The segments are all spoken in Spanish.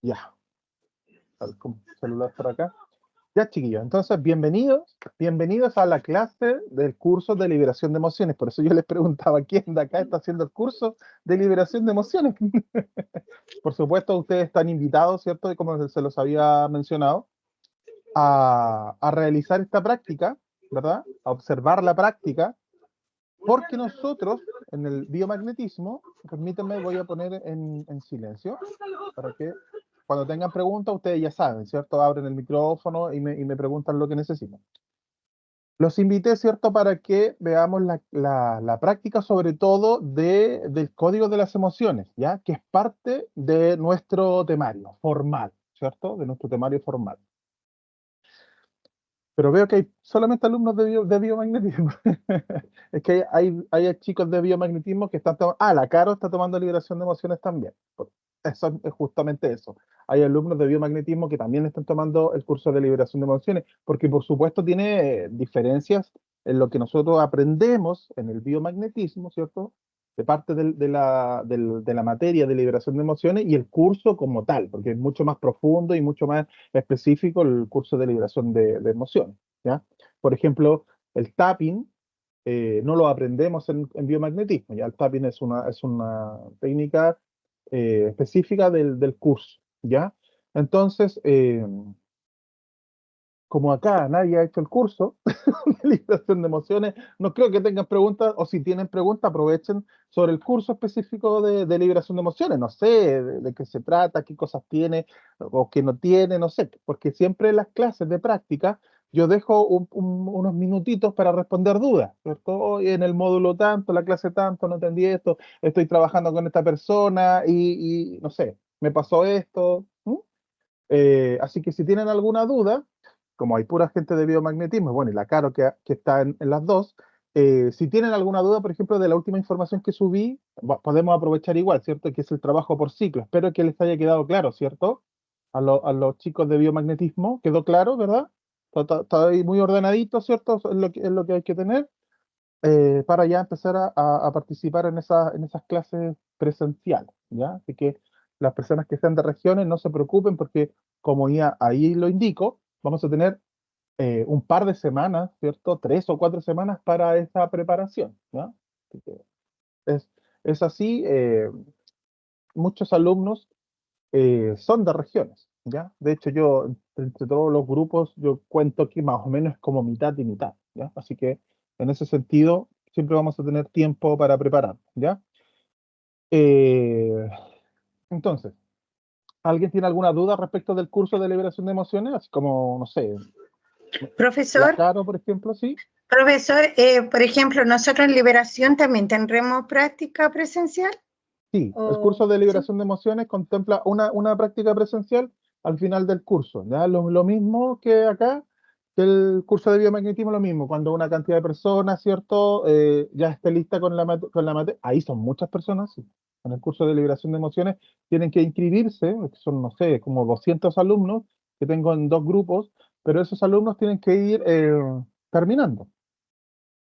Ya, con celular por acá. Ya, chiquillos, entonces bienvenidos a la clase del curso de liberación de emociones. Por eso yo les preguntaba, ¿quién de acá está haciendo el curso de liberación de emociones? Por supuesto, ustedes están invitados, ¿cierto? Y como se los había mencionado, a realizar esta práctica, ¿verdad? A observar la práctica, porque nosotros, en el biomagnetismo, permítanme, voy a poner en silencio, para que cuando tengan preguntas, ustedes ya saben, ¿cierto? Abren el micrófono y me preguntan lo que necesitan. Los invité, ¿cierto?, para que veamos la práctica, sobre todo, del código de las emociones, ¿ya? Que es parte de nuestro temario formal, ¿cierto? De nuestro temario formal. Pero veo que hay solamente alumnos de biomagnetismo. Es que hay chicos de biomagnetismo que están tomando... Ah, la Caro está tomando liberación de emociones también. Eso es justamente eso. Hay alumnos de biomagnetismo que también están tomando el curso de liberación de emociones, porque por supuesto tiene diferencias en lo que nosotros aprendemos en el biomagnetismo, ¿cierto? De parte de la materia de liberación de emociones y el curso como tal, porque es mucho más profundo y mucho más específico el curso de liberación de emociones, ¿ya? Por ejemplo, el tapping no lo aprendemos en biomagnetismo, ¿ya? El tapping es una técnica específica del curso, ¿ya? Entonces, como acá nadie ha hecho el curso de liberación de emociones, no creo que tengan preguntas, o si tienen preguntas, aprovechen sobre el curso específico de liberación de emociones. No sé de qué se trata, qué cosas tiene o qué no tiene, no sé, porque siempre en las clases de práctica yo dejo unos minutitos para responder dudas, ¿cierto? Hoy en el módulo tanto, la clase tanto, no entendí esto, estoy trabajando con esta persona y no sé, me pasó esto. Así que si tienen alguna duda, como hay pura gente de biomagnetismo, bueno, y la Caro que está en las dos, si tienen alguna duda, por ejemplo, de la última información que subí, podemos aprovechar igual, ¿cierto? Que es el trabajo por ciclo. Espero que les haya quedado claro, ¿cierto? A los chicos de biomagnetismo, ¿quedó claro, verdad? Está ahí muy ordenadito, ¿cierto? Es lo que hay que tener para ya empezar a participar en esas clases presenciales, ¿ya? Así que las personas que sean de regiones no se preocupen porque, como ya ahí lo indico, vamos a tener un par de semanas, ¿cierto? 3 o 4 semanas para esa preparación, ¿ya? Así que es, es así, muchos alumnos son de regiones, ¿ya? De hecho, yo, entre todos los grupos, yo cuento que más o menos es como mitad y mitad, ¿ya? Así que, en ese sentido, siempre vamos a tener tiempo para preparar, ¿ya? Eh, entonces, ¿alguien tiene alguna duda respecto del curso de liberación de emociones? Así como, no sé, la Profesor, Caro, por ejemplo, ¿sí? profesor, por ejemplo, nosotros en Liberación también tendremos práctica presencial. Sí, el ¿O curso de sí? liberación de emociones contempla una práctica presencial al final del curso, ¿ya? Lo mismo que acá, que el curso de biomagnetismo, lo mismo, cuando una cantidad de personas, ¿cierto? Ya esté lista con la materia, ahí son muchas personas, sí. En el curso de liberación de emociones tienen que inscribirse, que son, no sé, como 200 alumnos que tengo en 2 grupos, pero esos alumnos tienen que ir terminando,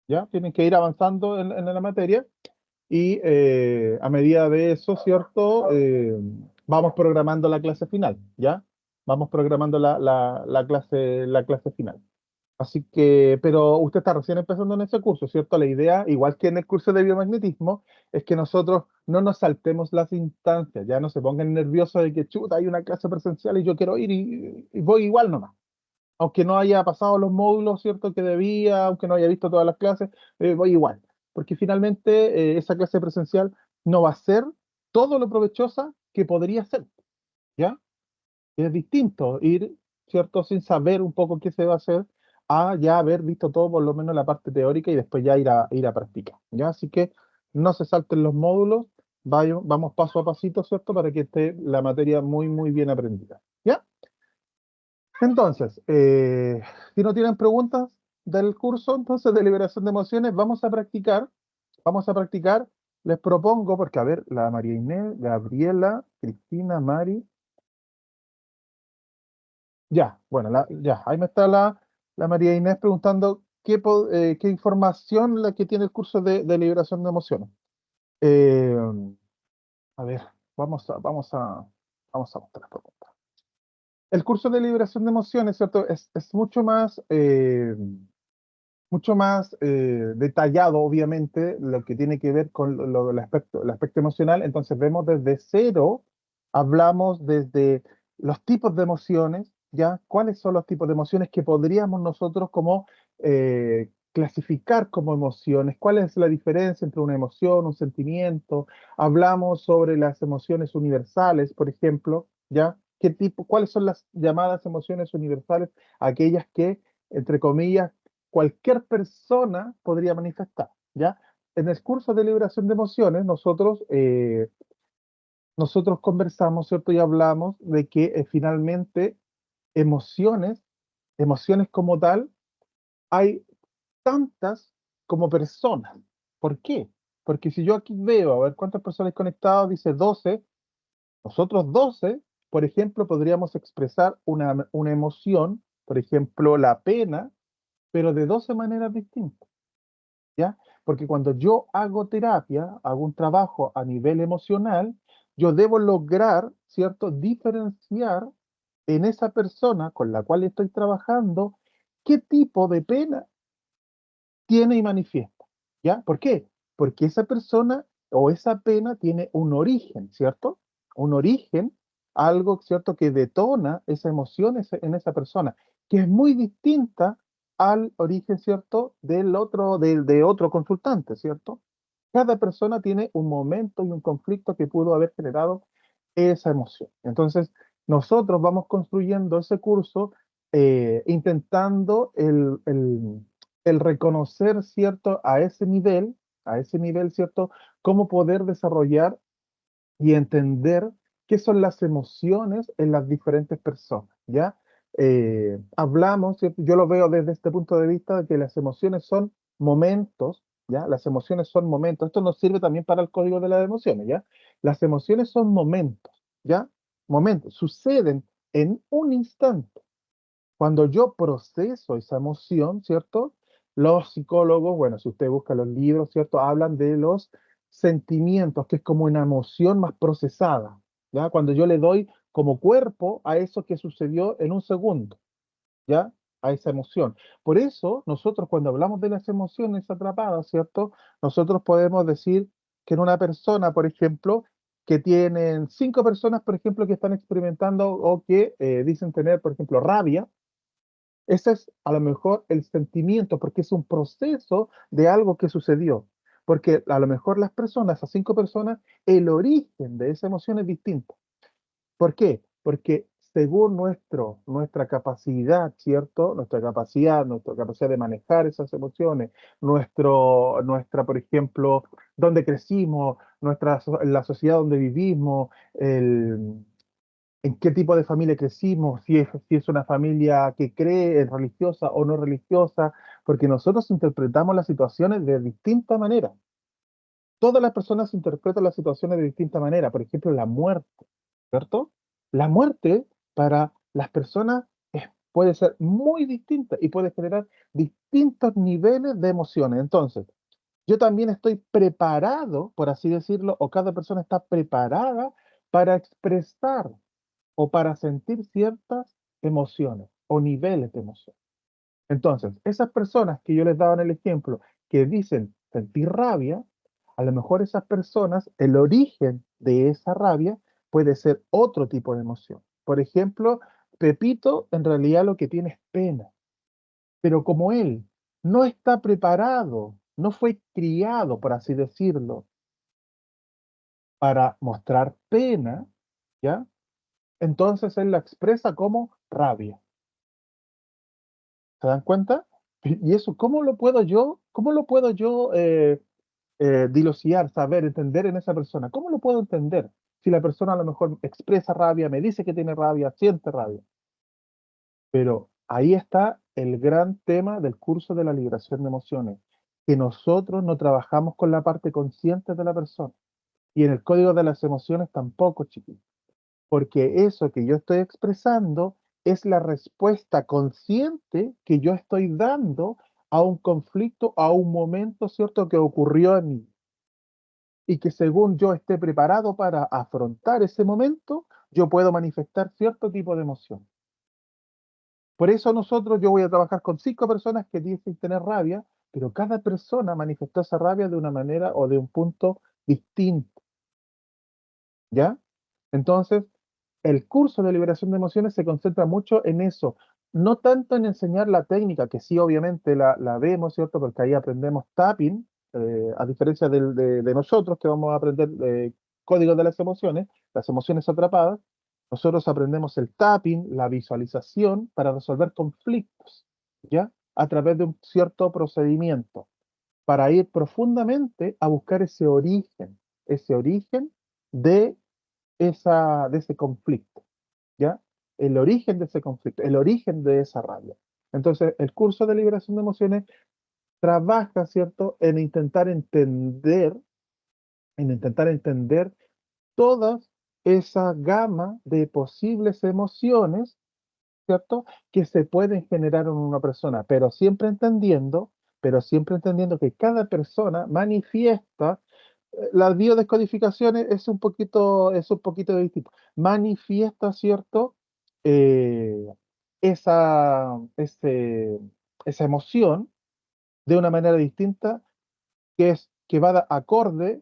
¿ya? Tienen que ir avanzando en la materia y a medida de eso, ¿cierto? Vamos programando la clase final, ¿ya? Vamos programando la clase final. Así que, pero usted está recién empezando en ese curso, ¿cierto? La idea, igual que en el curso de biomagnetismo, es que nosotros no nos saltemos las instancias, ya no se pongan nerviosos de que, chuta, hay una clase presencial y yo quiero ir y voy igual nomás. Aunque no haya pasado los módulos, ¿cierto? Que debía, aunque no haya visto todas las clases, voy igual. Porque finalmente esa clase presencial no va a ser todo lo provechosa que podría ser, ¿ya? Es distinto ir, ¿cierto? Sin saber un poco qué se va a hacer, a ya haber visto todo, por lo menos la parte teórica, y después ya ir a practicar, ¿ya? Así que no se salten los módulos, vamos paso a pasito, ¿cierto? Para que esté la materia muy, muy bien aprendida, ¿ya? Entonces, si no tienen preguntas del curso, entonces de liberación de emociones, vamos a practicar, les propongo, porque a ver, la María Inés, Gabriela, Cristina, Mari, Ya, bueno, ya, ahí me está la María Inés preguntando qué información la que tiene el curso de liberación de emociones. Eh, a ver, vamos a mostrar. El curso de liberación de emociones, ¿cierto? Es mucho más detallado, obviamente, lo que tiene que ver con el aspecto emocional. Entonces vemos desde cero, hablamos desde los tipos de emociones, ¿ya? ¿Cuáles son los tipos de emociones que podríamos nosotros como clasificar como emociones? ¿Cuál es la diferencia entre una emoción, un sentimiento? Hablamos sobre las emociones universales, por ejemplo, ¿ya? ¿Cuáles son las llamadas emociones universales? Aquellas que, entre comillas, cualquier persona podría manifestar, ¿ya? En el curso de liberación de emociones, nosotros conversamos, ¿cierto? Y hablamos de que finalmente emociones, emociones como tal, hay tantas como personas. ¿Por qué? Porque si yo aquí veo, a ver cuántas personas conectadas, dice 12, nosotros 12, por ejemplo, podríamos expresar una emoción, por ejemplo, la pena, pero de 12 maneras distintas. ¿Ya? Porque cuando yo hago terapia, hago un trabajo a nivel emocional, yo debo lograr, ¿cierto?, diferenciar en esa persona con la cual estoy trabajando qué tipo de pena tiene y manifiesta. ¿Ya? ¿Por qué? Porque esa persona o esa pena tiene un origen, ¿cierto? Un origen, algo, ¿cierto?, que detona esa emoción en esa persona, que es muy distinta al origen, ¿cierto?, de otro consultante, ¿cierto? Cada persona tiene un momento y un conflicto que pudo haber generado esa emoción. Entonces, nosotros vamos construyendo ese curso intentando el reconocer, ¿cierto?, a ese nivel, ¿cierto?, cómo poder desarrollar y entender qué son las emociones en las diferentes personas, ¿ya? Hablamos, ¿cierto? Yo lo veo desde este punto de vista de que las emociones son momentos, ¿ya? Las emociones son momentos. Esto nos sirve también para el código de las emociones, ¿ya? Las emociones son momentos, ¿ya? Momentos, suceden en un instante. Cuando yo proceso esa emoción, ¿cierto? Los psicólogos, bueno, si usted busca los libros, ¿cierto? Hablan de los sentimientos, que es como una emoción más procesada, ¿ya? Cuando yo le doy como cuerpo a eso que sucedió en un segundo, ¿ya? A esa emoción. Por eso, nosotros cuando hablamos de las emociones atrapadas, ¿cierto? Nosotros podemos decir que en una persona, por ejemplo, que tienen 5 personas, por ejemplo, que están experimentando o que dicen tener, por ejemplo, rabia, ese es a lo mejor el sentimiento, porque es un proceso de algo que sucedió. Porque a lo mejor las personas, esas 5 personas, el origen de esa emoción es distinto. ¿Por qué? Porque según nuestra capacidad, ¿cierto? Nuestra capacidad de manejar esas emociones, por ejemplo, dónde crecimos, la sociedad donde vivimos, en qué tipo de familia crecimos, si es una familia que cree, es religiosa o no religiosa, porque nosotros interpretamos las situaciones de distinta manera. Todas las personas interpretan las situaciones de distinta manera. Por ejemplo, la muerte, ¿cierto? La muerte para las personas puede ser muy distinta y puede generar distintos niveles de emociones. Entonces, yo también estoy preparado, por así decirlo, o cada persona está preparada para expresar o para sentir ciertas emociones o niveles de emoción. Entonces, esas personas que yo les daba en el ejemplo, que dicen sentir rabia, a lo mejor esas personas, el origen de esa rabia puede ser otro tipo de emoción. Por ejemplo, Pepito en realidad lo que tiene es pena, pero como él no está preparado, no fue criado, por así decirlo, para mostrar pena, ¿ya? Entonces él la expresa como rabia. ¿Se dan cuenta? Y eso, ¿cómo lo puedo yo dilucidar, saber, entender en esa persona? ¿Cómo lo puedo entender? Si la persona a lo mejor expresa rabia, me dice que tiene rabia, siente rabia. Pero ahí está el gran tema del curso de la liberación de emociones, que nosotros no trabajamos con la parte consciente de la persona. Y en el código de las emociones tampoco, chiquillos. Porque eso que yo estoy expresando es la respuesta consciente que yo estoy dando a un conflicto, a un momento, ¿cierto?, que ocurrió en mí. Y que según yo esté preparado para afrontar ese momento, yo puedo manifestar cierto tipo de emoción. Por eso yo voy a trabajar con 5 personas que dicen tener rabia, pero cada persona manifestó esa rabia de una manera o de un punto distinto, ¿ya? Entonces, el curso de liberación de emociones se concentra mucho en eso, no tanto en enseñar la técnica, que sí obviamente la vemos, ¿cierto? Porque ahí aprendemos tapping, a diferencia de nosotros que vamos a aprender códigos de las emociones atrapadas, nosotros aprendemos el tapping, la visualización para resolver conflictos, ¿ya? A través de un cierto procedimiento, para ir profundamente a buscar ese origen de de ese conflicto, ¿ya? El origen de ese conflicto, el origen de esa rabia. Entonces, el curso de liberación de emociones trabaja, ¿cierto?, en intentar entender toda esa gama de posibles emociones, ¿cierto?, que se pueden generar en una persona, pero siempre entendiendo que cada persona manifiesta las biodescodificaciones es un poquito distinto. Manifiesta, ¿cierto? Eh, esa, ese- esa emoción de una manera distinta que va de acorde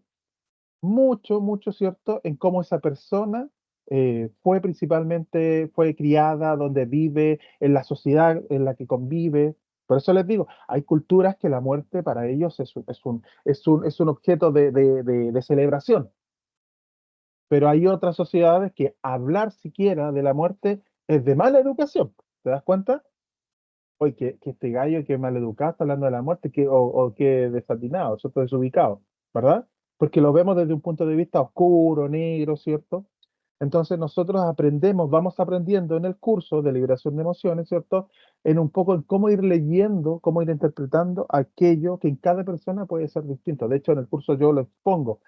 mucho, ¿cierto? En cómo esa persona fue criada, donde vive, en la sociedad en la que convive. Por eso les digo, hay culturas que la muerte para ellos es un objeto de celebración, pero hay otras sociedades que hablar siquiera de la muerte es de mala educación. ¿Te das cuenta? Oye, que este gallo que mal educado está hablando de la muerte, o que desatinado, ¿cierto? Desubicado, ¿verdad? Porque lo vemos desde un punto de vista oscuro, negro, ¿cierto? Entonces nosotros vamos aprendiendo en el curso de liberación de emociones, ¿cierto? En un poco en cómo ir leyendo, cómo ir interpretando aquello que en cada persona puede ser distinto. De hecho, en el curso yo lo expongo.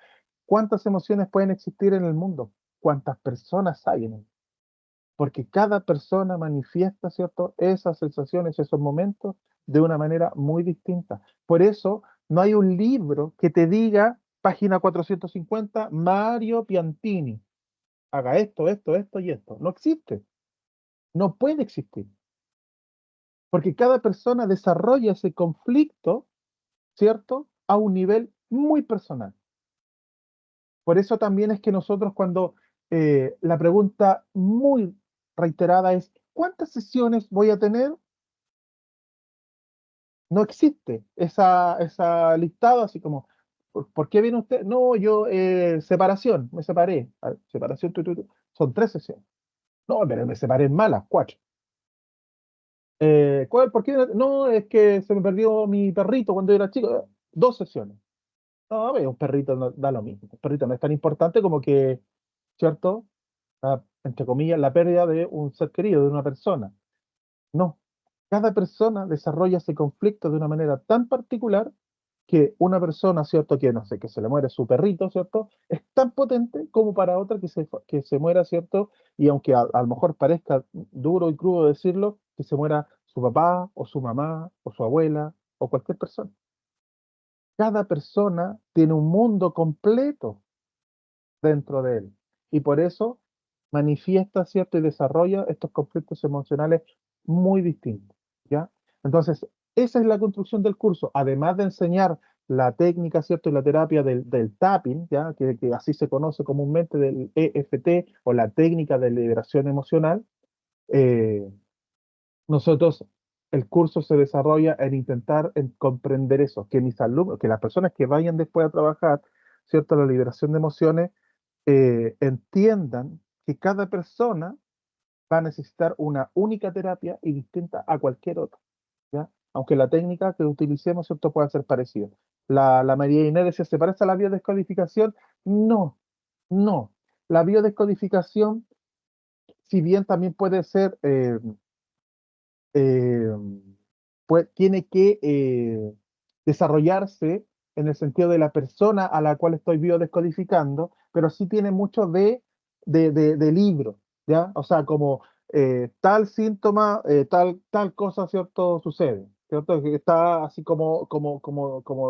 ¿Cuántas emociones pueden existir en el mundo? ¿Cuántas personas hay en él? Porque cada persona manifiesta, ¿cierto?, esas sensaciones, esos momentos de una manera muy distinta. Por eso no hay un libro que te diga, página 450, Mario Piantini, haga esto y esto. No existe, no puede existir, porque cada persona desarrolla ese conflicto, ¿cierto?, a un nivel muy personal. Por eso también es que nosotros cuando la pregunta muy reiterada es, ¿cuántas sesiones voy a tener? No existe esa listado así como, ¿por qué viene usted? No, yo, separación, me separé. Separación, son 3 sesiones. No, pero me separé en malas, 4. ¿Por qué? No, es que se me perdió mi perrito cuando yo era chico. 2 sesiones. No, un perrito da lo mismo. Un perrito no es tan importante como que, ¿cierto? Entre comillas, la pérdida de un ser querido, de una persona. No, cada persona desarrolla ese conflicto de una manera tan particular que una persona, ¿cierto? Que no sé, que se le muere su perrito, ¿cierto? Es tan potente como para otra que se muera, ¿cierto? Y aunque a lo mejor parezca duro y crudo decirlo, que se muera su papá o su mamá o su abuela o cualquier persona. Cada persona tiene un mundo completo dentro de él. Y por eso manifiesta, ¿cierto? Y desarrolla estos conflictos emocionales muy distintos, ¿ya? Entonces, esa es la construcción del curso. Además de enseñar la técnica, ¿cierto? Y la terapia del tapping, ¿ya? Que así se conoce comúnmente del EFT o la técnica de liberación emocional, eh, nosotros, el curso se desarrolla en intentar comprender eso, que mis alumnos, que las personas que vayan después a trabajar, ¿cierto? La liberación de emociones, entiendan que cada persona va a necesitar una única terapia y distinta a cualquier otra, ¿ya? Aunque la técnica que utilicemos, ¿cierto?, pueda ser parecida. La María Inés decía, ¿se parece a la biodescodificación? No, no. La biodescodificación, si bien también puede ser, eh, pues, tiene que desarrollarse en el sentido de la persona a la cual estoy biodescodificando, pero sí tiene mucho de libro, ¿ya? O sea, como tal síntoma, tal cosa, ¿cierto? Sucede, ¿cierto? Que está así como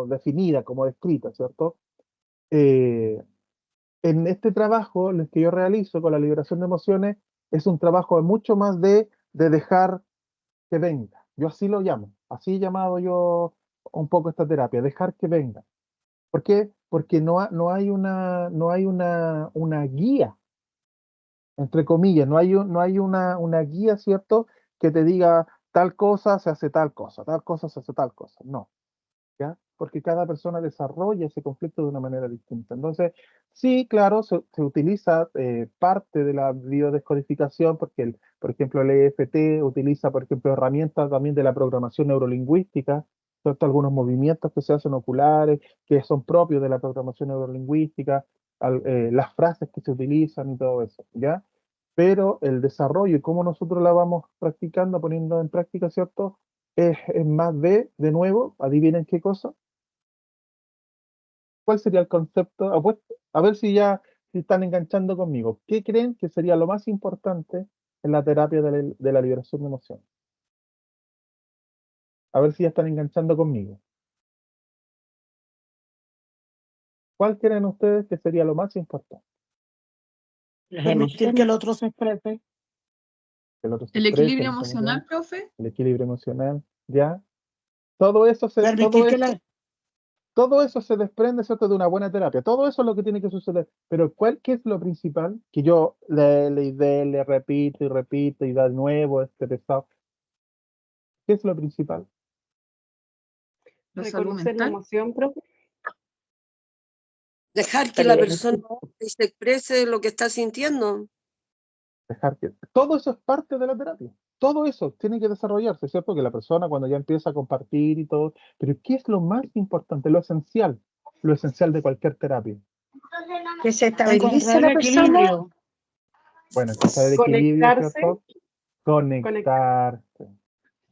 definida, como descrita, ¿cierto? Eh, en este trabajo, el que yo realizo con la liberación de emociones, es un trabajo mucho más de dejar que venga. Yo así lo llamo, así he llamado yo un poco esta terapia, dejar que venga. ¿Por qué? Porque no hay una guía, entre comillas, no hay una guía, ¿cierto? Que te diga tal cosa se hace tal cosa, tal cosa se hace tal cosa. No. ¿Ya? Porque cada persona desarrolla ese conflicto de una manera distinta. Entonces, sí, claro, se utiliza parte de la biodescodificación, porque, por ejemplo, el EFT utiliza, por ejemplo, herramientas también de la programación neurolingüística, ¿cierto? Algunos movimientos que se hacen oculares, que son propios de la programación neurolingüística, las frases que se utilizan y todo eso, ¿ya? Pero el desarrollo y cómo nosotros la vamos practicando, poniendo en práctica, ¿cierto? Es más de nuevo, adivinen qué cosa. ¿Cuál sería el concepto? A ver si están enganchando conmigo. ¿Qué creen que sería lo más importante en la terapia de la liberación de emociones? A ver si ya están enganchando conmigo. ¿Cuál creen ustedes que sería lo más importante? Permitir que el otro se exprese. Que el otro se El exprese equilibrio en esa emoción, emocional, profe. el equilibrio emocional, ¿ya? Todo eso se, todo Permitir que esto, la... todo eso se desprende, ¿cierto? De una buena terapia. Todo eso es lo que tiene que suceder. Pero ¿qué es lo principal? Que yo le repito y repito y de nuevo este pesado. ¿Qué es lo principal? La salud Reconocer la mental. emoción, profe. Dejar que la persona se exprese lo que está sintiendo. Dejar que... Todo eso es parte de la terapia. Todo eso tiene que desarrollarse, ¿cierto? Que la persona cuando ya empieza a compartir y todo. Pero ¿qué es lo más importante? Lo esencial. Lo esencial de cualquier terapia. Que se estabilice Encontrar el la persona. equilibrio. Bueno, encontrar el equilibrio, Conectarse. ¿cierto? Conectarse.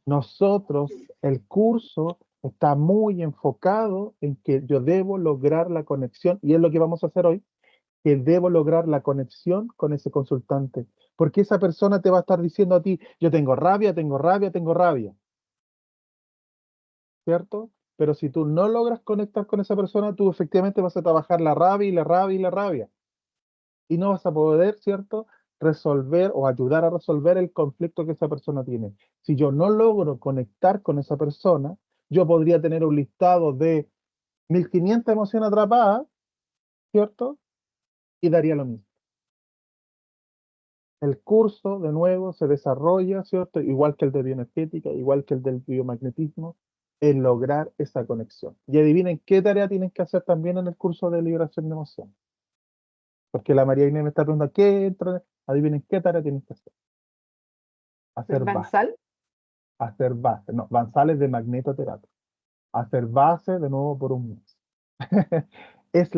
Nosotros, el curso está muy enfocado en que yo debo lograr la conexión, y es lo que vamos a hacer hoy, que debo lograr la conexión con ese consultante, porque esa persona te va a estar diciendo a ti, yo tengo rabia, tengo rabia, tengo rabia, ¿cierto? Pero si tú no logras conectar con esa persona, tú efectivamente vas a trabajar la rabia y la rabia y la rabia, y no vas a poder, ¿cierto? Resolver o ayudar a resolver el conflicto que esa persona tiene. Si yo no logro conectar con esa persona, yo podría tener un listado de 1500 emociones atrapadas, ¿cierto? Y daría lo mismo. El curso, de nuevo, se desarrolla, ¿cierto? Igual que el de bioenergética, igual que el del biomagnetismo, en lograr esa conexión. Y adivinen qué tarea tienen que hacer también en el curso de liberación de emociones. Porque la María Inés me está preguntando, ¿qué entra? Adivinen qué tarea tienen que hacer. El Hacer base. Bansal. Hacer base. No, Banzales de magnetoterapia. Hacer base de nuevo por un mes. Es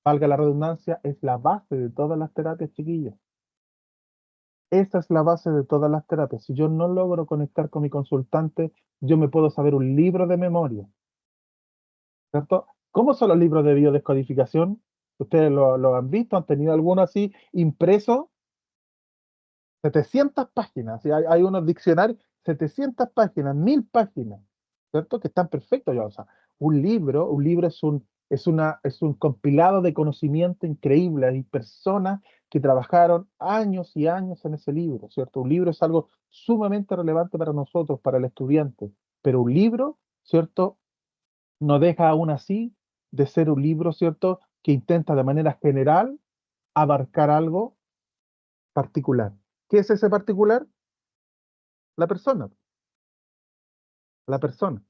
valga la redundancia, es la base de todas las terapias, chiquillos. Esa es la base de todas las terapias. Si yo no logro conectar con mi consultante, yo me puedo saber un libro de memoria, ¿cierto? ¿Cómo son los libros de biodescodificación? ¿Ustedes lo han visto? ¿Han tenido alguno así impreso? 700 páginas. ¿Sí? Hay unos diccionarios, 700 páginas, 1000 páginas, ¿cierto? Que están perfectos ya. O sea, un libro es un compilado de conocimiento increíble. Hay personas que trabajaron años y años en ese libro, ¿cierto? Un libro es algo sumamente relevante para nosotros, para el estudiante. Pero un libro, ¿cierto? No deja aún así de ser un libro, ¿cierto? Que intenta de manera general abarcar algo particular. ¿Qué es ese particular? La persona, la persona,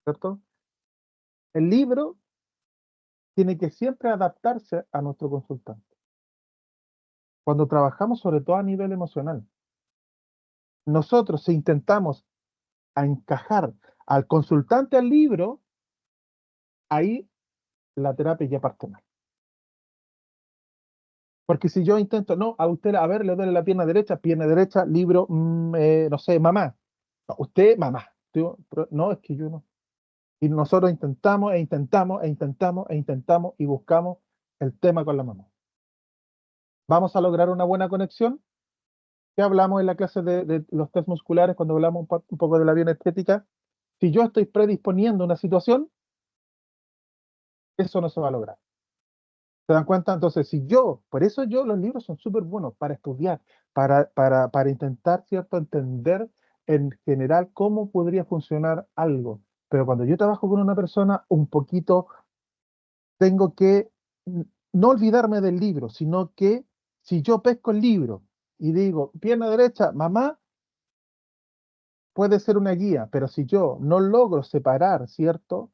¿cierto? El libro tiene que siempre adaptarse a nuestro consultante. Cuando trabajamos sobre todo a nivel emocional, nosotros si intentamos a encajar al consultante al libro, ahí la terapia ya parte mal. Porque si yo intento, no, a usted, a ver, le duele la pierna derecha, libro, no sé, mamá. No, usted, mamá. No, es que yo no. Y nosotros intentamos e intentamos e intentamos e intentamos y buscamos el tema con la mamá. ¿Vamos a lograr una buena conexión? ¿Qué hablamos en la clase de los test musculares cuando hablamos un poco de la bioenergética? Si yo estoy predisponiendo una situación, eso no se va a lograr. ¿Se dan cuenta? Entonces, por eso los libros son súper buenos para estudiar, para intentar, ¿cierto?, entender en general cómo podría funcionar algo. Pero cuando yo trabajo con una persona, un poquito tengo que no olvidarme del libro, sino que si yo pesco el libro y digo, pierna derecha, mamá, puede ser una guía, pero si yo no logro separar, ¿cierto?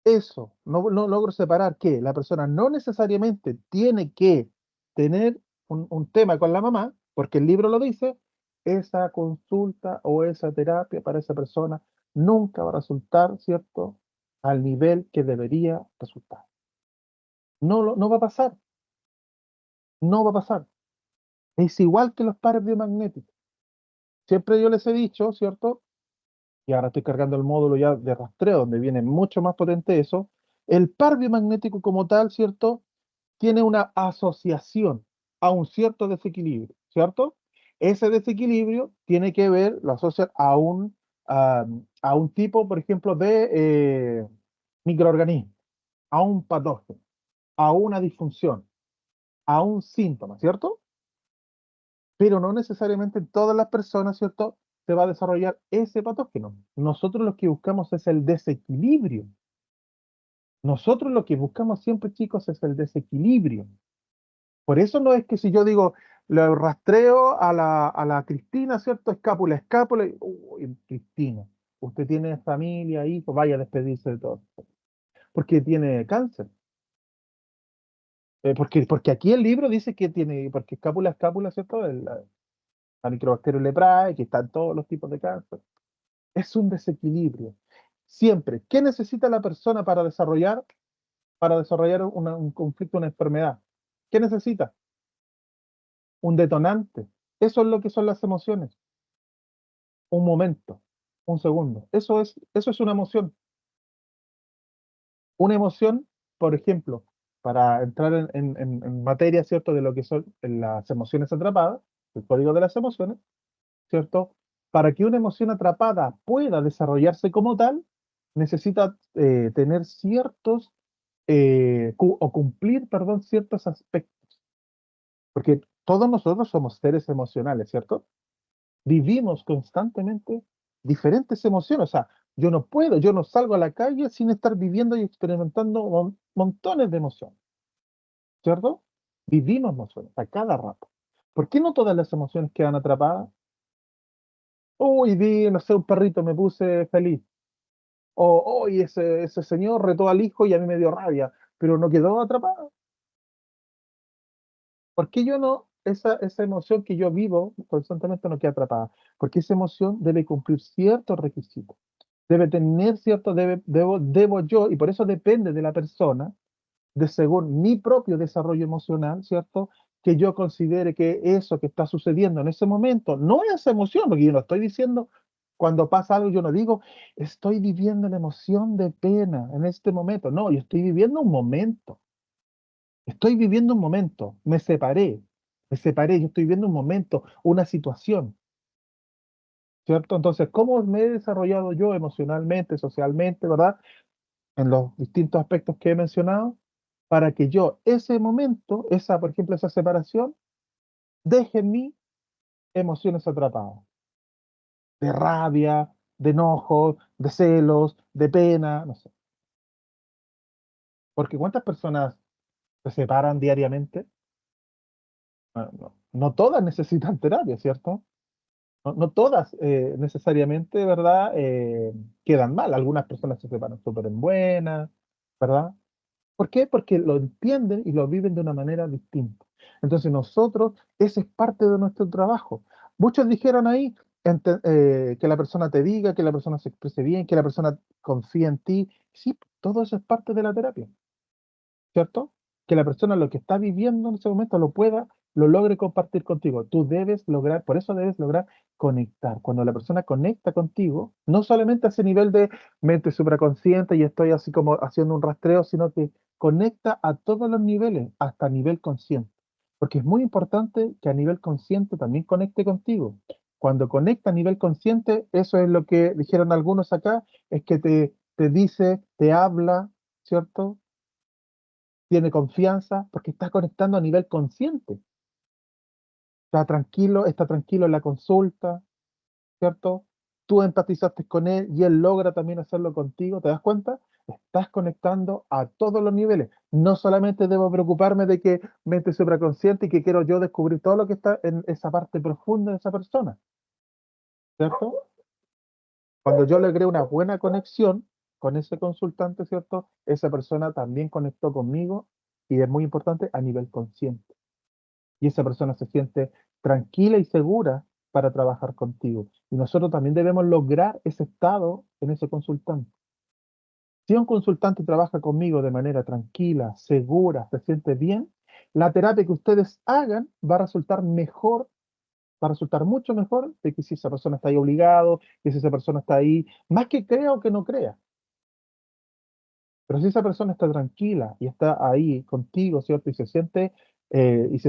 Eso, no logro separar que la persona no necesariamente tiene que tener un tema con la mamá, porque el libro lo dice, esa consulta o esa terapia para esa persona nunca va a resultar, ¿cierto?, al nivel que debería resultar. No va a pasar, no va a pasar. Es igual que los pares biomagnéticos. Siempre yo les he dicho, ¿cierto? Y ahora estoy cargando el módulo ya de rastreo, donde viene mucho más potente eso. El par biomagnético como tal, ¿cierto?, tiene una asociación a un cierto desequilibrio, ¿cierto? Ese desequilibrio tiene que ver, lo asocia a un tipo, por ejemplo, de microorganismo, a un patógeno, a una disfunción, a un síntoma, ¿cierto? Pero no necesariamente en todas las personas, ¿cierto?, se va a desarrollar ese patógeno. Nosotros lo que buscamos es el desequilibrio. Nosotros lo que buscamos siempre, chicos, es el desequilibrio. Por eso no es que si yo digo, lo rastreo a la Cristina, ¿cierto? Escápula, escápula, y, uy, Cristina, usted tiene familia, hijos, vaya a despedirse de todo. Porque tiene cáncer. Porque aquí el libro dice que tiene, porque escápula, escápula, ¿cierto? La Microbacterium leprae, que están todos los tipos de cáncer. Es un desequilibrio. Siempre, ¿qué necesita la persona para desarrollar un conflicto, una enfermedad? ¿Qué necesita? Un detonante. Eso es lo que son las emociones. Un momento, un segundo. Eso es una emoción. Una emoción, por ejemplo, para entrar en materia, ¿cierto?, de lo que son las emociones atrapadas, el código de las emociones, ¿cierto? Para que una emoción atrapada pueda desarrollarse como tal, necesita tener ciertos, o cumplir, perdón, ciertos aspectos. Porque todos nosotros somos seres emocionales, ¿cierto? Vivimos constantemente diferentes emociones. O sea, yo no salgo a la calle sin estar viviendo y experimentando montones de emociones, ¿cierto? Vivimos emociones a cada rato. ¿Por qué no todas las emociones quedan atrapadas? Uy, vi, no sé, un perrito, me puse feliz. O, hoy ese señor retó al hijo y a mí me dio rabia, pero no quedó atrapada. ¿Por qué yo no, esa emoción que yo vivo constantemente no queda atrapada? Porque esa emoción debe cumplir ciertos requisitos. Debe tener cierto, debo yo, y por eso depende de la persona, de según mi propio desarrollo emocional, ¿cierto? Que yo considere que eso que está sucediendo en ese momento no es emoción, porque yo no estoy diciendo, cuando pasa algo, yo no digo, estoy viviendo la emoción de pena en este momento. No, yo estoy viviendo un momento. Estoy viviendo un momento. Me separé, yo estoy viviendo un momento, una situación, ¿cierto? Entonces, ¿cómo me he desarrollado yo emocionalmente, socialmente, ¿verdad? En los distintos aspectos que he mencionado, para que yo ese momento, por ejemplo, esa separación, deje en mí emociones atrapadas, de rabia, de enojo, de celos, de pena, no sé. Porque ¿cuántas personas se separan diariamente? No todas necesitan terapia, ¿cierto? No todas necesariamente, ¿verdad? Quedan mal. Algunas personas se separan súper en buenas, ¿verdad? ¿Por qué? Porque lo entienden y lo viven de una manera distinta. Entonces nosotros, ese es parte de nuestro trabajo. Muchos dijeron ahí que la persona te diga, que la persona se exprese bien, que la persona confíe en ti. Sí, todo eso es parte de la terapia, ¿cierto? Que la persona lo que está viviendo en ese momento lo logre compartir contigo. Tú debes lograr, por eso debes lograr conectar. Cuando la persona conecta contigo, no solamente a ese nivel de mente supraconsciente y estoy así como haciendo un rastreo, sino que conecta a todos los niveles, hasta nivel consciente. Porque es muy importante que a nivel consciente también conecte contigo. Cuando conecta a nivel consciente, eso es lo que dijeron algunos acá, es que te dice, te habla, ¿cierto? Tiene confianza, porque está conectando a nivel consciente. Está tranquilo en la consulta, ¿cierto? Tú empatizaste con él y él logra también hacerlo contigo, ¿te das cuenta? Estás conectando a todos los niveles. No solamente debo preocuparme de que mente supraconsciente y que quiero yo descubrir todo lo que está en esa parte profunda de esa persona, ¿cierto? Cuando yo logré una buena conexión con ese consultante, ¿cierto? Esa persona también conectó conmigo y es muy importante a nivel consciente. Y esa persona se siente tranquila y segura para trabajar contigo. Y nosotros también debemos lograr ese estado en ese consultante. Si un consultante trabaja conmigo de manera tranquila, segura, se siente bien, la terapia que ustedes hagan va a resultar mejor, va a resultar mucho mejor de que si esa persona está ahí obligado, que si esa persona está ahí, más que crea o que no crea. Pero si esa persona está tranquila y está ahí contigo, ¿cierto? Y se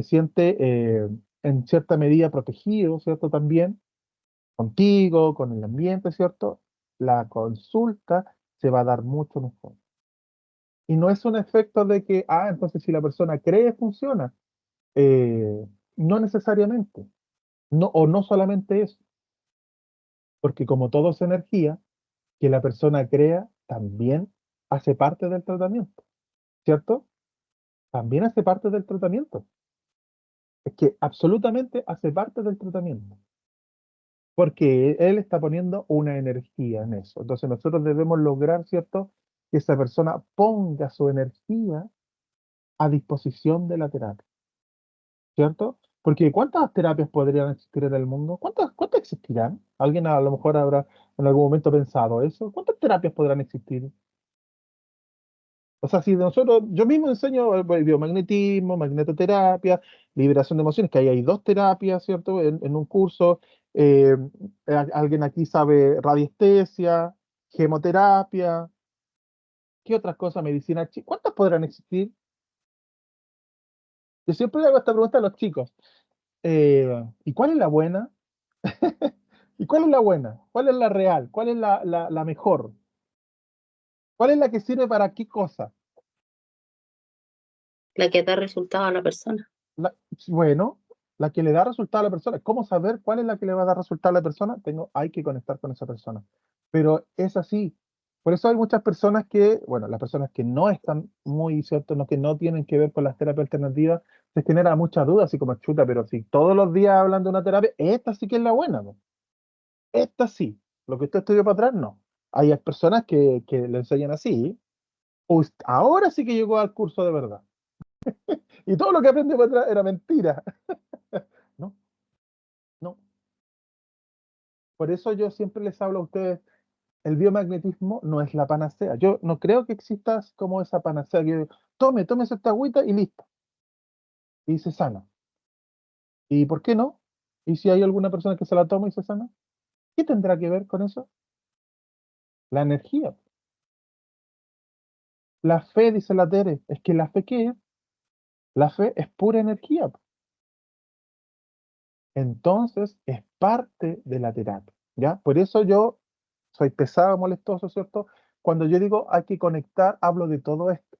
siente en cierta medida protegido, ¿cierto? También contigo, con el ambiente, ¿cierto? La consulta se va a dar mucho mejor. Y no es un efecto de que, entonces si la persona cree, funciona. No necesariamente. No, o no solamente eso. Porque como todo es energía, que la persona crea también hace parte del tratamiento, ¿cierto? También hace parte del tratamiento. Es que absolutamente hace parte del tratamiento. Porque él está poniendo una energía en eso. Entonces nosotros debemos lograr, ¿cierto? Que esa persona ponga su energía a disposición de la terapia, ¿cierto? Porque ¿cuántas terapias podrían existir en el mundo? ¿Cuántas existirán? ¿Alguien a lo mejor habrá en algún momento pensado eso? ¿Cuántas terapias podrán existir? O sea, si nosotros, yo mismo enseño biomagnetismo, magnetoterapia, liberación de emociones, que ahí hay dos terapias, ¿cierto? En un curso, eh, alguien aquí sabe radiestesia, gemoterapia, ¿qué otras cosas? Medicina, ¿cuántas podrán existir? Yo siempre le hago esta pregunta a los chicos. ¿Y cuál es la buena? ¿Y cuál es la buena? ¿Cuál es la real? ¿Cuál es la mejor? ¿Cuál es la que sirve para qué cosa? La que da resultado a la persona. Bueno, la que le da resultado a la persona. ¿Cómo saber cuál es la que le va a dar resultado a la persona? Hay que conectar con esa persona. Pero es así. Por eso hay muchas personas que, bueno, las personas que no están muy, ¿cierto? No, que no tienen que ver con las terapias alternativas, se genera muchas dudas, así como chuta, pero si todos los días hablan de una terapia, esta sí que es la buena, ¿no? Esta sí. Lo que usted estudió para atrás, no. Hay personas que le enseñan así. Ahora sí que llegó al curso de verdad. Y todo lo que aprendió para atrás era mentira. No, no. Por eso yo siempre les hablo a ustedes, el biomagnetismo no es la panacea. Yo no creo que exista como esa panacea que tómese esta agüita y listo. Y se sana. ¿Y por qué no? ¿Y si hay alguna persona que se la toma y se sana? ¿Qué tendrá que ver con eso? La energía. La fe, dice la Tere, es que la fe, ¿qué es? La fe es pura energía. Entonces es parte de la terapia, ¿ya? Por eso yo soy pesado, molestoso, ¿cierto? Cuando yo digo hay que conectar, hablo de todo esto.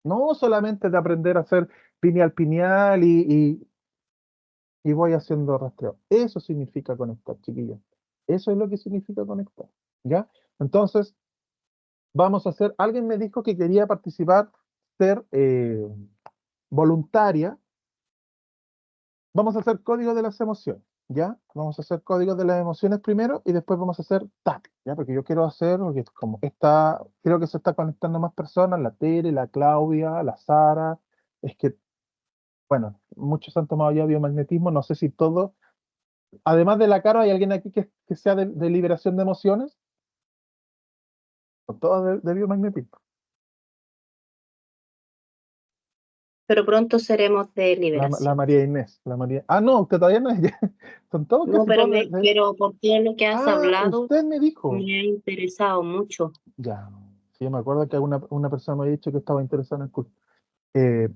No solamente de aprender a hacer pineal pineal y voy haciendo rastreo. Eso significa conectar, chiquillos. Eso es lo que significa conectar, ¿ya? Entonces, vamos a hacer, alguien me dijo que quería participar, ser voluntaria. Vamos a hacer código de las emociones, ¿ya? Vamos a hacer código de las emociones primero y después vamos a hacer TAC, ¿ya? Porque yo quiero hacer, porque como creo que se está conectando más personas, la Tere, la Claudia, la Sara, es que, bueno, muchos han tomado ya biomagnetismo, no sé si todo, además de la Caro, ¿hay alguien aquí que sea de liberación de emociones? Son todos de biomagnetismo. Pero pronto seremos de La liberación. María Inés, no, usted todavía no es, son todos, No, casi pero todos pero por todo lo que has hablado, usted me dijo. me ha interesado mucho. Ya, sí, me acuerdo que una persona me ha dicho que estaba interesada en el curso.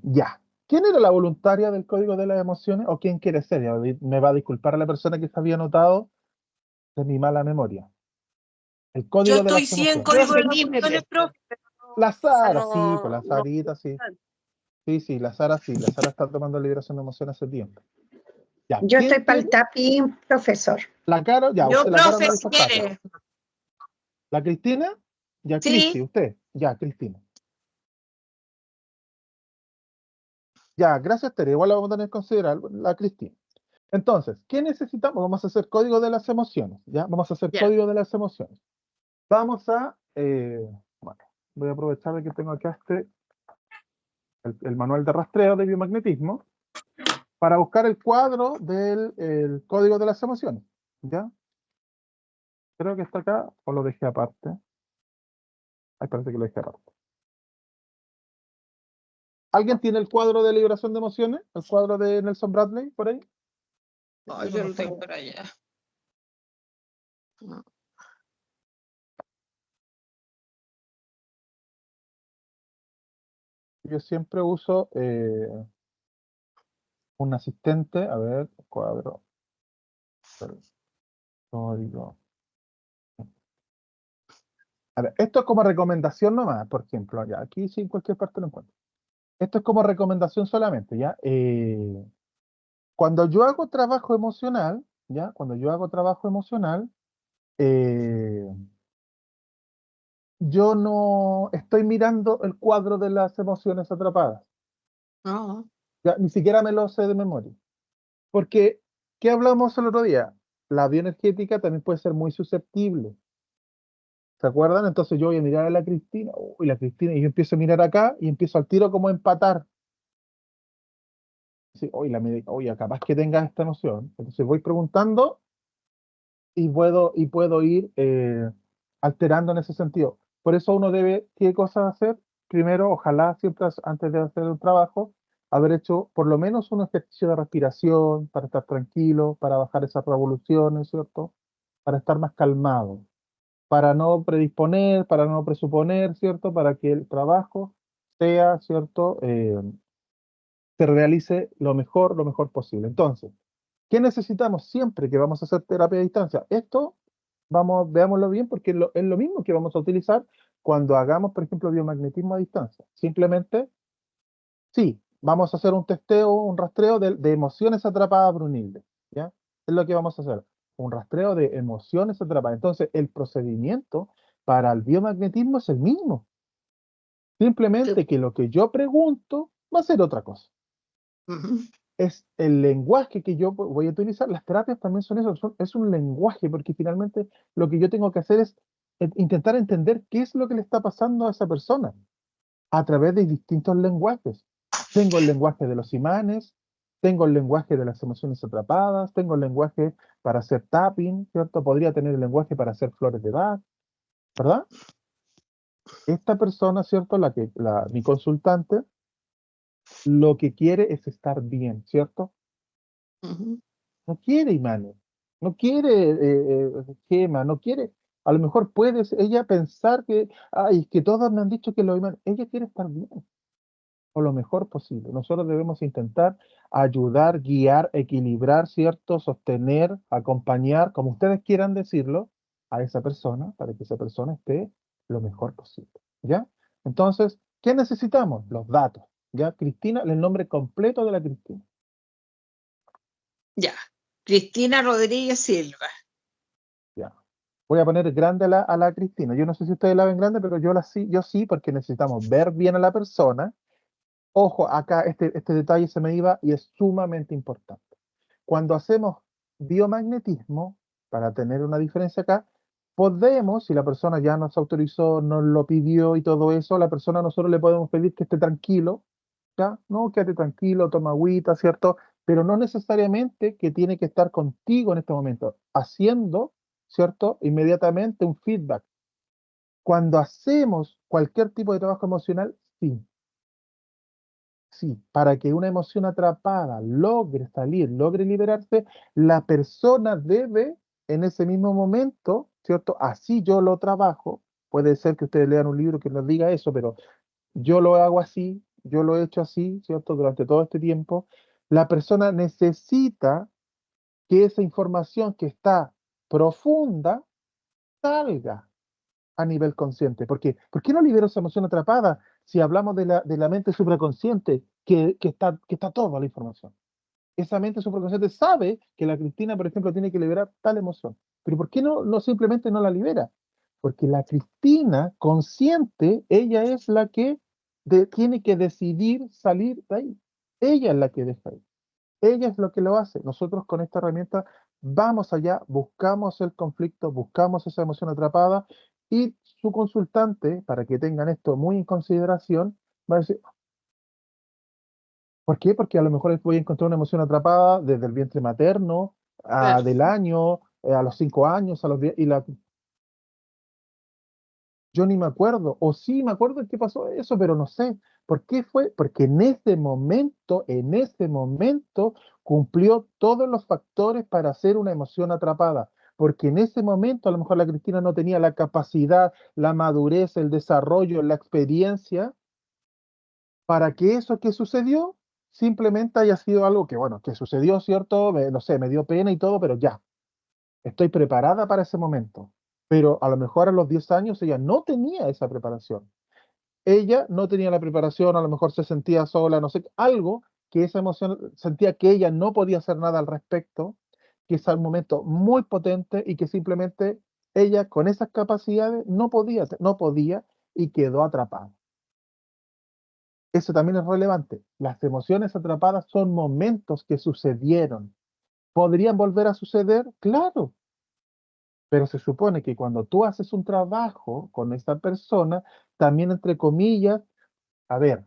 Ya, ¿Quién era la voluntaria del Código de las Emociones o quién quiere ser? Ya me va a disculpar a la persona que se había anotado de mi mala memoria. El Yo Código de estoy las sí en Emociones. código de Yo las libre. emociones, profe, pero La esa Sara, sí, pues la no. Sarita, sí. Sí, la Sara sí. La Sara está tomando liberación de emociones hace tiempo. Ya, Yo ¿quién estoy para el quiere? tapping, profesor. La Caro, ya, Yo, usted, la Caro no profe, dijo si tapping. quiere. ¿La Cristina? Ya, Cristi, Sí, usted. Ya, Cristina. Ya, gracias, Tere. Igual la vamos a tener que considerar la Cristina. Entonces, ¿qué necesitamos? Vamos a hacer código de las emociones, ¿ya? Vamos a hacer Ya. código de las emociones. Vamos a, bueno, voy a aprovechar de que tengo acá el manual de rastreo de biomagnetismo para buscar el cuadro del el código de las emociones, ¿ya? Creo que está acá, o lo dejé aparte. Ay, parece que lo dejé aparte. ¿Alguien tiene el cuadro de liberación de emociones? ¿El cuadro de Nelson Bradley, por ahí? No, yo lo tengo por allá. No. Yo siempre uso un asistente, a ver, cuadro, código. A ver, esto es como recomendación nomás, por ejemplo, ya, aquí sí en cualquier parte lo encuentro. Esto es como recomendación solamente, ¿ya? Cuando yo hago trabajo emocional, ¿ya? Cuando yo hago trabajo emocional, eh, yo no estoy mirando el cuadro de las emociones atrapadas, No. ¿ya? Ni siquiera me lo sé de memoria. Porque, ¿qué hablamos el otro día? La bioenergética también puede ser muy susceptible. ¿Se acuerdan? Entonces yo voy a mirar a la Cristina, uy, la Cristina, y yo empiezo a mirar acá y empiezo al tiro como a empatar. Sí, oye, capaz que tengas esta emoción. Entonces voy preguntando y puedo ir alterando en ese sentido. Por eso uno debe, ¿qué cosas hacer? Primero, ojalá siempre antes de hacer un trabajo, haber hecho por lo menos un ejercicio de respiración para estar tranquilo, para bajar esas revoluciones, ¿cierto? Para estar más calmado, para no predisponer, para no presuponer, ¿cierto? Para que el trabajo sea, ¿cierto? Se realice lo mejor posible. Entonces, ¿qué necesitamos siempre que vamos a hacer terapia a distancia? Esto, veámoslo bien, porque es lo mismo que vamos a utilizar cuando hagamos, por ejemplo, biomagnetismo a distancia. Simplemente, sí, vamos a hacer un testeo, un rastreo de emociones atrapadas brunibles, ¿ya? Es lo que vamos a hacer, un rastreo de emociones atrapadas. Entonces, el procedimiento para el biomagnetismo es el mismo. Simplemente que lo que yo pregunto va a ser otra cosa. Ujú. Es el lenguaje que yo voy a utilizar. Las terapias también son eso, es un lenguaje, porque finalmente lo que yo tengo que hacer es intentar entender qué es lo que le está pasando a esa persona a través de distintos lenguajes. Tengo el lenguaje de los imanes, tengo el lenguaje de las emociones atrapadas, tengo el lenguaje para hacer tapping, ¿cierto? Podría tener el lenguaje para hacer flores de Bach, ¿verdad? Esta persona, ¿cierto? Mi consultante, lo que quiere es estar bien, ¿cierto? Ujú. No quiere imanes, no quiere esquema, no quiere, a lo mejor puede ella pensar que, ay, es que todos me han dicho que los imanes, ella quiere estar bien, o lo mejor posible. Nosotros debemos intentar ayudar, guiar, equilibrar, ¿cierto? Sostener, acompañar, como ustedes quieran decirlo, a esa persona para que esa persona esté lo mejor posible, ¿ya? Entonces, ¿qué necesitamos? Los datos, ¿ya? Cristina, el nombre completo de la Cristina. Ya. Cristina Rodríguez Silva. Ya. Voy a poner grande a la Cristina. Yo no sé si ustedes la ven grande, pero yo sí, porque necesitamos ver bien a la persona. Ojo, acá este detalle se me iba y es sumamente importante. Cuando hacemos biomagnetismo, para tener una diferencia acá, podemos, si la persona ya nos autorizó, nos lo pidió y todo eso, la persona nosotros le podemos pedir que esté tranquilo, ¿ya? No, quédate tranquilo, toma agüita, ¿cierto? Pero no necesariamente que tiene que estar contigo en este momento, haciendo, ¿cierto? Inmediatamente un feedback. Cuando hacemos cualquier tipo de trabajo emocional, sí, sí, para que una emoción atrapada logre salir, logre liberarse, la persona debe en ese mismo momento, ¿cierto? Así yo lo trabajo. Puede ser que ustedes lean un libro que nos diga eso, pero yo lo hago así, yo lo he hecho así, ¿cierto? Durante todo este tiempo, la persona necesita que esa información que está profunda salga a nivel consciente. Porque, ¿por qué no libero esa emoción atrapada si hablamos de la mente supraconsciente que está toda la información? Esa mente supraconsciente sabe que la Cristina, por ejemplo, tiene que liberar tal emoción. Pero ¿por qué no simplemente no la libera? Porque la Cristina consciente, ella es la que tiene que decidir salir de ahí. Ella es la que deja ir. Ella es lo que lo hace. Nosotros con esta herramienta vamos allá, buscamos el conflicto, buscamos esa emoción atrapada y su consultante, para que tengan esto muy en consideración, va a decir, ¿por qué? Porque a lo mejor voy a encontrar una emoción atrapada desde el vientre materno, del año, a los 5 años, a los 10, yo ni me acuerdo, o sí me acuerdo de qué pasó eso, pero no sé. ¿Por qué fue? Porque en ese momento cumplió todos los factores para hacer una emoción atrapada. Porque en ese momento a lo mejor la Cristina no tenía la capacidad, la madurez, el desarrollo, la experiencia para que eso que sucedió simplemente haya sido algo que, bueno, que sucedió, ¿cierto? No sé, me dio pena y todo, pero ya, estoy preparada para ese momento. Pero a lo mejor a los 10 años ella no tenía esa preparación. Ella no tenía la preparación, a lo mejor se sentía sola, no sé, algo que esa emoción sentía que ella no podía hacer nada al respecto, que es un momento muy potente y que simplemente ella con esas capacidades no podía y quedó atrapada. Eso también es relevante. Las emociones atrapadas son momentos que sucedieron. ¿Podrían volver a suceder? Claro, pero se supone que cuando tú haces un trabajo con esa persona, también entre comillas, a ver,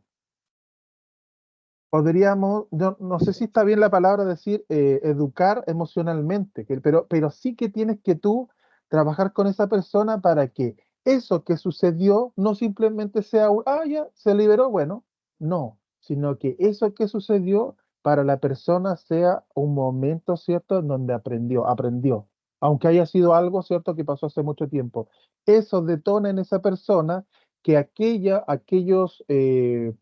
podríamos, no sé si está bien la palabra decir educar emocionalmente, pero sí que tienes que tú trabajar con esa persona para que eso que sucedió no simplemente sea ya, se liberó, bueno, no, sino que eso que sucedió para la persona sea un momento, ¿cierto?, en donde aprendió, aunque haya sido algo, ¿cierto?, que pasó hace mucho tiempo. Eso detona en esa persona que aquellos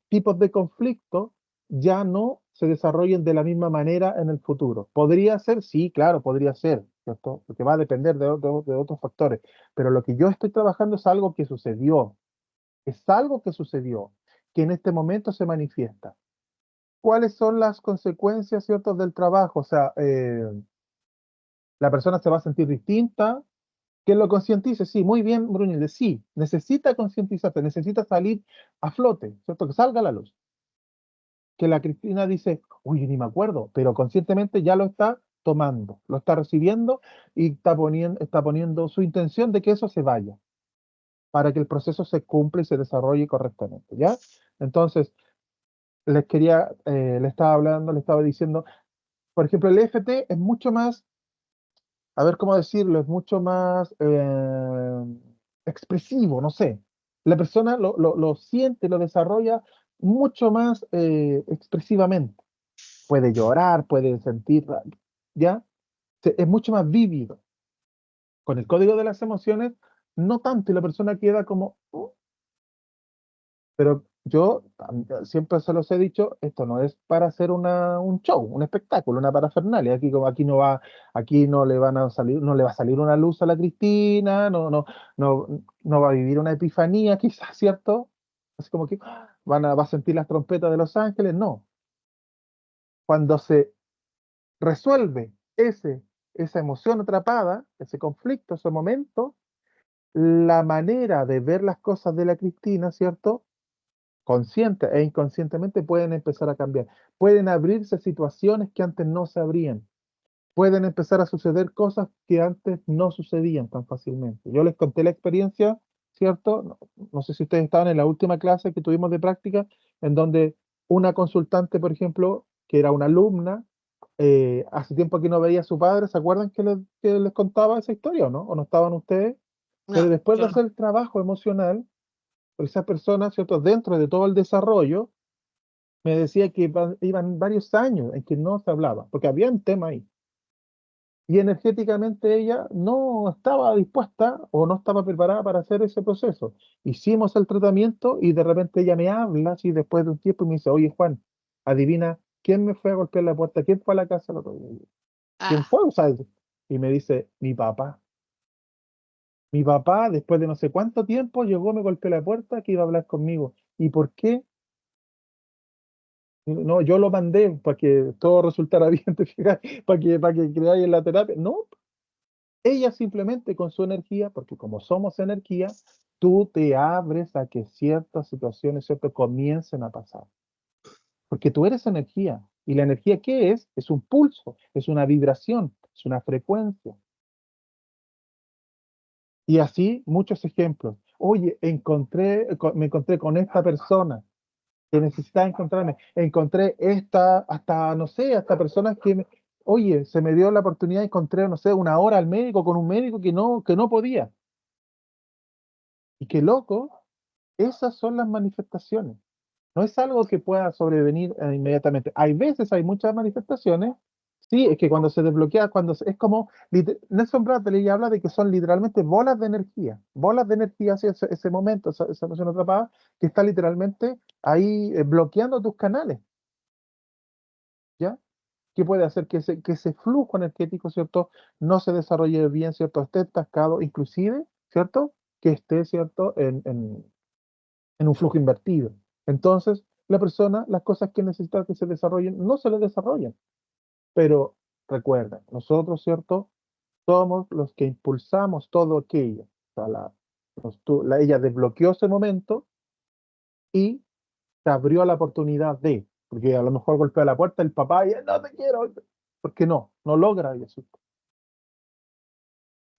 tipos de conflicto ya no se desarrollen de la misma manera en el futuro. ¿Podría ser? Sí, claro, podría ser, ¿cierto? Porque va a depender de otros factores. Pero lo que yo estoy trabajando es algo que sucedió, que en este momento se manifiesta. ¿Cuáles son las consecuencias, cierto, del trabajo? O sea, la persona se va a sentir distinta, que lo concientice, sí, muy bien, Brunilde, sí, necesita concientizarse, necesita salir a flote, ¿cierto? Que salga a la luz. Que la Cristina dice, uy, ni me acuerdo, pero conscientemente ya lo está tomando, lo está recibiendo y está poniendo su intención de que eso se vaya, para que el proceso se cumpla y se desarrolle correctamente, ¿ya? Entonces, le estaba hablando, le estaba diciendo, por ejemplo, el EFT es mucho más, a ver cómo decirlo, es mucho más expresivo, no sé. La persona lo siente, lo desarrolla mucho más expresivamente. Puede llorar, puede sentir, ¿ya? Es mucho más vívido. Con el código de las emociones, no tanto, y la persona queda como, pero yo siempre se los he dicho, esto no es para hacer un show, un espectáculo, una parafernalia. Aquí no le van a salir, no le va a salir una luz a la Cristina, no va a vivir una epifanía, quizás, ¿cierto? Así como que va a sentir las trompetas de los ángeles, no. Cuando se resuelve esa emoción atrapada, ese conflicto, ese momento, la manera de ver las cosas de la Cristina, ¿cierto? Consciente e inconscientemente pueden empezar a cambiar. Pueden abrirse situaciones que antes no se abrían. Pueden empezar a suceder cosas que antes no sucedían tan fácilmente. Yo les conté la experiencia, ¿cierto? No sé si ustedes estaban en la última clase que tuvimos de práctica, en donde una consultante, por ejemplo, que era una alumna, hace tiempo que no veía a su padre, ¿se acuerdan que les contaba esa historia o no? ¿O no estaban ustedes? Pero No, después de yo no. hacer el trabajo emocional, esa persona, ¿cierto? Dentro de todo el desarrollo, me decía que iban varios años en que no se hablaba, porque había un tema ahí. y energéticamente ella no estaba dispuesta o no estaba preparada para hacer ese proceso. Hicimos el tratamiento y de repente ella me habla así después de un tiempo y me dice, oye Juan, adivina quién me fue a golpear la puerta, quién fue a la casa el otro día. ¿Quién Ah, fue? O sea, y me dice, mi papá. Mi papá, después de no sé cuánto tiempo, llegó, me golpeó la puerta que iba a hablar conmigo. ¿Y por qué? No, yo lo mandé para que todo resultara bien, ¿te fijas? Para que creáis en la terapia. No, ella simplemente con su energía, porque como somos energía, tú te abres a que ciertas situaciones, ¿cierto?, comiencen a pasar. Porque tú eres energía. ¿Y la energía qué es? Es un pulso, es una vibración, es una frecuencia. Y así muchos ejemplos. Oye, me encontré con esta persona que necesitaba encontrarme. Encontré esta, hasta, no sé, hasta personas oye, se me dio la oportunidad, encontré, no sé, una hora al médico con un médico que no podía. Y qué loco, esas son las manifestaciones. No es algo que pueda sobrevenir inmediatamente. Hay veces, hay muchas manifestaciones. Sí, es que cuando se desbloquea, es como, Nelson Bradley habla de que son literalmente bolas de energía hacia ese momento, esa emoción atrapada, que está literalmente ahí bloqueando tus canales, ¿ya? Que puede hacer que ese flujo energético, ¿cierto? No se desarrolle bien, ¿cierto? Esté atascado, inclusive, ¿cierto? Que esté, ¿cierto? En un flujo invertido. Entonces, la persona, las cosas que necesita que se desarrollen, no se le desarrollan. Pero recuerda, nosotros, ¿cierto? Somos los que impulsamos todo aquello. O sea, ella desbloqueó ese momento y se abrió la oportunidad porque a lo mejor golpea la puerta el papá y no te quiero, porque no logra eso.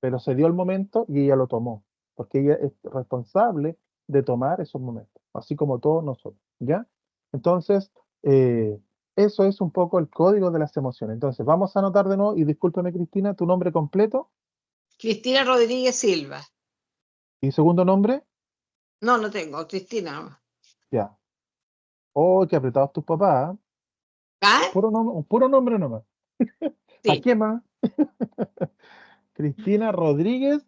Pero se dio el momento y ella lo tomó, porque ella es responsable de tomar esos momentos, así como todos nosotros, ¿ya? Entonces, eso es un poco el código de las emociones. Entonces, vamos a anotar de nuevo, y discúlpame, Cristina, tu nombre completo Cristina Rodríguez Silva. y segundo nombre, No, no tengo, Cristina nomás. ya. Oh, qué apretados tus papás, ¿eh? ¿Ah? Un puro nombre nomás. ¿Para Sí, qué más? Cristina Rodríguez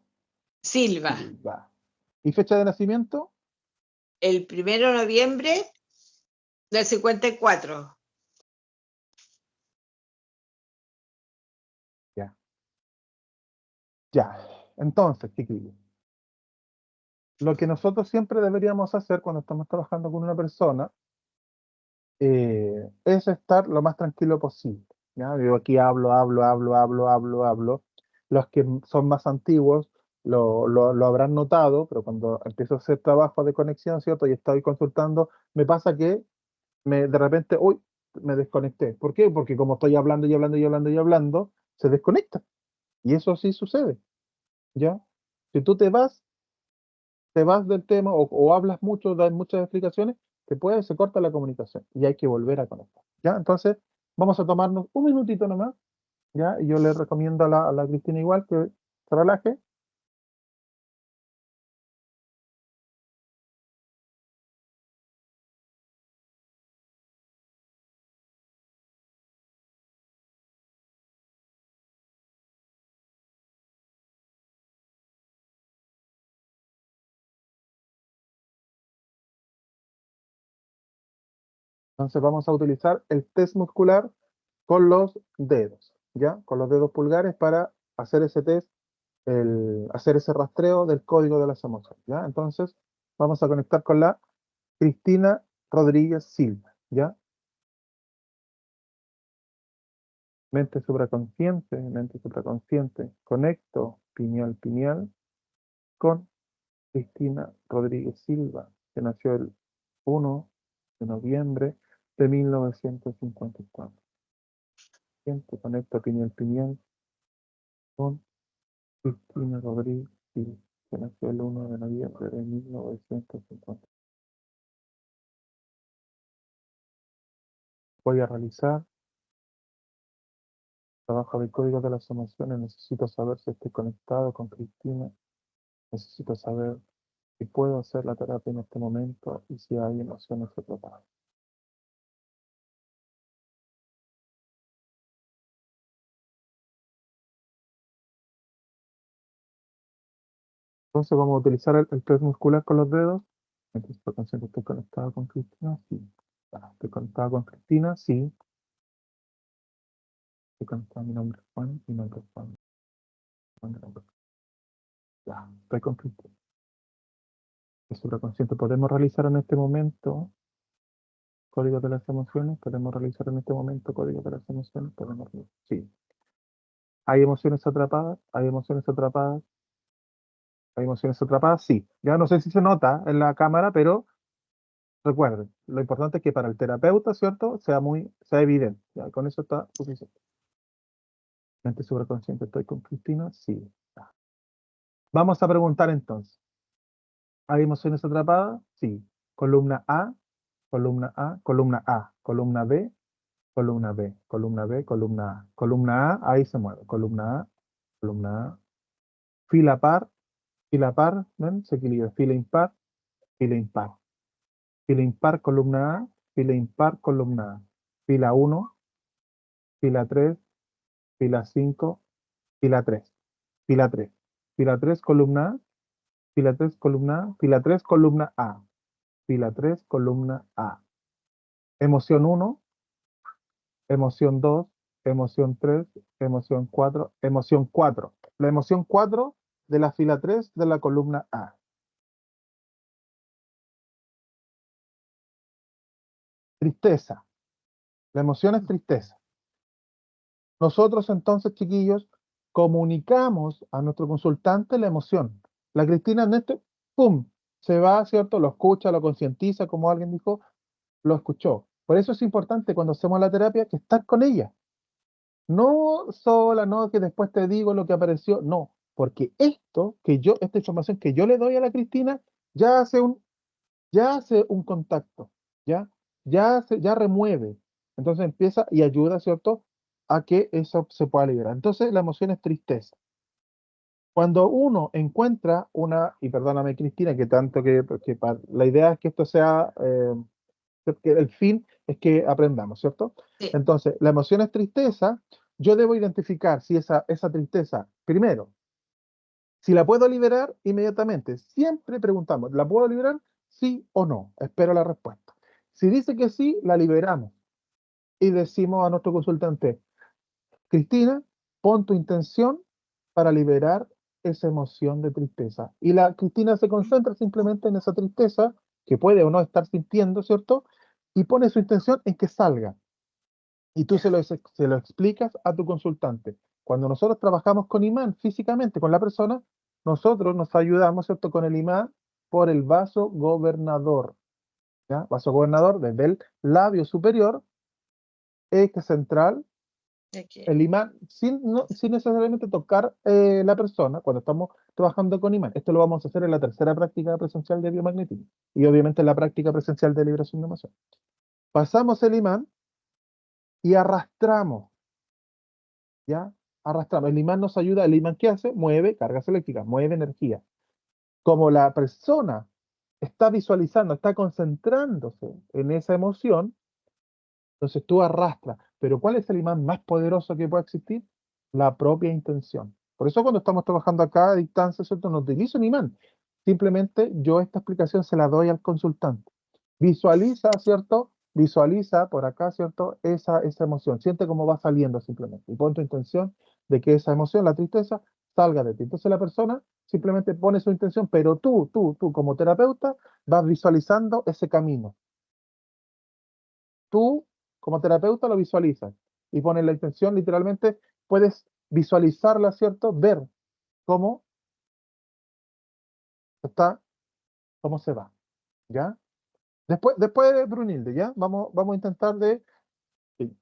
Silva. Silva. ¿Y fecha de nacimiento? El 1 de noviembre del 54. Ya. Ya. Entonces, chiquillos, lo que nosotros siempre deberíamos hacer cuando estamos trabajando con una persona es estar lo más tranquilo posible. ¿Ya? Yo aquí hablo. Los que son más antiguos lo habrán notado, pero cuando empiezo a hacer trabajo de conexión, ¿cierto? Y estoy consultando, me pasa que de repente, uy, me desconecté. ¿Por qué? Porque como estoy hablando, se desconecta. Y eso sí sucede, ¿ya? Si tú te vas del tema o hablas mucho, das muchas explicaciones, se corta la comunicación y hay que volver a conectar. ¿Ya? Entonces, vamos a tomarnos un minutito nomás, ¿ya? Y yo le recomiendo a la Cristina igual que se relaje. Entonces, vamos a utilizar el test muscular con los dedos, ¿ya? Con los dedos pulgares para hacer ese test, hacer ese rastreo del código de las emociones, ¿ya? Entonces, vamos a conectar con la Cristina Rodríguez Silva, ¿ya? Mente supraconsciente. Conecto pineal con Cristina Rodríguez Silva, que nació el 1 de noviembre de 1954. Conecto pineal con Cristina Rodríguez Silva, que nació el 1 de noviembre de 1950. Voy a realizar trabajo de código de las emociones. Necesito saber si estoy conectado con Cristina. Necesito saber si puedo hacer la terapia en este momento y si hay emociones que tratar. Entonces vamos a utilizar el test muscular con los dedos. Entonces, estoy consciente, estoy conectado con Cristina, sí. Estoy conectado con Cristina, sí. Estoy conectado, mi nombre es Juan, mi nombre es Juan. Mi nombre es Juan. Ya, estoy con Cristina. Es supraconsciente. Podemos realizar en este momento código de las emociones. Podemos realizar en este momento código de las emociones. Podemos realizar. Sí. ¿Hay emociones atrapadas? ¿Hay emociones atrapadas? ¿Hay emociones atrapadas? Sí. Ya no sé si se nota en la cámara, pero recuerden, lo importante es que para el terapeuta, ¿cierto? Sea evidente. Ya, con eso está suficiente. Mente supraconsciente, ¿estoy con Cristina? Sí. Ya. Vamos a preguntar entonces. ¿Hay emociones atrapadas? Sí. Columna A, columna A, columna A, columna B, columna B, columna B, columna A. Columna A, ahí se mueve. Columna A, columna A. Fila par, ¿ven? Se equilibra. Fila impar, fila impar. Fila impar, columna A, fila impar, columna A. Fila 1, fila 3, fila 5, fila 3, fila 3. Fila 3, columna A, fila 3, columna A, fila 3, columna A. Fila 3, columna A. Emoción 1, emoción 2, emoción 3, emoción 4, emoción 4. La emoción 4 de la fila 3 de la columna A. Tristeza. La emoción es tristeza. Nosotros entonces, chiquillos, comunicamos a nuestro consultante la emoción. La Cristina en este, ¡pum!, se va, ¿cierto? Lo escucha, lo concientiza, como alguien dijo, lo escuchó. Por eso es importante cuando hacemos la terapia que estar con ella. No sola, no que después te digo lo que apareció, no, porque esta información que yo le doy a la Cristina, ya hace un contacto, ya, ya remueve. Entonces empieza y ayuda, ¿cierto?, a que eso se pueda liberar. Entonces la emoción es tristeza. Cuando uno encuentra y perdóname Cristina, que tanto la idea es que esto sea, que el fin es que aprendamos, ¿cierto? Sí. Entonces, la emoción es tristeza, yo debo identificar si esa tristeza, primero, si la puedo liberar inmediatamente. Siempre preguntamos, ¿la puedo liberar? Sí o no. Espero la respuesta. Si dice que sí, la liberamos. Y decimos a nuestro consultante, Cristina, pon tu intención para liberar esa emoción de tristeza. Y la Cristina se concentra simplemente en esa tristeza, que puede o no estar sintiendo, ¿cierto? Y pone su intención en que salga. Y tú se lo explicas a tu consultante. Cuando nosotros trabajamos con imán físicamente con la persona, nosotros nos ayudamos, ¿cierto?, con el imán por el vaso gobernador. ¿Ya? Vaso gobernador desde el labio superior, eje central, Aquí. el imán, sin necesariamente tocar la persona cuando estamos trabajando con imán. Esto lo vamos a hacer en la tercera práctica presencial de biomagnetismo y obviamente en la práctica presencial de liberación de emoción. Pasamos el imán y arrastramos, ¿ya? Arrastramos. El imán nos ayuda, el imán ¿qué hace? Mueve cargas eléctricas, mueve energía. Como la persona está visualizando, está concentrándose en esa emoción, entonces tú arrastras. Pero ¿cuál es el imán más poderoso que puede existir? La propia intención. Por eso cuando estamos trabajando acá a distancia, ¿cierto?, no utilizo un imán. Simplemente yo esta explicación se la doy al consultante. Visualiza, ¿cierto? Visualiza por acá, ¿cierto?, esa emoción. Siente cómo va saliendo simplemente. Y pon tu intención de que esa emoción, la tristeza, salga de ti. Entonces la persona simplemente pone su intención, pero tú como terapeuta vas visualizando ese camino. Tú como terapeuta lo visualizas y pones la intención, literalmente puedes visualizarla, ¿cierto? Ver cómo está, cómo se va, ¿ya? Después Brunilde, ¿ya? Vamos a intentar sí,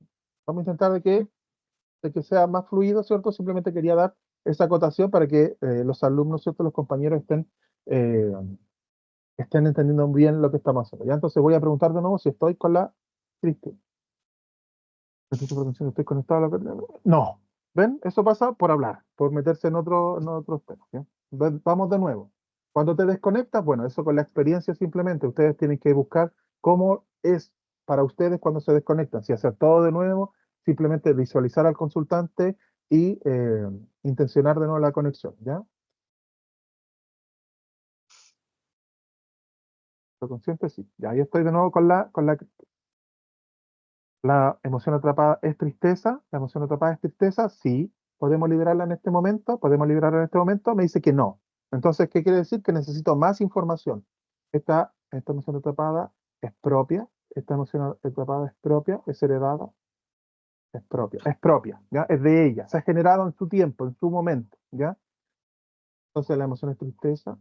vamos a intentar de que sea más fluido, ¿cierto? Simplemente quería dar esa acotación para que los alumnos, ¿cierto?, los compañeros eh, estén entendiendo bien lo que estamos haciendo, ¿ya? Entonces voy a preguntar de nuevo si estoy con la Cristina. ¿Estoy conectado a la... No. ¿Ven? Eso pasa por hablar, por meterse en otros temas, ¿ya? Vamos de nuevo. Cuando te desconectas, bueno, eso con la experiencia simplemente, ustedes tienen que buscar cómo es para ustedes cuando se desconectan, si hacer todo de nuevo, simplemente visualizar al consultante y intencionar de nuevo la conexión, ¿ya? Lo consciente sí. Ya ahí estoy de nuevo la emoción atrapada es tristeza. La emoción atrapada es tristeza. Sí. ¿Podemos liberarla en este momento? ¿Podemos liberarla en este momento? Me dice que no. Entonces, ¿qué quiere decir? Que necesito más información. Esta emoción atrapada es propia. Esta emoción atrapada es propia, es heredada, es propia, ¿ya? Es de ella. Se ha generado en su tiempo, en su momento, ¿ya? Entonces, la emoción es tristeza.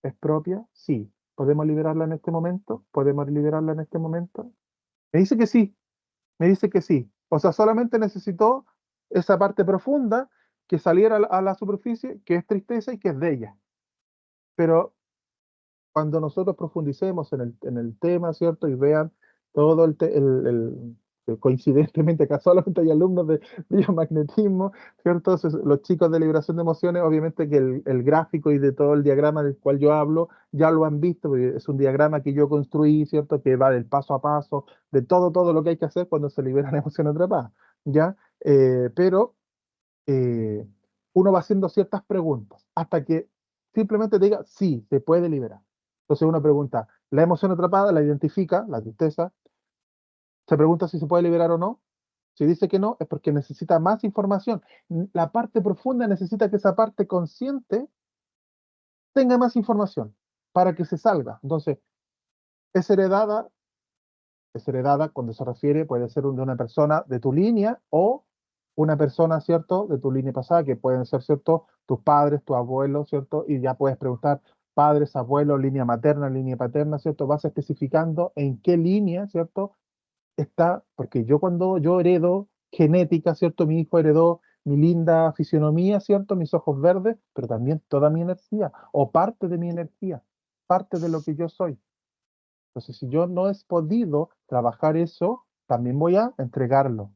¿Es propia? Sí. ¿Podemos liberarla en este momento? ¿Podemos liberarla en este momento? Me dice que sí, me dice que sí. O sea, solamente necesitó esa parte profunda que saliera a la superficie, que es tristeza y que es de ella. Pero cuando nosotros profundicemos en el tema, ¿cierto? Y vean todo que coincidentemente acá solamente hay alumnos de biomagnetismo, ¿cierto? Entonces, los chicos de liberación de emociones, obviamente que el gráfico y de todo el diagrama del cual yo hablo, ya lo han visto, porque es un diagrama que yo construí, ¿cierto? Que va del paso a paso, de todo lo que hay que hacer cuando se liberan emociones atrapadas, ¿ya? Pero eh, uno va haciendo ciertas preguntas hasta que simplemente te diga, sí, se puede liberar. Entonces uno pregunta, la emoción atrapada la identifica, la tristeza, se pregunta si se puede liberar o no. Si dice que no, es porque necesita más información. La parte profunda necesita que esa parte consciente tenga más información para que se salga. Entonces, es heredada, es heredada cuando se refiere, puede ser de una persona de tu línea o una persona, ¿cierto?, de tu línea pasada, que pueden ser, ¿cierto?, tus padres, tus abuelos, ¿cierto? Y ya puedes preguntar padres, abuelos, línea materna, línea paterna, ¿cierto? Vas especificando en qué línea, ¿cierto?, está, porque yo cuando yo heredo genética, ¿cierto? Mi hijo heredó mi linda fisionomía, ¿cierto? Mis ojos verdes, pero también toda mi energía, o parte de mi energía, parte de lo que yo soy. Entonces, si yo no he podido trabajar eso, también voy a entregarlo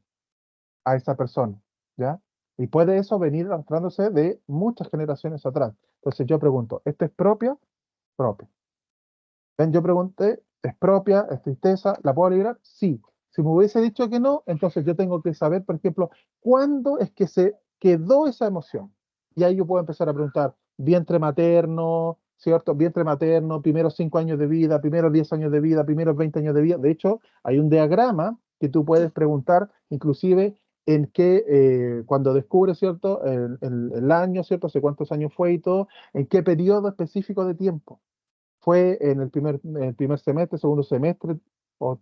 a esa persona, ¿ya? Y puede eso venir arrastrándose de muchas generaciones atrás. Entonces yo pregunto, ¿esto es propia? Propia. Ven, yo pregunté, ¿es propia? ¿Es tristeza? ¿La puedo liberar? Sí. Si me hubiese dicho que no, entonces yo tengo que saber, por ejemplo, cuándo es que se quedó esa emoción. Y ahí yo puedo empezar a preguntar, vientre materno, ¿cierto? Vientre materno, primeros 5 años de vida, primeros 10 años de vida, primeros 20 años de vida. De hecho, hay un diagrama que tú puedes preguntar, inclusive en qué, cuando descubres, ¿cierto? El año, ¿cierto? Hace cuántos años fue y todo, en qué periodo específico de tiempo fue en el primer semestre, segundo semestre, o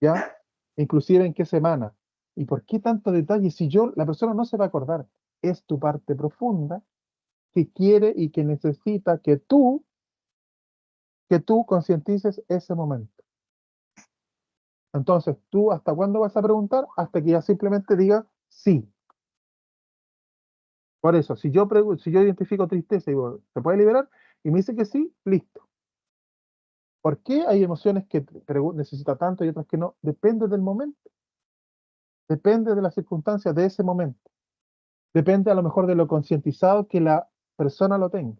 ya, inclusive en qué semana. ¿Y por qué tanto detalle? Si la persona no se va a acordar, es tu parte profunda que quiere y que necesita que tú concientices ese momento. Entonces, ¿tú hasta cuándo vas a preguntar? Hasta que ya simplemente diga sí. Por eso, si yo identifico tristeza y digo, ¿se puede liberar? Y me dice que sí, listo. ¿Por qué hay emociones que necesita tanto y otras que no? Depende del momento. Depende de las circunstancias de ese momento. Depende a lo mejor de lo concientizado que la persona lo tenga.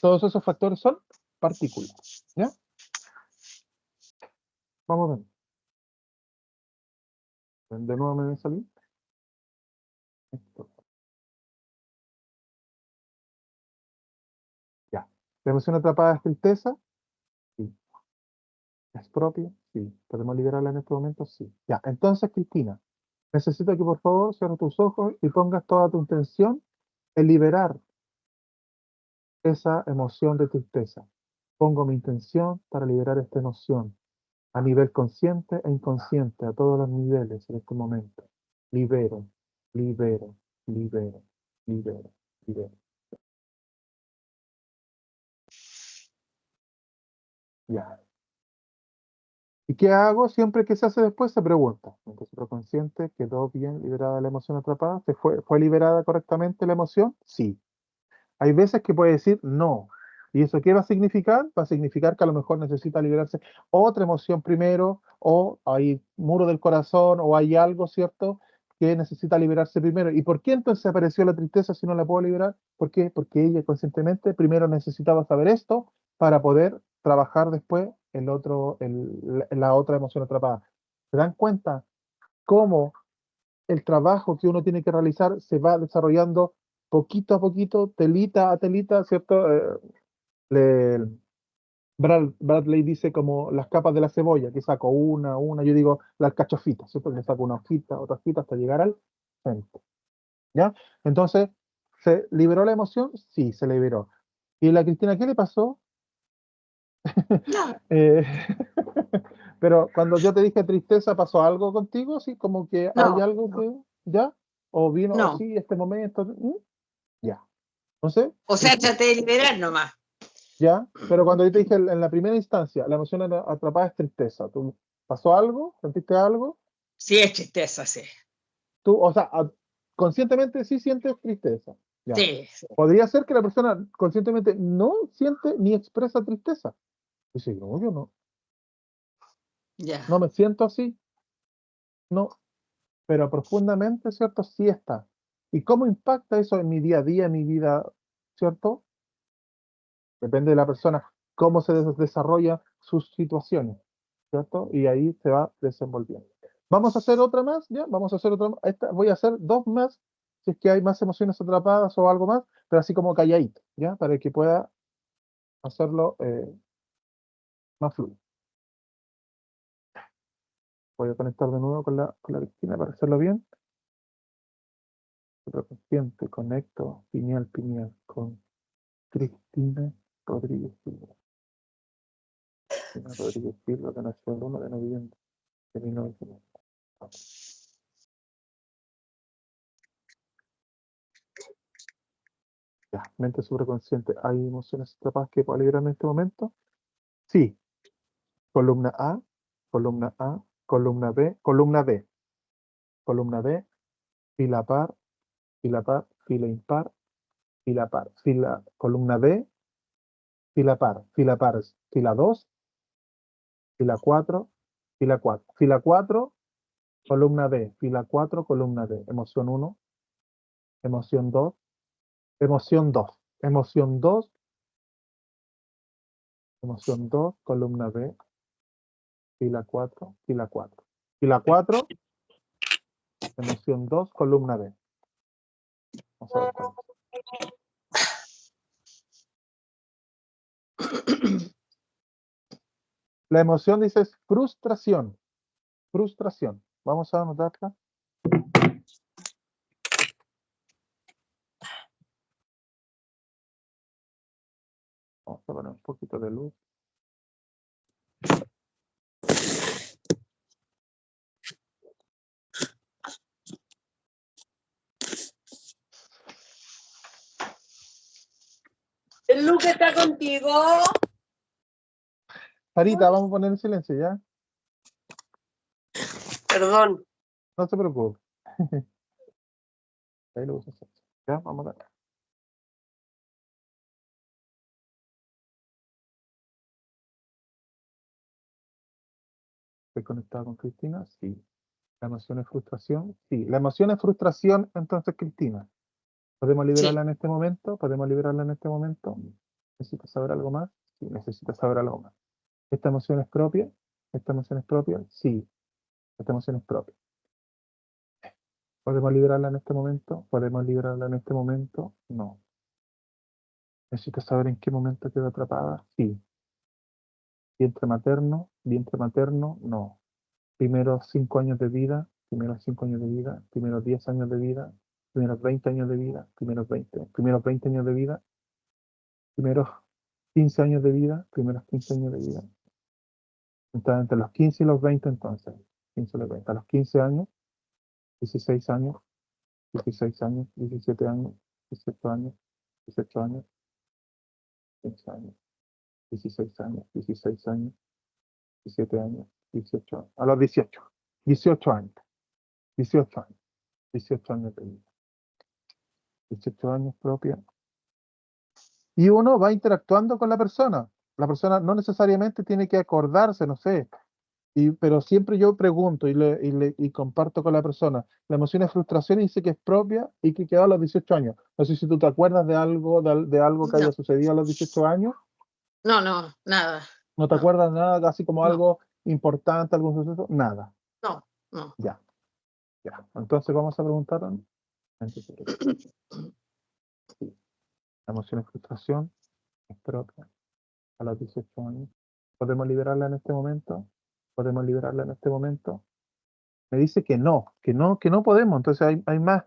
Todos esos factores son partículas. ¿Ya? Vamos a ver. De nuevo me salí. Esto. Ya. ¿La emoción atrapada es tristeza? Sí. ¿Es propia? Sí. ¿Podemos liberarla en este momento? Sí. Ya. Entonces, Cristina, necesito que por favor cierres tus ojos y pongas toda tu intención en liberar esa emoción de tristeza. Pongo mi intención para liberar esta emoción a nivel consciente e inconsciente, a todos los niveles en este momento. Libero, libero, libero, libero, libero. Ya. ¿Y qué hago? Siempre que se hace después se pregunta. Entonces, lo consciente quedó bien liberada la emoción atrapada. ¿Fue liberada correctamente la emoción? Sí. Hay veces que puede decir no. ¿Y eso qué va a significar? Va a significar que a lo mejor necesita liberarse otra emoción primero, o hay muro del corazón, o hay algo, ¿cierto?, que necesita liberarse primero. ¿Y por qué entonces apareció la tristeza si no la puedo liberar? ¿Por qué? Porque ella conscientemente primero necesitaba saber esto para poder trabajar después la otra emoción atrapada. ¿Se dan cuenta cómo el trabajo que uno tiene que realizar se va desarrollando poquito a poquito, telita a telita, ¿cierto? Bradley dice como las capas de la cebolla, que saco una, yo digo las cachofitas, ¿cierto? Que le saco una hojita, otra hojita hasta llegar al centro. ¿Ya? Entonces, ¿se liberó la emoción? Sí, se liberó. ¿Y la Cristina qué le pasó? No, Eh, pero cuando yo te dije tristeza, ¿pasó algo contigo? Sí, como que hay no, algo que, ¿ya? O vino, o no. sí, este momento, ya. Entonces, O sea, traté de liberar nomás. ya, pero cuando yo te dije en la primera instancia, la emoción atrapada es tristeza. ¿Tú pasó algo? ¿Sentiste algo? Sí, es tristeza, sí. Tú, o sea, conscientemente sí sientes tristeza. Ya. Sí, sí. Podría ser que la persona conscientemente no siente ni expresa tristeza. Dice, no, yo no, Ya. no me siento así, no, pero profundamente, ¿cierto? Sí está. ¿Y cómo impacta eso en mi día a día, en mi vida, ¿cierto? Depende de la persona, cómo se desarrolla sus situaciones, ¿cierto? Y ahí se va desenvolviendo. Vamos a hacer otra más, ¿ya? Vamos a hacer otra más. Voy a hacer dos más, si es que hay más emociones atrapadas o algo más, pero así como calladito, ¿ya? Para que pueda hacerlo más fluido. Voy a conectar de nuevo con la Cristina para hacerlo bien. Consciente, conecto, pineal, con Cristina Rodríguez Silva. Cristina Rodríguez Silva, que nació el 1 de noviembre de 1990. Ya, mente superconsciente. ¿Hay emociones atrapadas que puedo liberar en este momento? Sí. Columna A, columna A, columna B, columna D. Columna D, fila par, fila impar, fila par. Columna B, fila par, fila 2, fila 4, fila 4. Fila 4, columna B, fila 4, columna D. Emoción 1, emoción 2, emoción 2, emoción 2, emoción 2, columna B, fila 4, fila 4. Fila 4, emoción 2, columna B. Vamos a ver cuál es. La emoción dice es frustración. Frustración. Vamos a anotarla. Vamos a poner un poquito de luz. ¿El Luke está contigo? Sarita, vamos a poner en silencio, ¿ya? Perdón. No se preocupe. Ahí lo vamos a hacer. Ya, vamos a ver. ¿Estoy conectado con Cristina? Sí. ¿La emoción es frustración? Sí. ¿La emoción es frustración, entonces, Cristina? ¿Podemos liberarla Sí. en este momento? ¿Podemos liberarla en este momento? ¿Necesitas saber algo más? Sí, necesitas saber algo más. ¿Esta emoción es propia? ¿Esta emoción es propia? Sí. Esta emoción es propia. ¿Podemos liberarla en este momento? ¿Podemos liberarla en este momento? No. ¿Necesitas saber en qué momento quedó atrapada? Sí. Vientre materno, no. Primeros 5 años de vida, primeros 5 años de vida, primeros 10 años de vida, primeros 20 años de vida, primeros 20 años de vida, primeros 15 años de vida, primeros 15 años de vida. Entonces, entre los 15 y los 20, entonces, 15 y los 20. A los 15 años, 16 años, 16 años, 17 años, 18 años, 18 años, 15 años, 16 años, 16 años, 17 años, 18 años. A los 18, 18 años, 18 años, 18 años de vida. 18 años propia. Y uno va interactuando con la persona. La persona no necesariamente tiene que acordarse, no sé, pero siempre yo pregunto y comparto con la persona. La emoción es frustración y dice que es propia y que quedó a los 18 años. No sé si tú te acuerdas de algo que No, haya sucedido a los 18 años. no, nada. ¿No te No, acuerdas nada, así como no, algo importante, algún suceso? Nada. no, no. Ya, ya. Entonces vamos a preguntar. Sí. La emoción es frustración, es propia. a los 18 años. ¿Podemos liberarla en este momento? ¿Podemos liberarla en este momento? Me dice que no podemos. Entonces hay más.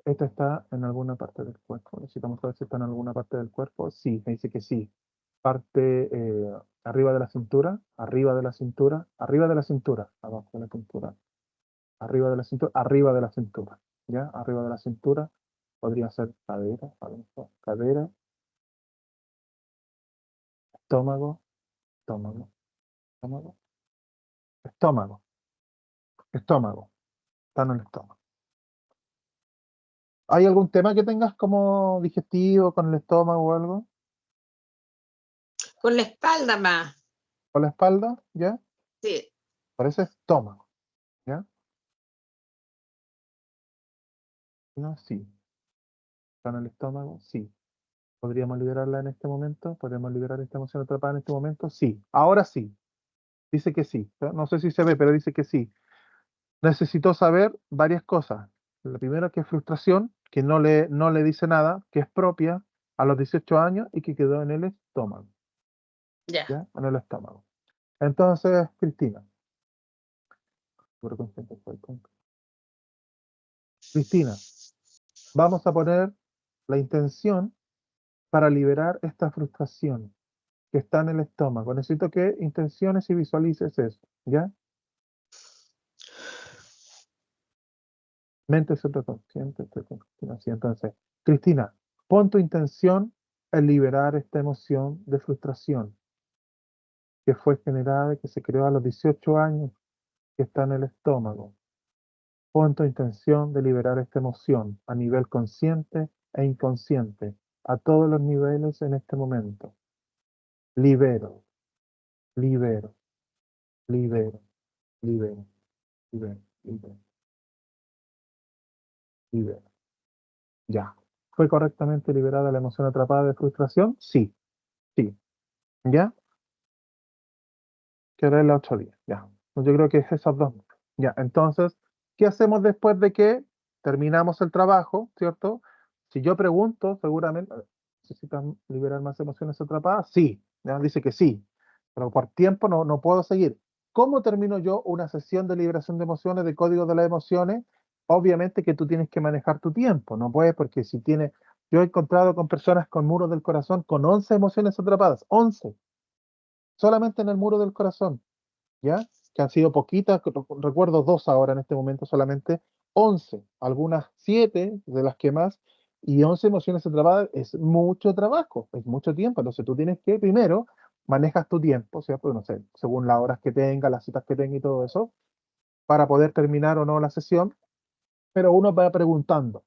¿Esta está en alguna parte del cuerpo? Necesitamos saber si está en alguna parte del cuerpo. Sí, me dice que sí. Parte arriba de la cintura, arriba de la cintura, arriba de la cintura, abajo de la cintura, arriba de la cintura, arriba de la cintura. ¿Ya? Arriba de la cintura. Podría ser cadera, a lo mejor. Cadera, estómago, estómago, estómago, estómago, estómago. Está en el estómago. ¿Hay algún tema que tengas como digestivo con el estómago o algo? Con la espalda más. ¿Con la espalda? ¿Ya? Sí. Parece estómago. ¿Ya? No, sí. ¿Está en el estómago? Sí. ¿Podríamos liberarla en este momento? ¿Podemos liberar esta emoción atrapada en este momento? Sí. Ahora sí. Dice que sí. No sé si se ve, pero dice que sí. Necesito saber varias cosas. La primera que es frustración, que no le dice nada, que es propia a los 18 años y que quedó en el estómago. Ya. ¿Ya? En el estómago. Entonces, Cristina. Cristina, vamos a poner la intención para liberar esta frustración que está en el estómago. Necesito que intenciones y visualices eso, ¿ya? Mente subconsciente, estoy con Cristina. Sí, entonces, Cristina, pon tu intención en liberar esta emoción de frustración que fue generada y que se creó a los 18 años, que está en el estómago. Pon tu intención de liberar esta emoción a nivel consciente e inconsciente, a todos los niveles en este momento. Libero, libero, libero, libero, libero, libero, libero. Ya. ¿Fue correctamente liberada la emoción atrapada de frustración? Sí, sí. ¿Ya? Que era el 8 días. Ya. Yo creo que es esos dos. Ya. Entonces, ¿qué hacemos después de que terminamos el trabajo, ¿cierto? Si yo pregunto, seguramente, ¿necesitan liberar más emociones atrapadas? Sí. Ya dice que sí. Pero por tiempo no puedo seguir. ¿Cómo termino yo una sesión de liberación de emociones, de código de las emociones? Obviamente que tú tienes que manejar tu tiempo. No puedes porque si tienes... Yo he encontrado con personas con muros del corazón con 11 emociones atrapadas. 11. Solamente en el muro del corazón. ¿Ya? Que han sido poquitas, recuerdo 2 ahora en este momento solamente, 11, algunas 7 de las que más, y 11 emociones atrapadas es mucho trabajo, es mucho tiempo, entonces tú tienes que primero manejas tu tiempo, ¿cierto? No sé, según las horas que tenga, las citas que tenga y todo eso, para poder terminar o no la sesión, pero uno va preguntando,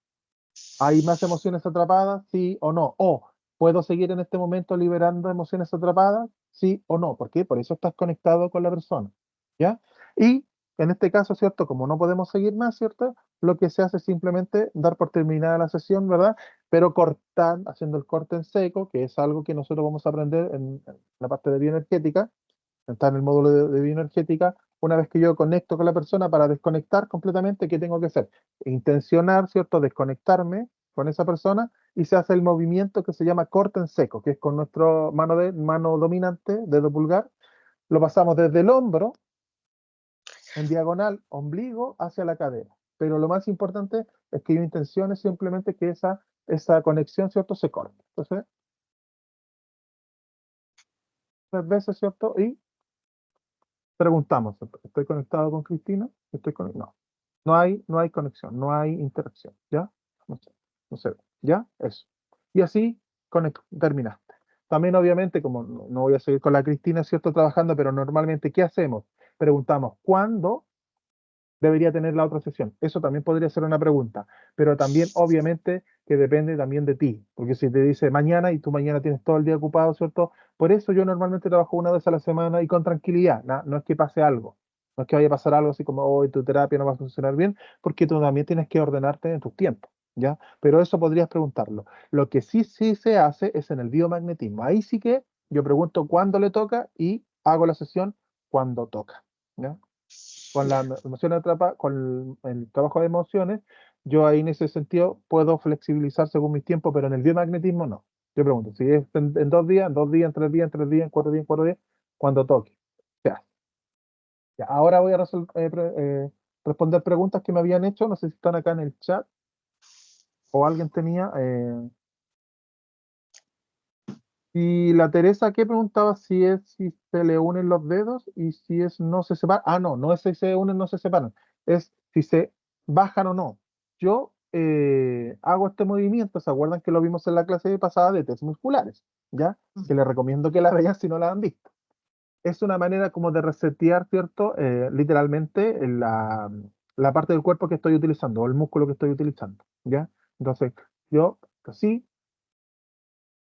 ¿hay más emociones atrapadas? Sí o no, o ¿puedo seguir en este momento liberando emociones atrapadas? Sí o no, ¿por qué? Por eso estás conectado con la persona. ¿Ya? Y en este caso, ¿cierto? Como no podemos seguir más, ¿cierto? Lo que se hace es simplemente dar por terminada la sesión, ¿verdad? Pero cortar, haciendo el corte en seco, que es algo que nosotros vamos a aprender en la parte de bioenergética, está en el módulo de bioenergética. Una vez que yo conecto con la persona para desconectar completamente, ¿qué tengo que hacer? Intencionar, ¿cierto? Desconectarme con esa persona y se hace el movimiento que se llama corte en seco, que es con nuestra mano dominante, dedo pulgar, lo pasamos desde el hombro en diagonal, ombligo, hacia la cadera. Pero lo más importante es que yo intencione simplemente que esa conexión, ¿cierto?, se corte. Entonces, 3 veces, ¿cierto? Y preguntamos, ¿estoy conectado con Cristina? No. No hay conexión, no hay interacción, ¿ya? No sé, no se ve, ¿ya? Eso. Y así terminaste. También, obviamente, como no voy a seguir con la Cristina, ¿cierto? Trabajando, pero normalmente, ¿qué hacemos? Preguntamos, ¿cuándo debería tener la otra sesión? Eso también podría ser una pregunta, pero también obviamente que depende también de ti, porque si te dice mañana y tú mañana tienes todo el día ocupado, ¿cierto? Por eso yo normalmente trabajo una vez a la semana y con tranquilidad, no es que pase algo, no es que vaya a pasar algo así como hoy tu terapia no va a funcionar bien, porque tú también tienes que ordenarte en tus tiempos, ¿ya? Pero eso podrías preguntarlo. Lo que sí se hace es en el biomagnetismo, ahí sí que yo pregunto cuándo le toca y hago la sesión cuando toca, ¿ya? Con la emoción atrapa, con el trabajo de emociones, yo ahí en ese sentido puedo flexibilizar según mis tiempos, pero en el biomagnetismo no. Yo pregunto, si es en 2 días, en 2 días, en 3 días, en 3 días, en 4 días, en 4 días, cuando toque. Se hace. Ya, ahora voy a responder preguntas que me habían hecho, no sé si están acá en el chat o alguien tenía. Y la Teresa que preguntaba si se le unen los dedos y si es no se separan. Ah, no, no es si se unen, no se separan. Es si se bajan o no. Yo hago este movimiento, ¿se acuerdan que lo vimos en la clase pasada de test musculares? ¿Ya? Que les recomiendo que la vean si no la han visto. Es una manera como de resetear, ¿cierto? Literalmente la parte del cuerpo que estoy utilizando o el músculo que estoy utilizando. ¿Ya? Entonces, yo así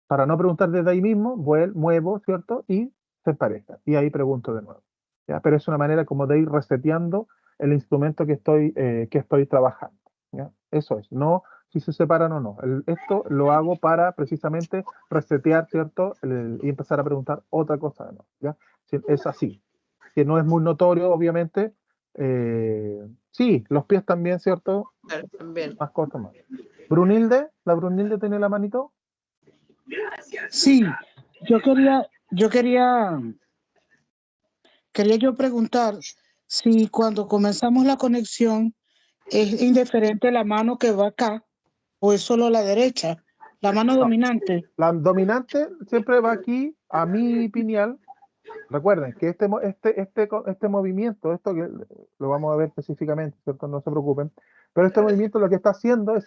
para no preguntar desde ahí mismo, muevo, ¿cierto? Y se empareja. Y ahí pregunto de nuevo. ¿Ya? Pero es una manera como de ir reseteando el instrumento que estoy trabajando. ¿Ya? Eso es, no si se separan o no. Esto lo hago para precisamente resetear, ¿cierto? Y empezar a preguntar otra cosa de nuevo. ¿Ya? Es así. Que no es muy notorio, obviamente. Sí, los pies también, ¿cierto? Claro, también. Más cortos más. Brunilde, ¿la Brunilde tiene la manito? Sí, yo quería yo preguntar si cuando comenzamos la conexión es indiferente la mano que va acá o es solo la derecha, la mano No. dominante. La dominante siempre va aquí a mi pineal. Recuerden que este movimiento, esto que lo vamos a ver específicamente, ¿cierto? No se preocupen. Pero este movimiento lo que está haciendo es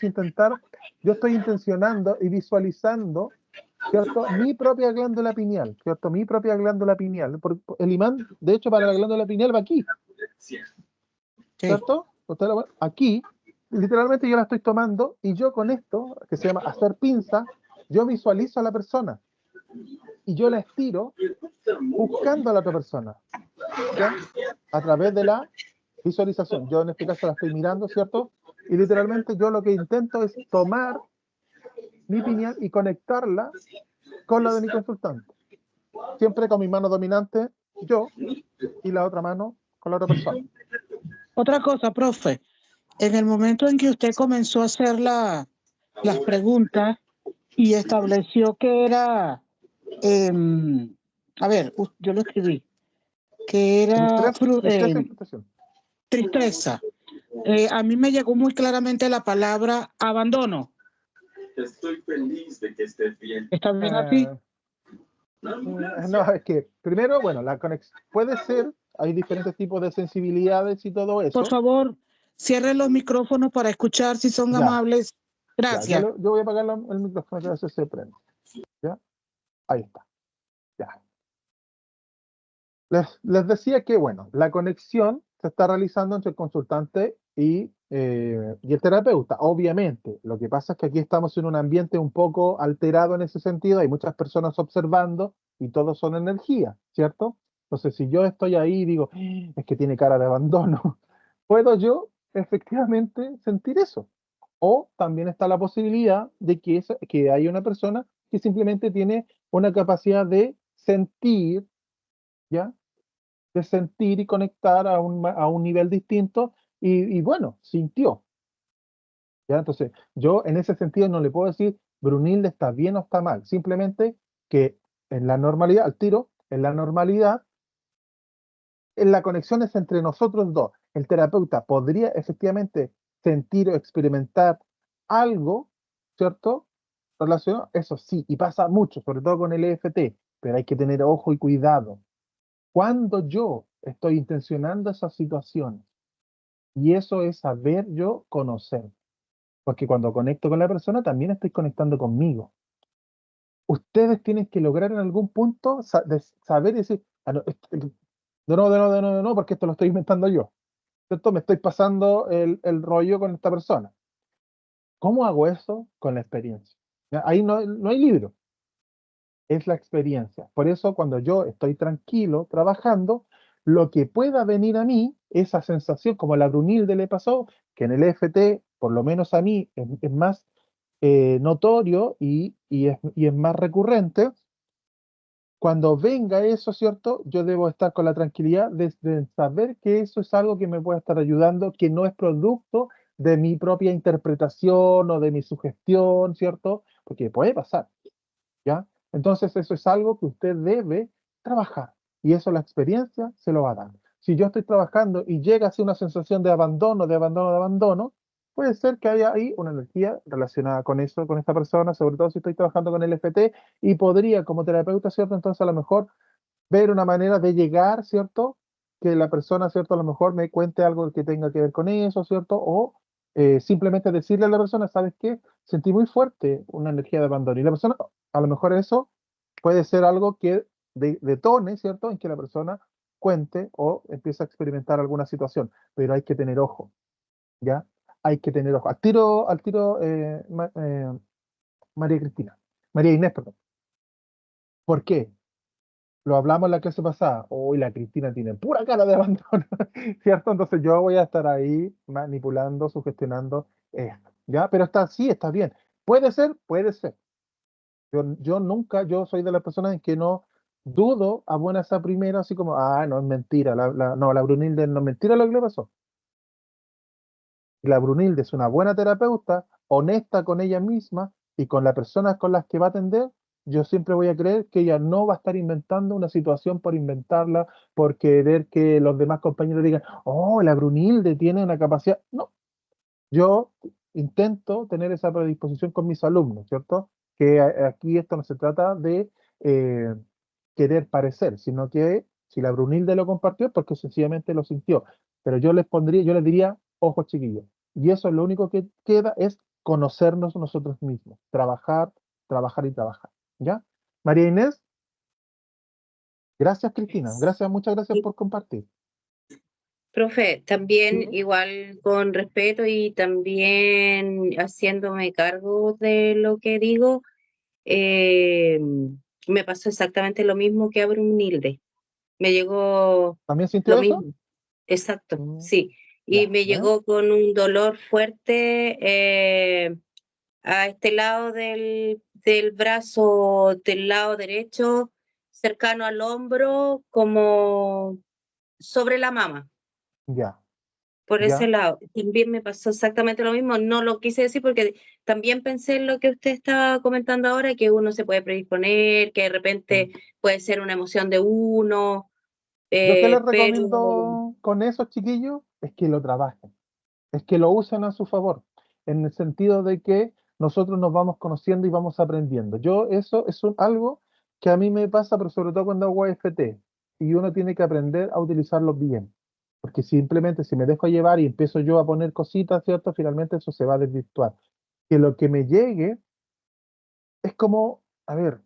yo estoy intencionando y visualizando, ¿cierto? Mi propia glándula pineal, ¿cierto? Mi propia glándula pineal. El imán, de hecho, para la glándula pineal va aquí, Sí. ¿cierto? Aquí, literalmente yo la estoy tomando y yo con esto, que se llama hacer pinza, yo visualizo a la persona y yo la estiro buscando a la otra persona, ¿ya? A través de la visualización. Yo en este caso la estoy mirando, ¿cierto? Y literalmente yo lo que intento es tomar mi pineal y conectarla con la de mi consultante. Siempre con mi mano dominante, yo, y la otra mano con la otra persona. Otra cosa, profe, en el momento en que usted comenzó a hacer las preguntas y estableció que era, a ver, yo lo escribí, que era Estrés y frustración. tristeza. A mí me llegó muy claramente la palabra abandono. Estoy feliz de que estés bien. ¿Está bien así? No, es que primero, bueno, la conexión puede ser, hay diferentes tipos de sensibilidades y todo eso. Por favor, cierren los micrófonos para escuchar si son Ya. amables. Ya, Gracias. yo voy a apagar el micrófono que a veces se prende. ¿Ya? Ahí está. Ya. Les decía que, bueno, la conexión se está realizando entre el consultante y el terapeuta. Obviamente, lo que pasa es que aquí estamos en un ambiente un poco alterado en ese sentido. Hay muchas personas observando y todos son energía, ¿cierto? Entonces, si yo estoy ahí y digo, es que tiene cara de abandono, puedo yo efectivamente sentir eso. O también está la posibilidad de que haya una persona que simplemente tiene una capacidad de sentir, ¿ya? De sentir y conectar a un nivel distinto y bueno, sintió. ¿Ya? Entonces, yo en ese sentido no le puedo decir, Brunilde está bien o está mal, simplemente que en la normalidad, al tiro, en la normalidad, en la conexión es entre nosotros dos. El terapeuta podría efectivamente sentir o experimentar algo, ¿cierto? Relacionado, eso sí, y pasa mucho, sobre todo con el EFT, pero hay que tener ojo y cuidado. Cuando yo estoy intencionando esas situaciones, y eso es saber yo conocer, porque cuando conecto con la persona también estoy conectando conmigo. Ustedes tienen que lograr en algún punto saber y decir, ah, no, de no, porque esto lo estoy inventando yo. ¿Cierto? Me estoy pasando el rollo con esta persona. ¿Cómo hago eso? Con la experiencia. ¿Ya? Ahí no hay libro, es la experiencia. Por eso cuando yo estoy tranquilo trabajando, lo que pueda venir a mí, esa sensación como la Brunilde le pasó, que en el EFT, por lo menos a mí, es más notorio y es más recurrente. Cuando venga eso, ¿cierto? Yo debo estar con la tranquilidad de saber que eso es algo que me puede estar ayudando, que no es producto de mi propia interpretación o de mi sugestión, ¿cierto? Porque puede pasar. ¿ya? Entonces eso es algo que usted debe trabajar y eso la experiencia se lo va a dar. Si yo estoy trabajando y llega así una sensación de abandono, de abandono, de abandono, puede ser que haya ahí una energía relacionada con eso, con esta persona, sobre todo si estoy trabajando con el FT y podría como terapeuta, ¿cierto? Entonces a lo mejor ver una manera de llegar, ¿cierto? Que la persona, ¿cierto? A lo mejor me cuente algo que tenga que ver con eso, ¿cierto? O simplemente decirle a la persona, ¿sabes qué? Sentí muy fuerte una energía de abandono. Y la persona, a lo mejor eso puede ser algo que detone, ¿cierto? En que la persona cuente o empiece a experimentar alguna situación. Pero hay que tener ojo, ¿ya? Hay que tener ojo. Al tiro, María Cristina. María Inés, perdón. ¿Por qué? Lo hablamos en la clase pasada. Hoy la Cristina tiene pura cara de abandono, ¿cierto? Entonces yo voy a estar ahí manipulando, sugestionando esto, ¿ya? Pero está sí, está bien. Puede ser, puede ser. Yo nunca, yo soy de las personas en que no dudo a buenas a primera, así como, no, es mentira, no, la Brunilde no es mentira lo que le pasó. La Brunilde es una buena terapeuta, honesta con ella misma y con las personas con las que va a atender. Yo siempre voy a creer que ella no va a estar inventando una situación por inventarla, por querer que los demás compañeros digan, oh, la Brunilde tiene una capacidad. No, yo intento tener esa predisposición con mis alumnos, ¿cierto? Que aquí esto no se trata de eh, querer parecer, sino que si la Brunilde lo compartió es porque sencillamente lo sintió. Pero yo les diría, ojo chiquillos, y eso es lo único que queda es conocernos nosotros mismos, trabajar, trabajar y trabajar, ¿ya? María Inés, gracias Cristina, gracias, muchas gracias Sí. por compartir. Profe, también Sí. igual con respeto y también haciéndome cargo de lo que digo, me pasó exactamente lo mismo que a Brunilde. Me llegó ¿También sintió lo eso? mismo, exacto, Mm, sí. Y ya, me ¿ves? llegó con un dolor fuerte a este lado del brazo, del lado derecho, cercano al hombro, como sobre la mama. Ya, Por ese ya. lado, también me pasó exactamente lo mismo. No lo quise decir porque también pensé en lo que usted estaba comentando ahora, que uno se puede predisponer, que de repente puede ser una emoción de uno, Yo qué les pero recomiendo con esos chiquillos es que lo trabajen, es que lo usen a su favor, en el sentido de que nosotros nos vamos conociendo y vamos aprendiendo. Yo eso es algo que a mí me pasa, pero sobre todo cuando hago AFT, y uno tiene que aprender a utilizarlo bien, porque simplemente si me dejo llevar y empiezo yo a poner cositas, ¿cierto? Finalmente eso se va a desvirtuar. Que lo que me llegue es como, a ver,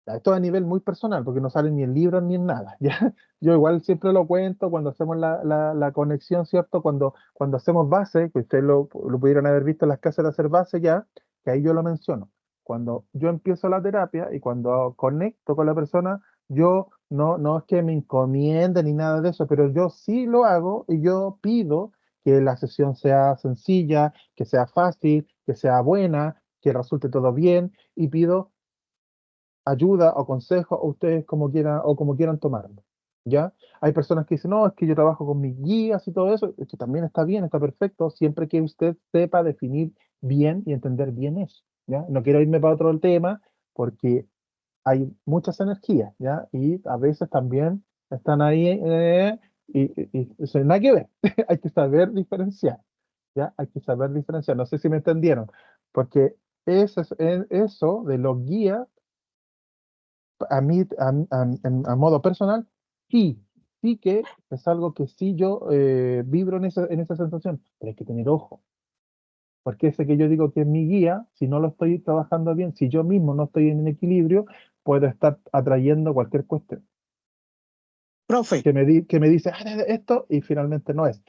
esto a nivel muy personal, porque no sale ni en libros ni en nada, ¿ya? Yo igual siempre lo cuento cuando hacemos la conexión, ¿cierto? Cuando hacemos base, que ustedes lo pudieran haber visto en las clases de hacer base ya, que ahí yo lo menciono. Cuando yo empiezo la terapia y cuando conecto con la persona, yo no es que me encomiende ni nada de eso, pero yo sí lo hago y yo pido que la sesión sea sencilla, que sea fácil, que sea buena, que resulte todo bien y pido ayuda o consejo a ustedes como quieran o como quieran tomarlo. ¿Ya? Hay personas que dicen, no, es que yo trabajo con mis guías y todo eso, es que también está bien, está perfecto, siempre que usted sepa definir bien y entender bien eso. ¿Ya? No quiero irme para otro tema porque hay muchas energías, ¿ya? Y a veces también están ahí y eso nada que ver. Hay que saber diferenciar, ¿ya? Hay que saber diferenciar. No sé si me entendieron, porque eso de los guías a mí, a modo personal, sí que es algo que sí yo vibro en esa sensación, pero hay que tener ojo, porque ese que yo digo que es mi guía, si no lo estoy trabajando bien, si yo mismo no estoy en equilibrio, puedo estar atrayendo cualquier cuestión Profe, que me dice esto y finalmente no es.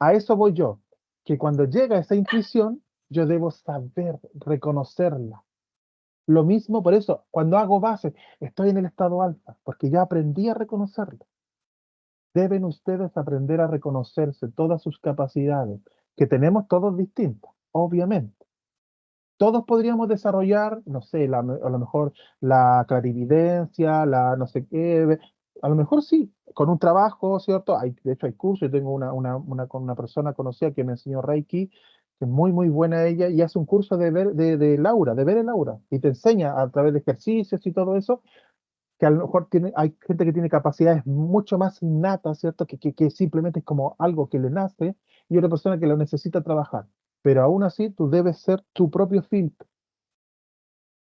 A eso voy yo, que cuando llega esa intuición, yo debo saber reconocerla. Lo mismo, por eso, cuando hago base, estoy en el estado alfa, porque ya aprendí a reconocerlo. Deben ustedes aprender a reconocerse todas sus capacidades, que tenemos todos distintas, obviamente. Todos podríamos desarrollar, no sé, a lo mejor la clarividencia, la no sé qué, a lo mejor sí, con un trabajo, ¿cierto? De hecho, hay cursos, yo tengo con una persona conocida que me enseñó Reiki, que es muy, muy buena ella, y hace un curso de Laura, de ver el aura, y te enseña a través de ejercicios y todo eso, que a lo mejor hay gente que tiene capacidades mucho más innatas, ¿cierto? Que simplemente es como algo que le nace, y otra persona que lo necesita trabajar. Pero aún así, tú debes ser tu propio filtro.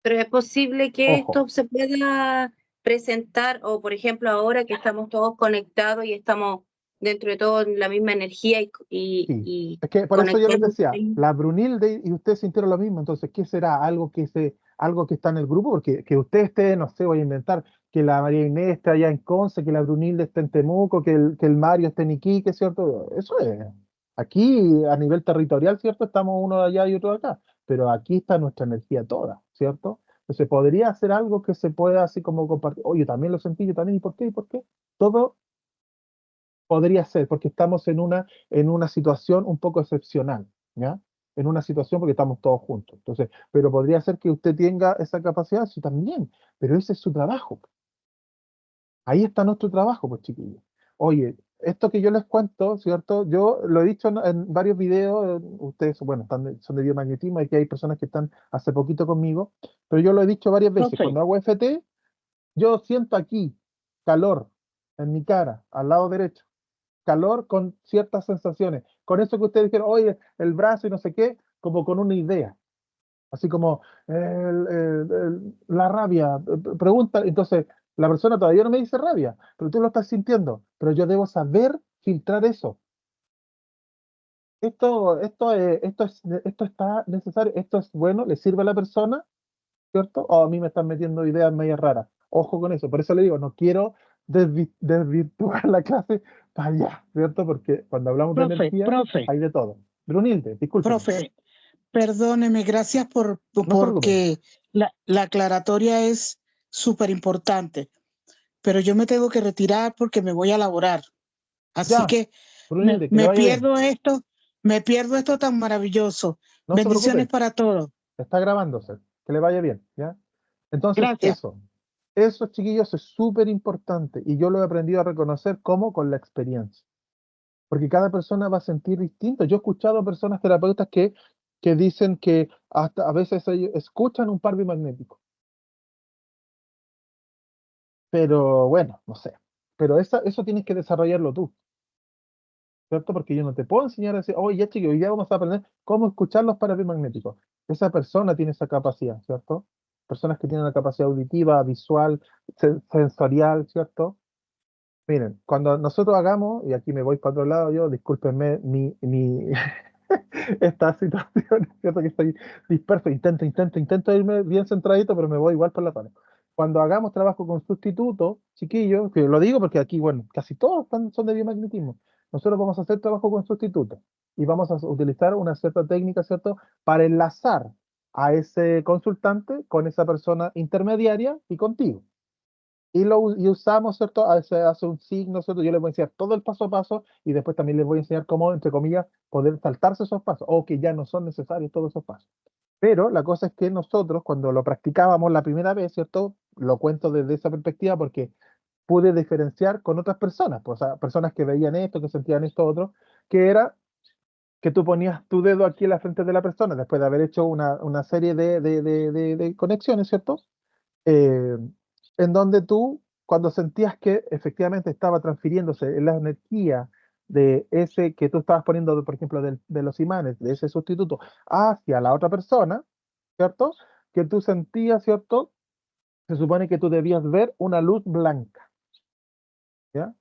Pero es posible que Ojo, esto se pueda presentar, o por ejemplo, ahora que estamos todos conectados y estamos dentro de todo en la misma energía sí. y Es que por eso yo les conectando. decía, la Brunilde y ustedes sintieron lo mismo, entonces, ¿qué será? Algo que está en el grupo, porque que usted esté, no sé, voy a inventar, que la María Inés esté allá en Conce, que la Brunilde esté en Temuco, que el Mario esté en Iquique, ¿cierto? Eso es. Aquí, a nivel territorial, ¿cierto? Estamos uno de allá y otro de acá, pero aquí está nuestra energía toda, ¿cierto? Entonces, podría hacer algo que se pueda así como compartir. Oye, también lo sentí, yo también, ¿y por qué? ¿Y por qué? Todo podría ser, porque estamos en una situación un poco excepcional, ¿ya? En una situación porque estamos todos juntos. Entonces, pero podría ser que usted tenga esa capacidad, sí, también, pero ese es su trabajo. Ahí está nuestro trabajo, pues, chiquillos. Oye, esto que yo les cuento, ¿cierto? Yo lo he dicho en varios videos, ustedes, bueno, son de biomagnetismo, y que hay personas que están hace poquito conmigo, pero yo lo he dicho varias veces. Profe, Cuando hago FT, yo siento aquí calor en mi cara, al lado derecho, calor con ciertas sensaciones. Con eso que ustedes dijeron, oye, el brazo y no sé qué, como con una idea. Así como la rabia. Pregunta, entonces, la persona todavía no me dice rabia, pero tú lo estás sintiendo. Pero yo debo saber filtrar eso. Esto está necesario, esto es bueno, le sirve a la persona, ¿cierto? O a mí me están metiendo ideas medias raras. Ojo con eso. Por eso le digo, no quiero desvirtuar la clase para allá, ¿cierto? Porque cuando hablamos de energía, profe, hay de todo. Brunilde, discúlpeme, perdóneme, gracias no se preocupe. porque la aclaratoria es súper importante, pero yo me tengo que retirar porque me voy a laborar. Así Ya, que Brunilde, que le me vaya bien. pierdo esto tan maravilloso. No se Bendiciones preocupe, para todos. está grabándose. Que le vaya bien, ¿ya? Entonces, Gracias. eso, chiquillos, es súper importante, y yo lo he aprendido a reconocer como con la experiencia. Porque cada persona va a sentir distinto. Yo he escuchado personas terapeutas que dicen que hasta a veces ellos escuchan un par bimagnético, pero bueno, no sé. Pero eso tienes que desarrollarlo tú, ¿cierto? Porque yo no te puedo enseñar a decir, oye, ya chiquillos, hoy día vamos a aprender cómo escuchar los pares bimagnéticos. Esa persona tiene esa capacidad, ¿cierto? Personas que tienen la capacidad auditiva, visual, sensorial, ¿cierto? Miren, cuando nosotros hagamos, y aquí me voy para otro lado yo, discúlpenme esta situación, ¿cierto? Que estoy disperso, intento irme bien centradito, pero me voy igual por la pared. Cuando hagamos trabajo con sustitutos, chiquillos, que lo digo porque aquí, bueno, casi todos son de biomagnetismo, nosotros vamos a hacer trabajo con sustitutos y vamos a utilizar una cierta técnica, ¿cierto? Para enlazar a ese consultante con esa persona intermediaria y contigo. Y usamos, ¿cierto? Hace un signo, ¿cierto? Yo les voy a enseñar todo el paso a paso, y después también les voy a enseñar cómo, entre comillas, poder saltarse esos pasos, o que ya no son necesarios todos esos pasos. Pero la cosa es que nosotros, cuando lo practicábamos la primera vez, ¿cierto? Lo cuento desde esa perspectiva porque pude diferenciar con otras personas, pues, o sea, personas que veían esto, que sentían esto otro, que era que tú ponías tu dedo aquí en la frente de la persona, después de haber hecho una serie de conexiones, ¿cierto? eh, en donde tú, cuando sentías que efectivamente estaba transfiriéndose la energía de ese que tú estabas poniendo, por ejemplo, de los imanes, de ese sustituto, hacia la otra persona, ¿cierto? Que tú sentías, ¿cierto? Se supone que tú debías ver una luz blanca, ¿ya?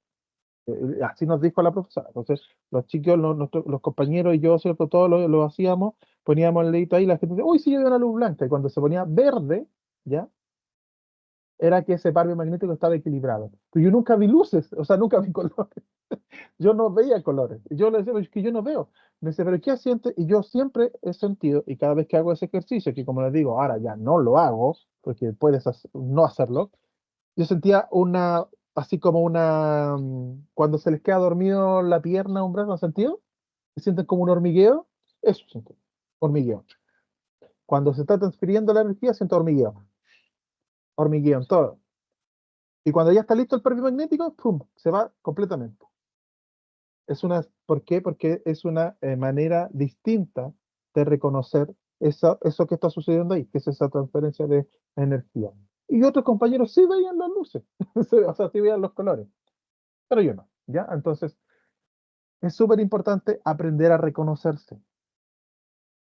Así nos dijo la profesora. Entonces, los chicos, los compañeros y yo, ¿cierto? Todos lo hacíamos, poníamos el dedito ahí, y la gente decía, uy, sí, yo veo una luz blanca. Y cuando se ponía verde, ¿ya? Era que ese par biomagnético estaba equilibrado. Pero yo nunca vi luces, o sea, nunca vi colores. Yo no veía colores. Y yo le decía, es que yo no veo. Me dice, pero ¿qué siente? Y yo siempre he sentido, y cada vez que hago ese ejercicio, que como les digo, ahora ya no lo hago, porque puedes no hacerlo, yo sentía así como cuando se les queda dormido la pierna, un brazo, ¿han sentido? ¿Se sienten como un hormigueo? Eso siento, hormigueo. Cuando se está transfiriendo la energía, siento hormigueo en todo. Y cuando ya está listo el perfil magnético, ¡pum!, se va completamente. ¿Por qué? Porque es una manera distinta de reconocer eso que está sucediendo ahí, que es esa transferencia de energía. Y otros compañeros sí veían las luces, o sea, sí veían los colores, pero yo no, ¿ya? Entonces, es súper importante aprender a reconocerse.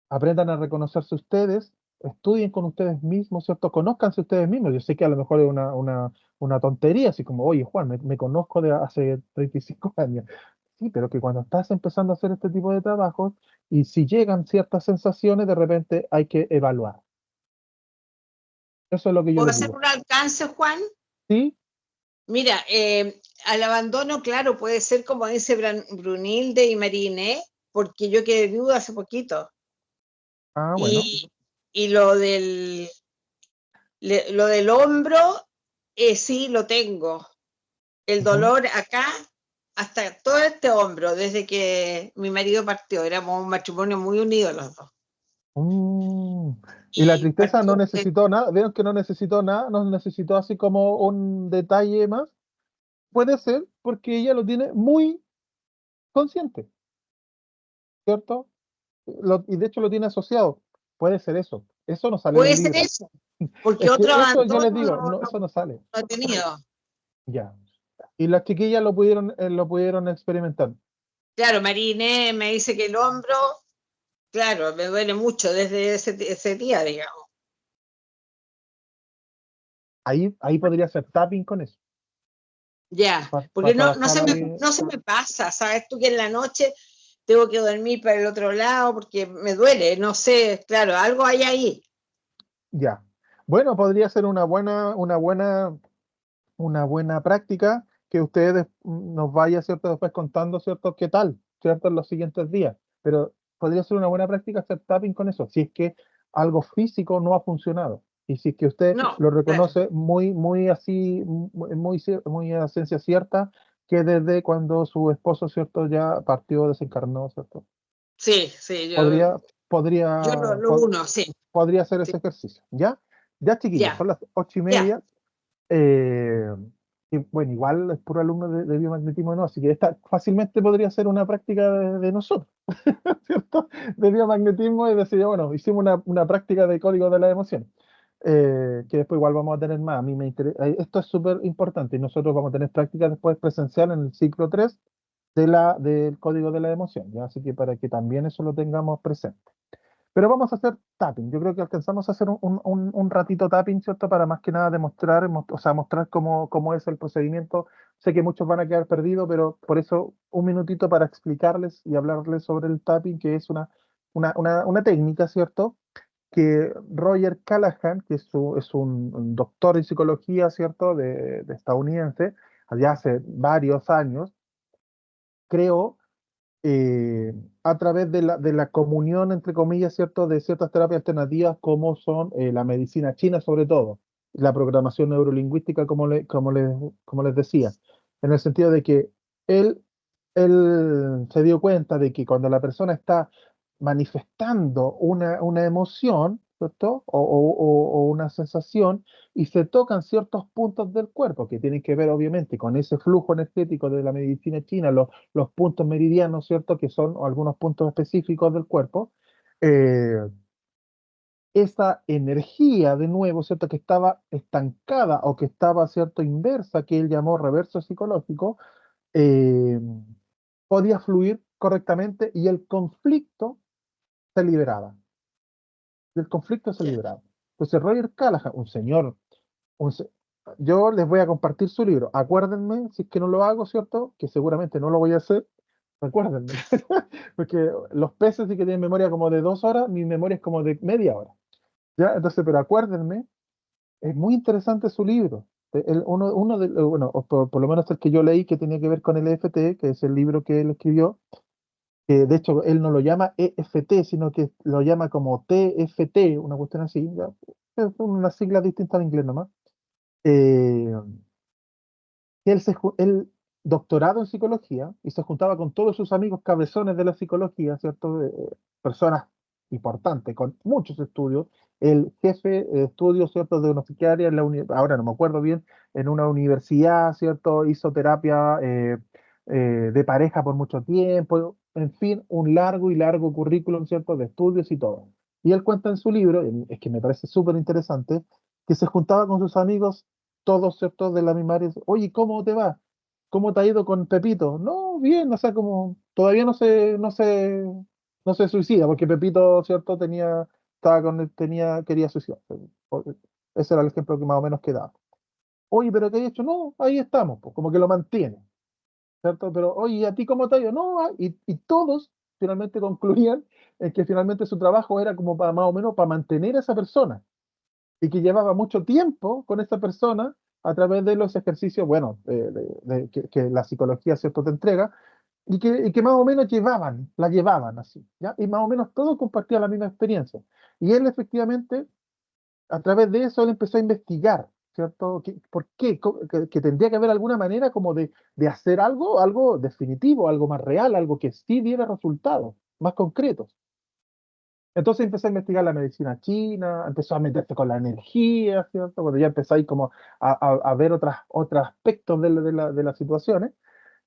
Aprendan a reconocerse ustedes, estudien con ustedes mismos, ¿cierto? Conózcanse ustedes mismos. Yo sé que a lo mejor es una tontería, así como, oye, Juan, me conozco de hace 35 años. Sí, pero que cuando estás empezando a hacer este tipo de trabajos y si llegan ciertas sensaciones, de repente hay que evaluar. Eso es lo que yo ¿Puedo les hacer digo. un alcance, Juan? ¿Sí? Mira, al abandono, claro, puede ser como dice Brunilde y Mariné, porque yo quedé viuda hace poquito. Ah, bueno. Y lo del hombro, sí lo tengo. El Ujú. dolor acá, hasta todo este hombro, desde que mi marido partió. Éramos un matrimonio muy unido los dos. Mm. Y la Y tristeza no partió, necesitó nada, vieron que no necesitó nada, no necesitó así como un detalle más. Puede ser porque ella lo tiene muy consciente, ¿cierto? Y de hecho lo tiene asociado. Puede ser eso. Eso no sale puede del ser libro. eso, porque Es que otro eso yo abandono les digo, no no, eso no sale. he tenido. Ya. Y las chiquillas lo pudieron experimentar. Claro, Mariné me dice que el hombro, claro, me duele mucho desde ese día, digamos. Ahí podría ser tapping con eso. Ya, Para porque trabajar ahí. no se me pasa, ¿sabes tú que en la noche tengo que dormir para el otro lado porque me duele? No sé, claro, algo hay ahí. Ya. Bueno, podría ser una buena práctica que ustedes nos vaya, ¿cierto? Después contando, ¿cierto? ¿Qué tal? ¿Cierto? En los siguientes días. Pero podría ser una buena práctica hacer tapping con eso, si es que algo físico no ha funcionado. Y si es que usted No, lo claro. reconoce muy así, muy a ciencia cierta, que desde cuando su esposo, ¿cierto? Ya partió, desencarnó, ¿cierto? Sí, sí, Podría, yo podría, lo po- uno, sí, podría hacer sí, ese ejercicio. ¿Ya? Ya, chiquillos, ya, son las ocho y ya. media. Y bueno, igual es puro alumno de biomagnetismo, no, así que esta fácilmente podría ser una práctica de nosotros, ¿cierto? De biomagnetismo y decir, bueno, hicimos una práctica de código de la emoción, que después igual vamos a tener más. A mí me interesa, esto es súper importante y nosotros vamos a tener prácticas después presencial en el ciclo 3 del código de la emoción, ¿ya? Así que para que también eso lo tengamos presente. Pero vamos a hacer tapping. Yo creo que alcanzamos a hacer un ratito tapping, ¿cierto? Para más que nada demostrar, o sea, mostrar cómo es el procedimiento. Sé que muchos van a quedar perdidos, pero por eso un minutito para explicarles y hablarles sobre el tapping, que es una técnica, ¿cierto? Que Roger Callahan, que es un doctor en psicología, ¿cierto? De estadounidense, allá hace varios años, creó a través de la comunión, entre comillas, ¿cierto?, de ciertas terapias alternativas como son la medicina china, sobre todo, la programación neurolingüística, como les decía, en el sentido de que él, él se dio cuenta de que cuando la persona está manifestando una emoción, ¿cierto?, o una sensación, y se tocan ciertos puntos del cuerpo que tienen que ver, obviamente, con ese flujo energético de la medicina china, los puntos meridianos, ¿cierto? Que son algunos puntos específicos del cuerpo. eh, Esa energía, de nuevo, ¿cierto? Que estaba estancada o que estaba, ¿cierto? Inversa, que él llamó reverso psicológico, eh, podía fluir correctamente y el conflicto se liberaba. El conflicto se Ya. liberaba. Entonces, Roger Callahan, un señor, un se- yo les voy a compartir su libro. Acuérdenme, si es que no lo hago, ¿cierto? Que seguramente no lo voy a hacer. Recuérdenme, porque los peces sí que tienen memoria como de 2 horas, mi memoria es como de media hora. ¿Ya? Entonces, pero acuérdenme, es muy interesante su libro. Bueno, o por lo menos el que yo leí que tenía que ver con el EFT, que es el libro que él escribió, que de hecho él no lo llama EFT, sino que lo llama como TFT, una cuestión así, ¿ya? Es una sigla distinta al inglés nomás. Eh, él doctorado en psicología y se juntaba con todos sus amigos cabezones de la psicología, ¿cierto? Personas importantes, con muchos estudios. El jefe de estudios, ¿cierto? De una psiquiatría, ahora no me acuerdo bien, en una universidad, ¿cierto? Hizo terapia de pareja por mucho tiempo, en fin, un largo y largo currículum, ¿cierto?, de estudios y todo. Y él cuenta en su libro, y es que me parece súper interesante, que se juntaba con sus amigos, todos, ¿cierto?, de la misma área. Oye, ¿cómo te va? ¿Cómo te ha ido con Pepito? No, bien, o sea, como todavía no se suicida, porque Pepito, ¿cierto?, quería suicidarse. Ese era el ejemplo que más o menos quedaba. Oye, ¿pero qué hay hecho? No, ahí estamos, pues, como que lo mantiene, ¿cierto? Pero, oye, ¿y a ti cómo te ha ido? No, y todos finalmente concluían en que finalmente su trabajo era como para más o menos para mantener a esa persona y que llevaba mucho tiempo con esa persona a través de los ejercicios, bueno, que la psicología, ¿cierto?, te entrega, y que más o menos la llevaban así, ¿ya? Y más o menos todos compartían la misma experiencia. Y él efectivamente, a través de eso, él empezó a investigar, ¿cierto? ¿Por qué? Que tendría que haber alguna manera como de hacer algo definitivo, algo más real, algo que sí diera resultados más concretos. Entonces empezó a investigar la medicina china, empezó a meterse con la energía, ¿cierto? Cuando ya empezáis como a ver otros aspectos de las situaciones.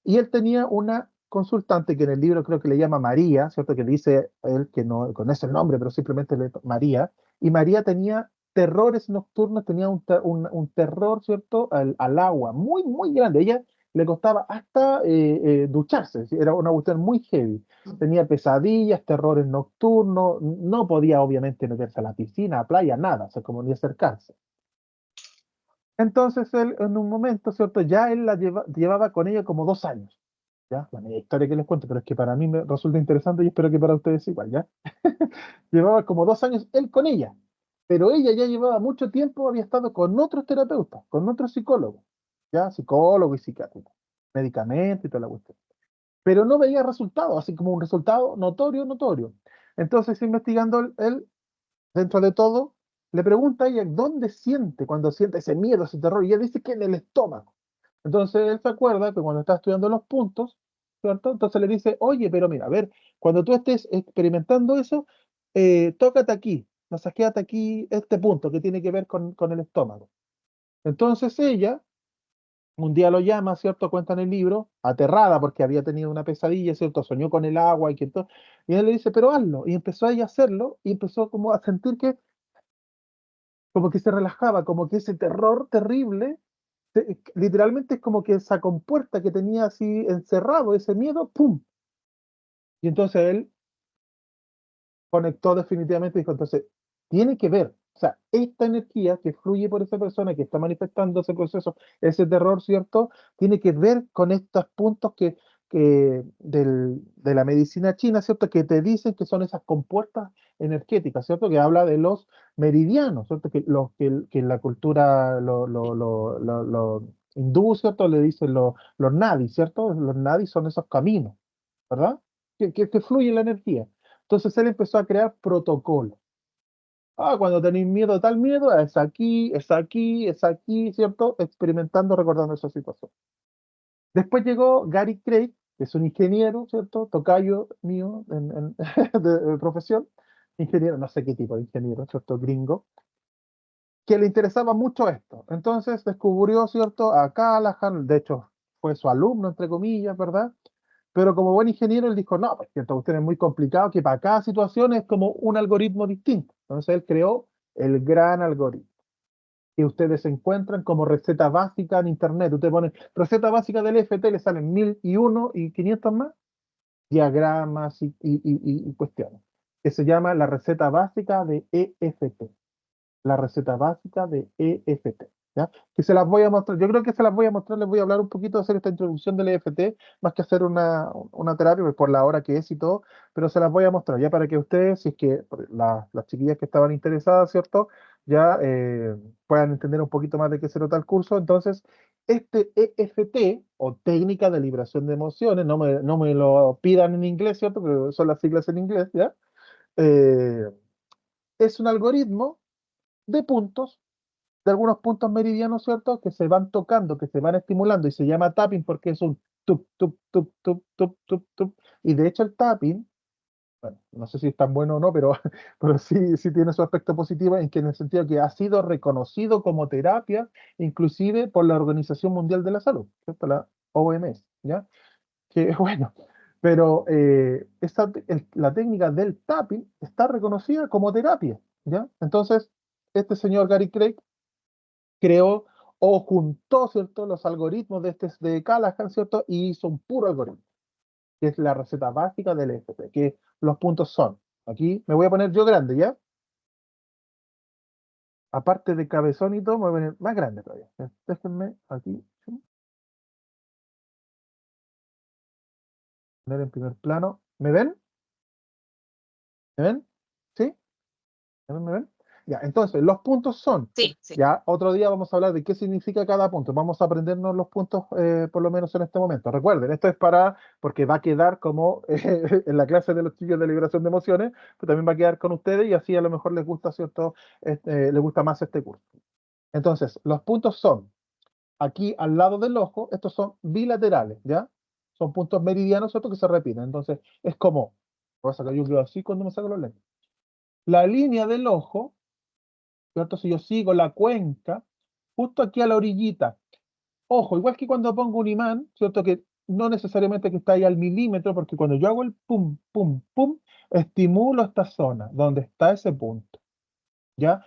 Y él tenía una consultante que en el libro creo que le llama María, ¿cierto? Que dice él que no conoce el nombre, pero simplemente María. Y María tenía terrores nocturnos, tenía un terror, ¿cierto? Al agua, muy, muy grande. Ella le costaba hasta ducharse, ¿sí? Era una cuestión muy heavy. Tenía pesadillas, terrores nocturnos, no podía obviamente meterse a la piscina, a playa, nada, o sea, como ni acercarse. Entonces él en un momento, ¿cierto? Ya él llevaba con ella como 2 años, ¿ya? La media historia que les cuento, pero es que para mí me resulta interesante y espero que para ustedes igual, ¿ya? Llevaba como 2 años él con ella, pero ella ya llevaba mucho tiempo, había estado con otros terapeutas, con otros psicólogos, ¿ya? Psicólogos y psiquiatras, medicamentos y toda la cuestión. Pero no veía resultados, así como un resultado notorio, notorio. Entonces, investigando él dentro de todo, le pregunta a ella dónde siente, cuando siente ese miedo, ese terror, y ella dice que en el estómago. Entonces él se acuerda que cuando está estudiando los puntos, ¿cierto? Entonces le dice, oye, pero mira, a ver, cuando tú estés experimentando eso, tócate aquí, masajéate aquí este punto que tiene que ver con el estómago. Entonces ella un día lo llama, ¿cierto? Cuenta en el libro, aterrada porque había tenido una pesadilla, ¿cierto? Soñó con el agua y él le dice, pero hazlo. Y empezó ella a hacerlo y empezó como a sentir que como que se relajaba, como que ese terror terrible, literalmente es como que esa compuerta que tenía así encerrado, ese miedo, ¡pum! Y entonces él conectó definitivamente y dijo, entonces, tiene que ver, o sea, esta energía que fluye por esa persona que está manifestando ese proceso, ese terror, ¿cierto? Tiene que ver con estos puntos de la medicina china, ¿cierto? Que te dicen que son esas compuertas energéticas, ¿cierto? Que habla de los meridianos, ¿cierto? Que en la cultura lo hindú, ¿cierto? Le dicen los nadis, ¿cierto? Los nadis son esos caminos, ¿verdad? Que fluye la energía. Entonces él empezó a crear protocolos. Cuando tenéis miedo, tal miedo, es aquí, es aquí, es aquí, ¿cierto? Experimentando, recordando esa situación. Después llegó Gary Craig, que es un ingeniero, ¿cierto? Tocayo mío de profesión, ingeniero, no sé qué tipo de ingeniero, ¿cierto? Gringo, que le interesaba mucho esto. Entonces descubrió, ¿cierto? A Callahan, de hecho fue su alumno, entre comillas, ¿verdad? Pero como buen ingeniero, él dijo, no, porque esta cuestión es muy complicado, que para cada situación es como un algoritmo distinto. Entonces él creó el gran algoritmo, que ustedes encuentran como receta básica en internet. Usted pone receta básica del EFT, le salen 1001 y 500 más, diagramas y cuestiones, que se llama la receta básica de EFT. La receta básica de EFT. ¿Ya? Que se las voy a mostrar, yo creo que se las voy a mostrar, les voy a hablar un poquito de hacer esta introducción del EFT, más que hacer una terapia, pues, por la hora que es y todo, pero se las voy a mostrar ya para que ustedes, si es que las chiquillas que estaban interesadas, ¿cierto? Ya puedan entender un poquito más de qué se trata el curso. Entonces, este EFT, o técnica de liberación de emociones, no me lo pidan en inglés, ¿cierto? Porque son las siglas en inglés, ¿ya? Eh, es un algoritmo de puntos, de algunos puntos meridianos, ¿cierto? Que se van tocando, que se van estimulando y se llama tapping porque es un tup, tup, tup, tup, tup, tup, tup. Y de hecho el tapping, bueno, no sé si es tan bueno o no, pero, pero sí tiene su aspecto positivo en el sentido que ha sido reconocido como terapia, inclusive por la Organización Mundial de la Salud, ¿cierto? La OMS, ¿ya? que bueno, pero la técnica del tapping está reconocida como terapia, ¿ya? Entonces, este señor Gary Craig creó o juntó, ¿cierto?, los algoritmos de Callahan, ¿cierto?, y hizo un puro algoritmo, que es la receta básica del EFT, que los puntos son, aquí me voy a poner yo grande, ¿ya? Aparte de cabezón y todo, me voy a poner más grande todavía. Déjenme aquí, ¿sí? Poner en primer plano. ¿Me ven? ¿Me ven? ¿Sí? ¿Me ven? Ya, entonces, los puntos son, Sí, sí. ya, otro día vamos a hablar de qué significa cada punto. Vamos a aprendernos los puntos, por lo menos en este momento. Recuerden, esto es porque va a quedar como en la clase de los chicos de liberación de emociones, pero también va a quedar con ustedes y así a lo mejor les gusta, ¿cierto? Les gusta más este curso. Entonces, los puntos son, aquí al lado del ojo, estos son bilaterales, ¿ya? Son puntos meridianos, ¿cierto? Que se repiten. Entonces, es como, voy a sacar yo creo así cuando me saco los lentes. La línea del ojo, ¿cierto? Si yo sigo la cuenca, justo aquí a la orillita. Ojo, igual que cuando pongo un imán, ¿cierto? Que no necesariamente que está ahí al milímetro, porque cuando yo hago el pum, pum, pum, estimulo esta zona donde está ese punto, ¿ya?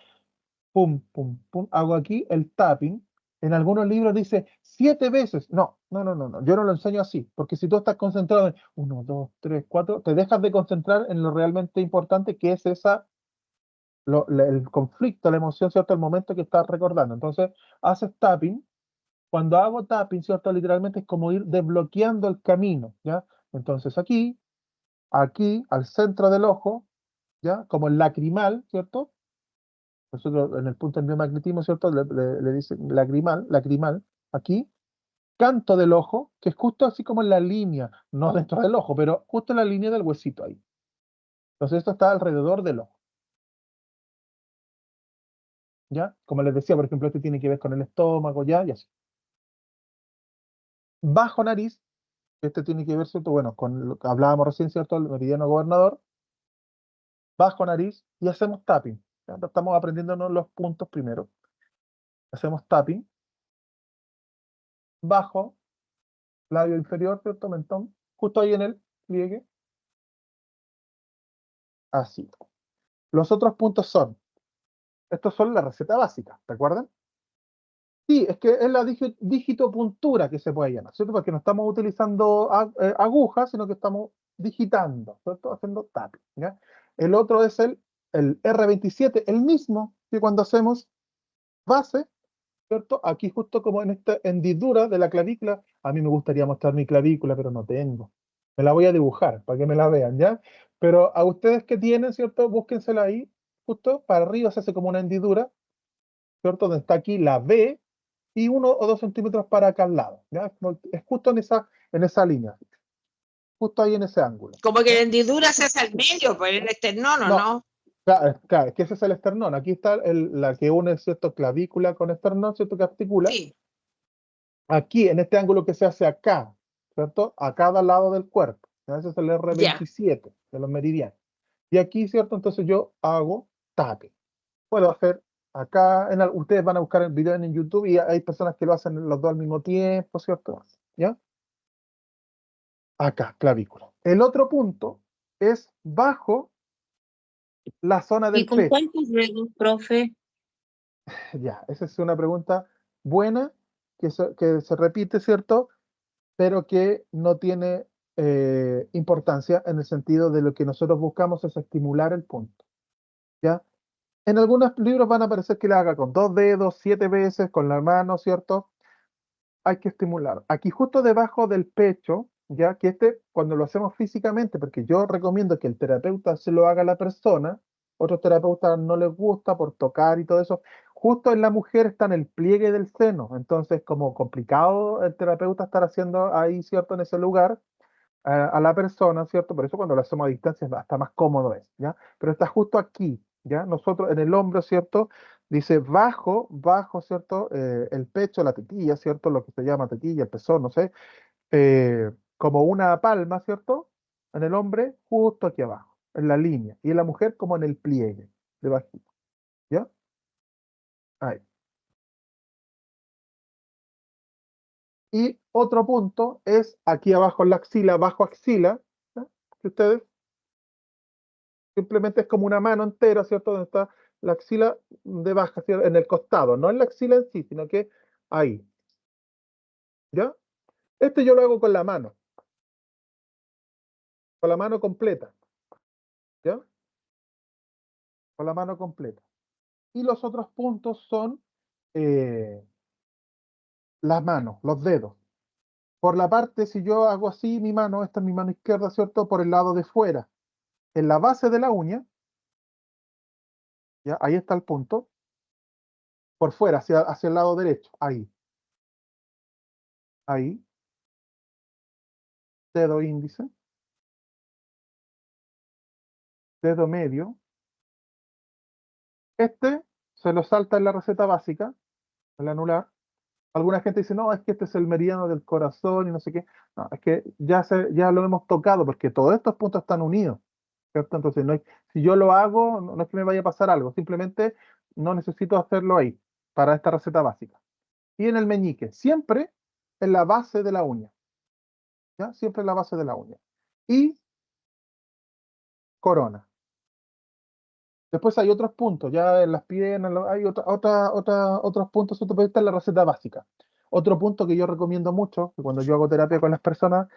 Pum, pum, pum, hago aquí el tapping. En algunos libros dice 7 veces. No, no, no, no, no. Yo no lo enseño así, porque si tú estás concentrado en 1, 2, 3, 4, te dejas de concentrar en lo realmente importante, que es el conflicto, la emoción, ¿cierto? El momento que estás recordando. Entonces, haces tapping. Cuando hago tapping, ¿cierto? Literalmente es como ir desbloqueando el camino, ¿ya? Entonces aquí, al centro del ojo, ¿ya? Como el lacrimal, ¿cierto? Nosotros en el punto del biomagnetismo, ¿cierto? Le dicen lacrimal, aquí, canto del ojo, que es justo así como en la línea, no dentro del ojo, pero justo en la línea del huesito ahí. Entonces esto está alrededor del ojo, ¿ya? Como les decía, por ejemplo, este tiene que ver con el estómago, ¿ya? Y así. Bajo nariz, este tiene que ver, ¿cierto? Bueno, con lo que hablábamos recién, ¿cierto? El meridiano gobernador, bajo nariz, y hacemos tapping. ¿Ya? Estamos aprendiéndonos los puntos primero. Hacemos tapping, bajo, labio inferior, ¿cierto? Mentón, justo ahí en el pliegue. Así. Los otros puntos son, estos son la receta básica, ¿recuerdan? Sí, es que es la digitopuntura que se puede llamar, ¿cierto? Porque no estamos utilizando agujas, sino que estamos digitando, ¿cierto? Haciendo tapping, ¿ya? El otro es el R27, el mismo que cuando hacemos base, ¿cierto? Aquí justo como en esta hendidura de la clavícula, a mí me gustaría mostrar mi clavícula, pero no tengo. Me la voy a dibujar para que me la vean, ¿ya? Pero a ustedes que tienen, ¿cierto? Búsquensela ahí, justo para arriba se hace como una hendidura, ¿cierto? Donde está aquí la B y 1 o 2 centímetros para acá al lado, ¿ya? Es justo en esa línea, justo ahí en ese ángulo. Como que ¿ya? la hendidura se hace al medio, pues el esternón, ¿o No, no? claro, es que ese es el esternón. Aquí está la que une, ¿cierto? Clavícula con esternón, ¿cierto? Que articula. Sí, Aquí, en este ángulo que se hace acá, ¿cierto? A cada lado del cuerpo. ¿Ya? Ese es el ya. R27 de los meridianos. Y aquí, ¿cierto? Entonces yo hago tapping. Puedo hacer acá, ustedes van a buscar el video en YouTube y hay personas que lo hacen los dos al mismo tiempo, ¿cierto? ¿Ya? Acá, clavícula. El otro punto es bajo la zona ¿Y del con pecho. cuántos dedos, profe? Ya, esa es una pregunta buena que se repite, ¿cierto? Pero que no tiene importancia en el sentido de lo que nosotros buscamos es estimular el punto, ¿ya? En algunos libros van a aparecer que le haga con 2 dedos, 7 veces, con la mano, ¿cierto? Hay que estimular. Aquí justo debajo del pecho, ya que cuando lo hacemos físicamente, porque yo recomiendo que el terapeuta se lo haga a la persona, otros terapeutas no les gusta por tocar y todo eso, justo en la mujer está en el pliegue del seno, entonces como complicado el terapeuta estar haciendo ahí, ¿cierto? En ese lugar, a la persona, ¿cierto? Por eso cuando lo hacemos a distancia hasta más cómodo es, ¿ya? Pero está justo aquí, ¿ya? Nosotros en el hombro, ¿cierto? Dice bajo, ¿cierto? El pecho, la tetilla, ¿cierto? Lo que se llama tetilla, el pezón, no sé. Como una palma, ¿cierto? En el hombre, justo aquí abajo, en la línea. Y en la mujer como en el pliegue, debajito, ¿ya? Ahí. Y otro punto es aquí abajo en la axila, bajo axila, ¿ya? Que ustedes simplemente es como una mano entera, ¿cierto? Donde está la axila de baja, ¿cierto? En el costado, no en la axila en sí, sino que ahí, ¿ya? Este yo lo hago con la mano completa, ¿ya? Con la mano completa. Y los otros puntos son las manos, los dedos. Por la parte, si yo hago así mi mano, esta es mi mano izquierda, ¿cierto? Por el lado de fuera, en la base de la uña, ¿ya? Ahí está el punto. Por fuera, hacia el lado derecho, ahí. Ahí. Dedo índice. Dedo medio. Este se lo salta en la receta básica, el anular. Alguna gente dice, no, es que este es el meridiano del corazón y no sé qué. No, es que ya lo hemos tocado porque todos estos puntos están unidos, ¿cierto? Entonces, si yo lo hago, no es que me vaya a pasar algo, simplemente no necesito hacerlo ahí para esta receta básica. Y en el meñique, siempre en la base de la uña, ¿ya? Siempre en la base de la uña. Y corona. Después hay otros puntos, ya en las piernas, hay otros puntos, esta es la receta básica. Otro punto que yo recomiendo mucho, que cuando yo hago terapia con las personas,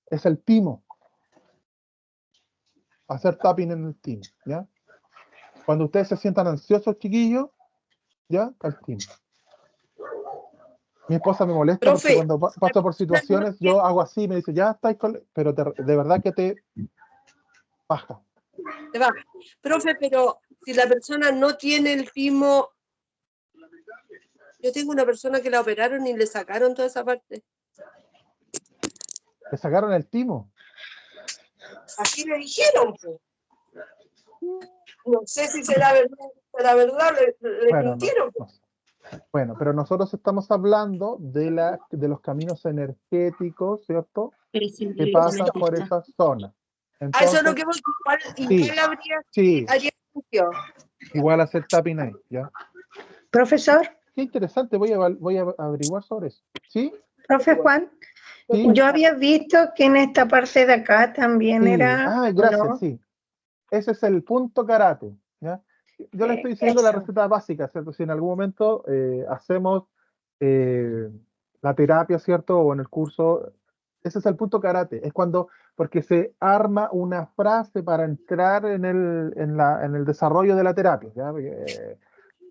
es el timo. Hacer tapping en el timo, ¿ya? Cuando ustedes se sientan ansiosos, chiquillos, ¿ya? El timo. Mi esposa me molesta porque Profe, cuando paso por situaciones, yo hago así, me dice, ya estáis con... Pero de verdad que te baja. te va. Profe, pero si la persona no tiene el timo, yo tengo una persona que la operaron y le sacaron toda esa parte. ¿Le sacaron el timo? Así le dijeron, pues. No sé si será verdad, le Bueno, mintieron. no sé. Bueno, pero nosotros estamos hablando de los caminos energéticos, ¿cierto? Que pasan por esa zona. A eso es lo Entonces, que voy, sí, igual sí, haría función. igual hacer tapping ahí, ¿ya? Profesor, Qué interesante, voy a averiguar sobre eso. ¿Sí? profe Juan, Sí, yo había visto que en esta parte de acá también sí. era, Ah, ¿o gracias, no? sí. Ese es el punto karate, ¿ya? Yo le estoy diciendo la Eso. receta básica, ¿cierto? Si en algún momento hacemos eh, la terapia, ¿cierto? O en el curso, ese es el punto karate. Es porque se arma una frase para entrar en el desarrollo de la terapia, ¿ya?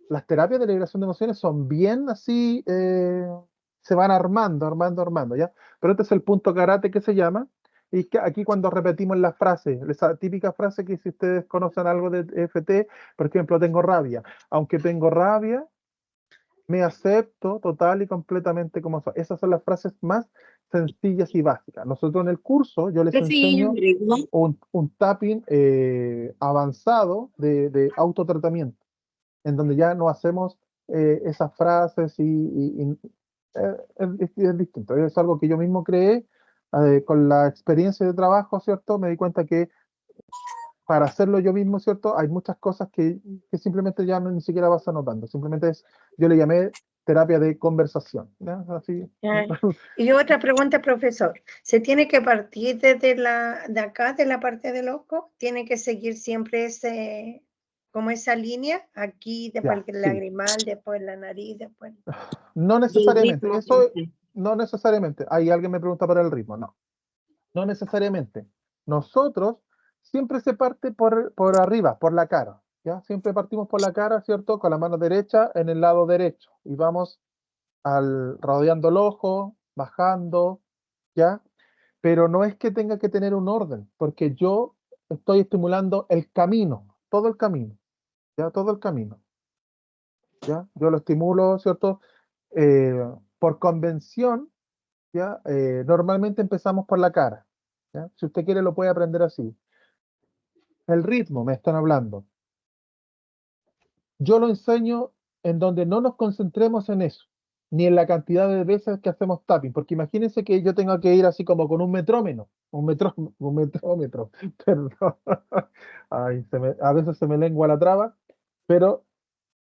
Las terapias de liberación de emociones son bien así, se van armando, ¿ya? Pero este es el punto karate que se llama, y que aquí cuando repetimos la frase, esa típica frase que si ustedes conocen algo de EFT, por ejemplo, tengo rabia, aunque tengo rabia, me acepto total y completamente como soy. Esas son las frases más sencillas y básicas. Nosotros en el curso, yo les enseño un tapping avanzado de autotratamiento en donde ya no hacemos esas frases es distinto. Es algo que yo mismo creé con la experiencia de trabajo, ¿cierto? Me di cuenta que para hacerlo yo mismo, ¿cierto? Hay muchas cosas que simplemente ya ni siquiera vas anotando. Simplemente yo le llamé terapia de conversación, ¿ya? Así. Y otra pregunta, profesor. ¿Se tiene que partir desde de acá, de la parte del ojo? ¿Tiene que seguir siempre como esa línea? Aquí, después el Sí. lagrimal, después la nariz, después... No necesariamente, no necesariamente. Ahí alguien me pregunta para el ritmo, no necesariamente. Nosotros siempre se parte por arriba, por la cara, ¿ya? Siempre partimos por la cara, ¿cierto? Con la mano derecha en el lado derecho y vamos rodeando el ojo, bajando, ¿ya? Pero no es que tenga que tener un orden, porque yo estoy estimulando el camino, todo el camino, ¿ya? Todo el camino, ¿ya? Yo lo estimulo, ¿cierto? Por convención, ¿ya? Normalmente empezamos por la cara, ¿ya? Si usted quiere lo puede aprender así. El ritmo, me están hablando. Yo lo enseño en donde no nos concentremos en eso, ni en la cantidad de veces que hacemos tapping, porque imagínense que yo tengo que ir así como con un metrómetro, perdón. Ay, a veces se me lengua la traba, pero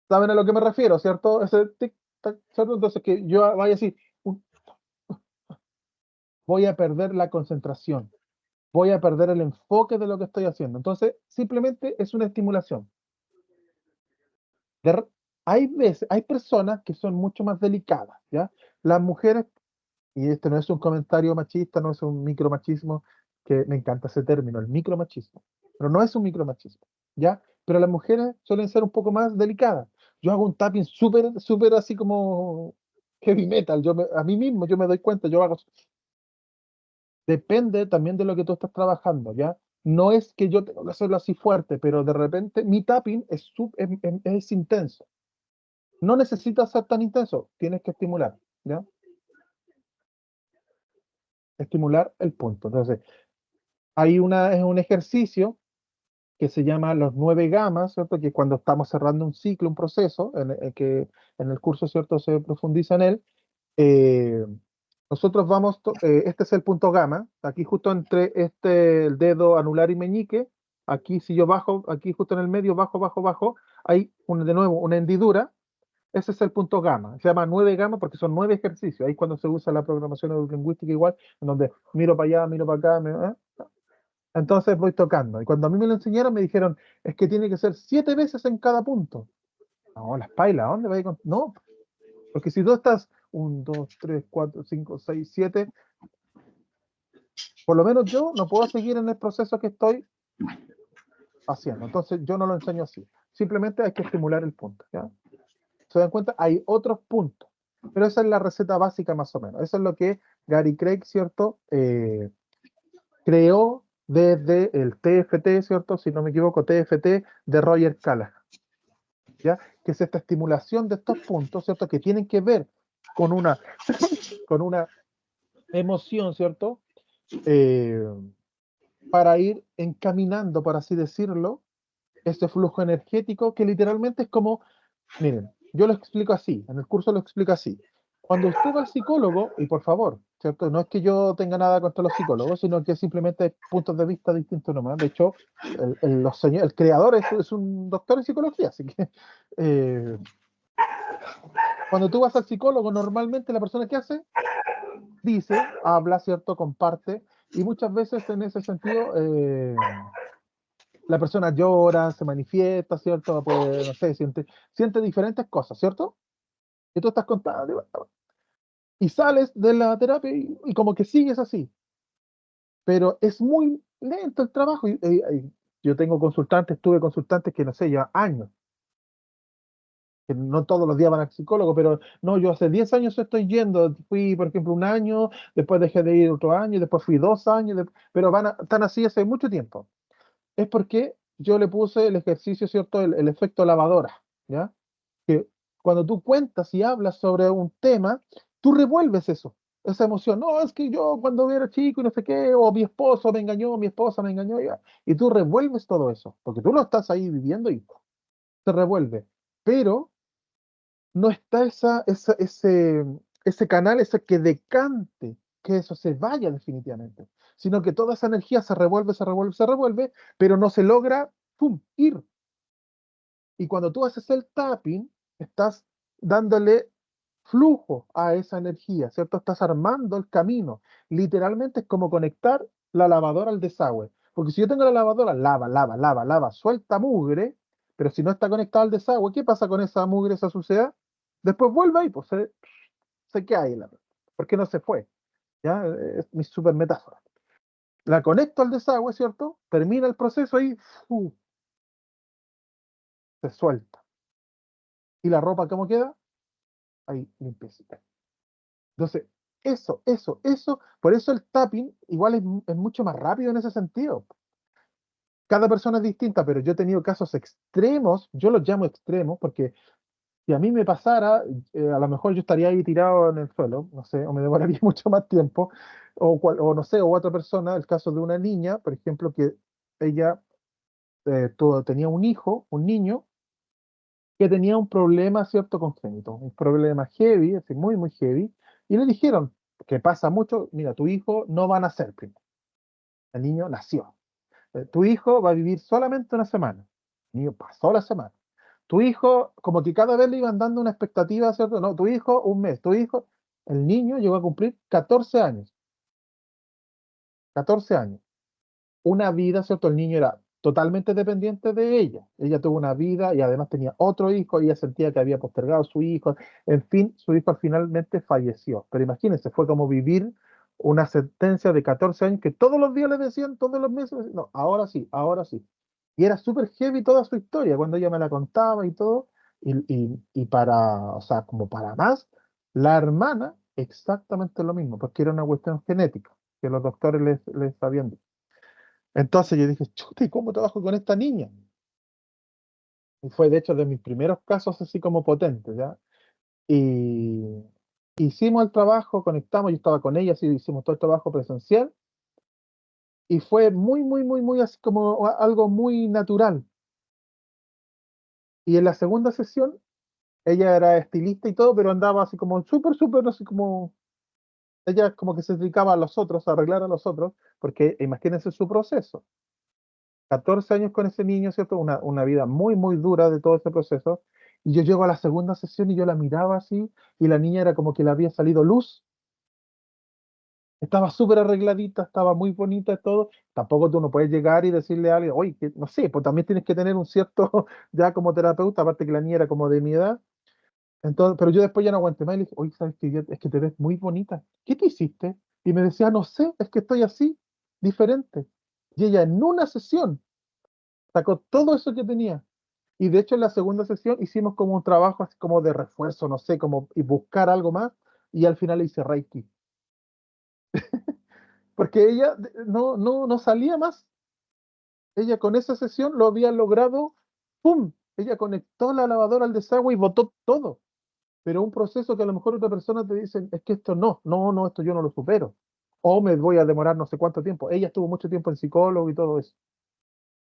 ¿saben a lo que me refiero, cierto? Ese tic, tac, ¿cierto? Entonces que yo vaya así, voy a perder la concentración, voy a perder el enfoque de lo que estoy haciendo. Entonces, simplemente es una estimulación. Hay veces, hay personas que son mucho más delicadas, ¿ya? Las mujeres, y este no es un comentario machista, no es un micromachismo, que me encanta ese término, el micromachismo, pero no es un micromachismo, ¿ya? Pero las mujeres suelen ser un poco más delicadas. Yo hago un tapping súper así como heavy metal, a mí mismo yo me doy cuenta, yo hago. Depende también de lo que tú estás trabajando, ¿ya? No es que yo tengo que hacerlo así fuerte, pero de repente mi tapping es intenso. No necesitas ser tan intenso, tienes que estimular, ¿ya? Estimular el punto. Entonces, es un ejercicio que se llama los 9 gamas, ¿cierto? Que cuando estamos cerrando un ciclo, un proceso, que en el curso, ¿cierto? Se profundiza en él. eh, Nosotros este es el punto gamma, aquí justo entre el dedo anular y meñique, aquí si yo bajo, aquí justo en el medio, bajo, hay de nuevo una hendidura, ese es el punto gamma, se llama 9 gamma porque son 9 ejercicios, ahí cuando se usa la programación neurolingüística igual, en donde miro para allá, miro para acá, entonces voy tocando, y cuando a mí me lo enseñaron me dijeron, es que tiene que ser 7 veces en cada punto. No, las pailas, ¿dónde va a ir No, porque si tú estás 1, 2, 3, 4, 5, 6, 7, por lo menos yo no puedo seguir en el proceso que estoy haciendo. Entonces yo no lo enseño así. Simplemente hay que estimular el punto, ¿ya? ¿Se dan cuenta? Hay otros puntos. Pero esa es la receta básica más o menos. Eso es lo que Gary Craig, ¿cierto? Creó desde el TFT, ¿cierto? Si no me equivoco, TFT de Roger Callahan, ¿ya? Que es esta estimulación de estos puntos, ¿cierto? Que tienen que ver con una, con una emoción, ¿cierto? Para ir encaminando, por así decirlo, este flujo energético que literalmente es como, miren, yo lo explico así, en el curso lo explico así. Cuando usted va al psicólogo, y por favor, ¿cierto? No es que yo tenga nada contra los psicólogos, sino que simplemente hay puntos de vista distintos nomás. De hecho, el creador es un doctor en psicología, así que eh, cuando tú vas al psicólogo, normalmente la persona que hace, dice, habla, ¿cierto? Comparte, y muchas veces en ese sentido la persona llora, se manifiesta, ¿cierto? Pues, no sé, siente diferentes cosas, ¿cierto? Y tú estás contando, y sales de la terapia y como que sigues así, pero es muy lento el trabajo. Yo tengo consultantes, tuve consultantes que, no sé, llevan años, que no todos los días van al psicólogo, pero no, yo hace 10 años estoy yendo, fui, por ejemplo, un año, después dejé de ir otro año, después fui 2 años, pero están así hace mucho tiempo. Es porque yo le puse el ejercicio, ¿cierto? El efecto lavadora, ¿ya? Que cuando tú cuentas y hablas sobre un tema, tú revuelves eso, esa emoción. No, es que yo cuando era chico y no sé qué, o mi esposo me engañó, mi esposa me engañó, ya. Y tú revuelves todo eso, porque tú lo estás ahí viviendo y se revuelve. Pero no está ese canal, ese que decante, que eso se vaya definitivamente, sino que toda esa energía se revuelve, pero no se logra, ¡pum!, ir. Y cuando tú haces el tapping, estás dándole flujo a esa energía, ¿cierto? Estás armando el camino. Literalmente es como conectar la lavadora al desagüe. Porque si yo tengo la lavadora, lava, suelta mugre, pero si no está conectada al desagüe, ¿qué pasa con esa mugre, esa suciedad? Después vuelve y pues se queda ahí, porque no se fue. ¿Ya? Es mi super metáfora. La conecto al desagüe, ¿cierto? Termina el proceso y se suelta. ¿Y la ropa cómo queda? Ahí, limpiecita. Entonces, por eso el tapping igual es mucho más rápido en ese sentido. Cada persona es distinta, pero yo he tenido casos extremos, yo los llamo extremos, porque si a mí me pasara, a lo mejor yo estaría ahí tirado en el suelo, no sé, o me demoraría mucho más tiempo, o no sé, o otra persona, el caso de una niña, por ejemplo, que ella tenía un hijo, un niño, que tenía un problema, ¿cierto?, congénito, un problema heavy, así muy heavy, y le dijeron, que pasa mucho, mira, tu hijo no va a nacer primero, el niño nació, tu hijo va a vivir solamente una semana, el niño pasó la semana, tu hijo, como que cada vez le iban dando una expectativa, ¿cierto? No, tu hijo un mes, tu hijo, el niño llegó a cumplir 14 años, 14 años. Una vida, ¿cierto? El niño era totalmente dependiente de ella. Ella tuvo una vida y además tenía otro hijo, y ella sentía que había postergado a su hijo. En fin, su hijo finalmente falleció. Pero imagínense, fue como vivir una sentencia de 14 años que todos los días le decían, todos los meses, no, ahora sí, ahora sí. Y era súper heavy toda su historia, cuando ella me la contaba y todo. Y para, o sea, como para más, la hermana, exactamente lo mismo, porque era una cuestión genética, que los doctores les habían dicho. Entonces yo dije, chuta, ¿y cómo trabajo con esta niña? Y fue de hecho de mis primeros casos así como potentes, ¿ya? Y hicimos el trabajo, conectamos, yo estaba con ella, así hicimos todo el trabajo presencial, y fue muy, muy, muy, muy así como algo muy natural. Y en la segunda sesión, ella era estilista y todo, pero andaba así como súper, súper, así como, ella como que se dedicaba a los otros, a arreglar a los otros, porque imagínense su proceso. 14 años con ese niño, ¿cierto? Una vida muy, muy dura de todo ese proceso. Y yo llego a la segunda sesión y yo la miraba así, y la niña era como que le había salido luz. Estaba súper arregladita, estaba muy bonita todo. Tampoco tú no puedes llegar y decirle a alguien, oye, no sé, pues también tienes que tener un cierto, ya como terapeuta, aparte que la niña era como de mi edad. Entonces, pero yo después ya no aguanté más y le dije, oye, ¿sabes qué? Es que te ves muy bonita. ¿Qué te hiciste? Y me decía, no sé, es que estoy así, diferente. Y ella en una sesión sacó todo eso que tenía. Y de hecho en la segunda sesión hicimos como un trabajo así como de refuerzo, no sé, como y buscar algo más, y al final le hice Reiki. Porque ella no salía más. Ella con esa sesión lo había logrado, ¡pum! Ella conectó la lavadora al desagüe y botó todo. Pero un proceso que a lo mejor otra persona te dice, es que esto no, esto yo no lo supero. O me voy a demorar no sé cuánto tiempo. Ella estuvo mucho tiempo en psicólogo y todo eso.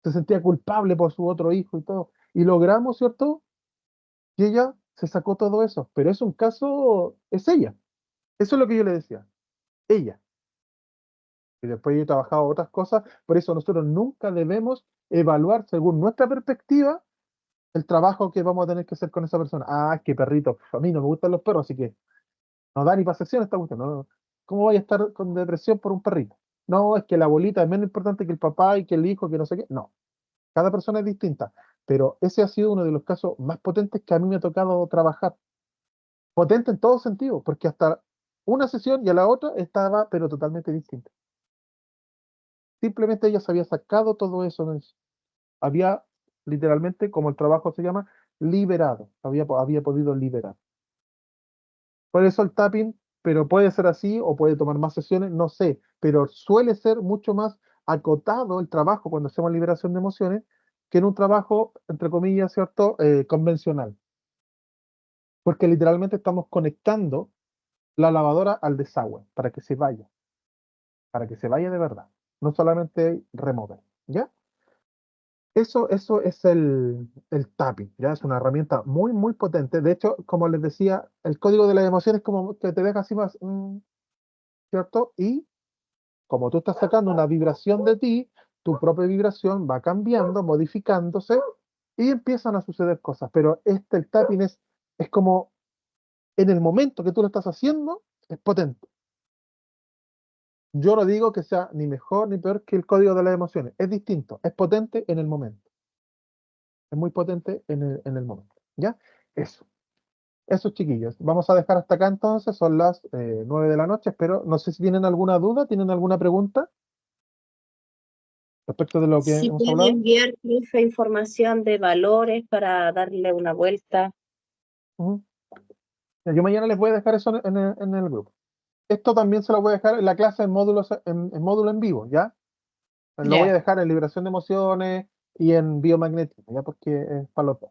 Se sentía culpable por su otro hijo y todo. Y logramos, ¿cierto? Y ella se sacó todo eso, pero es un caso, es ella. Eso es lo que yo le decía, ella. Y después yo he trabajado otras cosas, por eso nosotros nunca debemos evaluar según nuestra perspectiva el trabajo que vamos a tener que hacer con esa persona. Ah, qué perrito, a mí no me gustan los perros, así que no da ni para sección esta cuestión. No, ¿cómo voy a estar con depresión por un perrito? No, es que la abuelita es menos importante que el papá y que el hijo, que no sé qué. No, cada persona es distinta, pero ese ha sido uno de los casos más potentes que a mí me ha tocado trabajar. Potente en todo sentido, porque hasta una sesión y a la otra estaba, pero totalmente distinta. Simplemente ella se había sacado todo eso, había literalmente, como el trabajo se llama, liberado, había podido liberar. Por eso el tapping, pero puede ser así o puede tomar más sesiones, no sé, pero suele ser mucho más acotado el trabajo cuando hacemos liberación de emociones que en un trabajo, entre comillas, ¿cierto?, convencional. Porque literalmente estamos conectando la lavadora al desagüe para que se vaya de verdad, no solamente remover, ¿ya? Eso es el tapping, ¿ya? Es una herramienta muy, muy potente. De hecho, como les decía, el código de las emociones como que te deja así más, ¿cierto? Y como tú estás sacando una vibración de ti, tu propia vibración va cambiando, modificándose y empiezan a suceder cosas. Pero el tapping es como en el momento que tú lo estás haciendo, es potente. Yo no digo que sea ni mejor ni peor que el código de las emociones. Es distinto, es potente en el momento. Es muy potente en el momento. ¿Ya? Eso, chiquillos. Vamos a dejar hasta acá entonces. Son las 9 de la noche. Espero, no sé si tienen alguna duda, tienen alguna pregunta respecto de lo que Si hemos puede hablado. enviar, profe, información de valores para darle una vuelta. Ujú. Ya, yo mañana les voy a dejar eso en el grupo. Esto también se lo voy a dejar en la clase en módulo en vivo, ¿ya? Lo voy a Ya. dejar en liberación de emociones y en biomagnetismo, ¿ya? Porque es para los dos.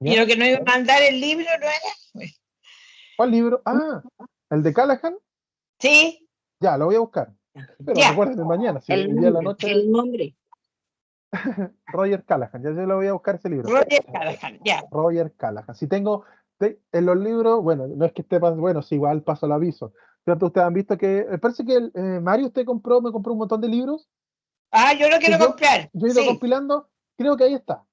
¿Y ¿Ya? lo que no iba a mandar el libro no era? ¿Cuál libro? Ah, el de Callahan. Sí, Ya, lo voy a buscar. Pero ya. recuerden mañana, si El hoy día en la nombre, noche, el nombre. Roger Callahan, ya yo lo voy a buscar ese libro. Roger Callahan, ya. Roger Callahan. Si tengo en los libros, bueno, no es que esté, bueno, si igual paso el aviso. ¿Cierto? Ustedes han visto que, me parece que Mario, me compró un montón de libros Ah, yo lo que quiero comprar. yo he ido Sí, compilando, creo que ahí está.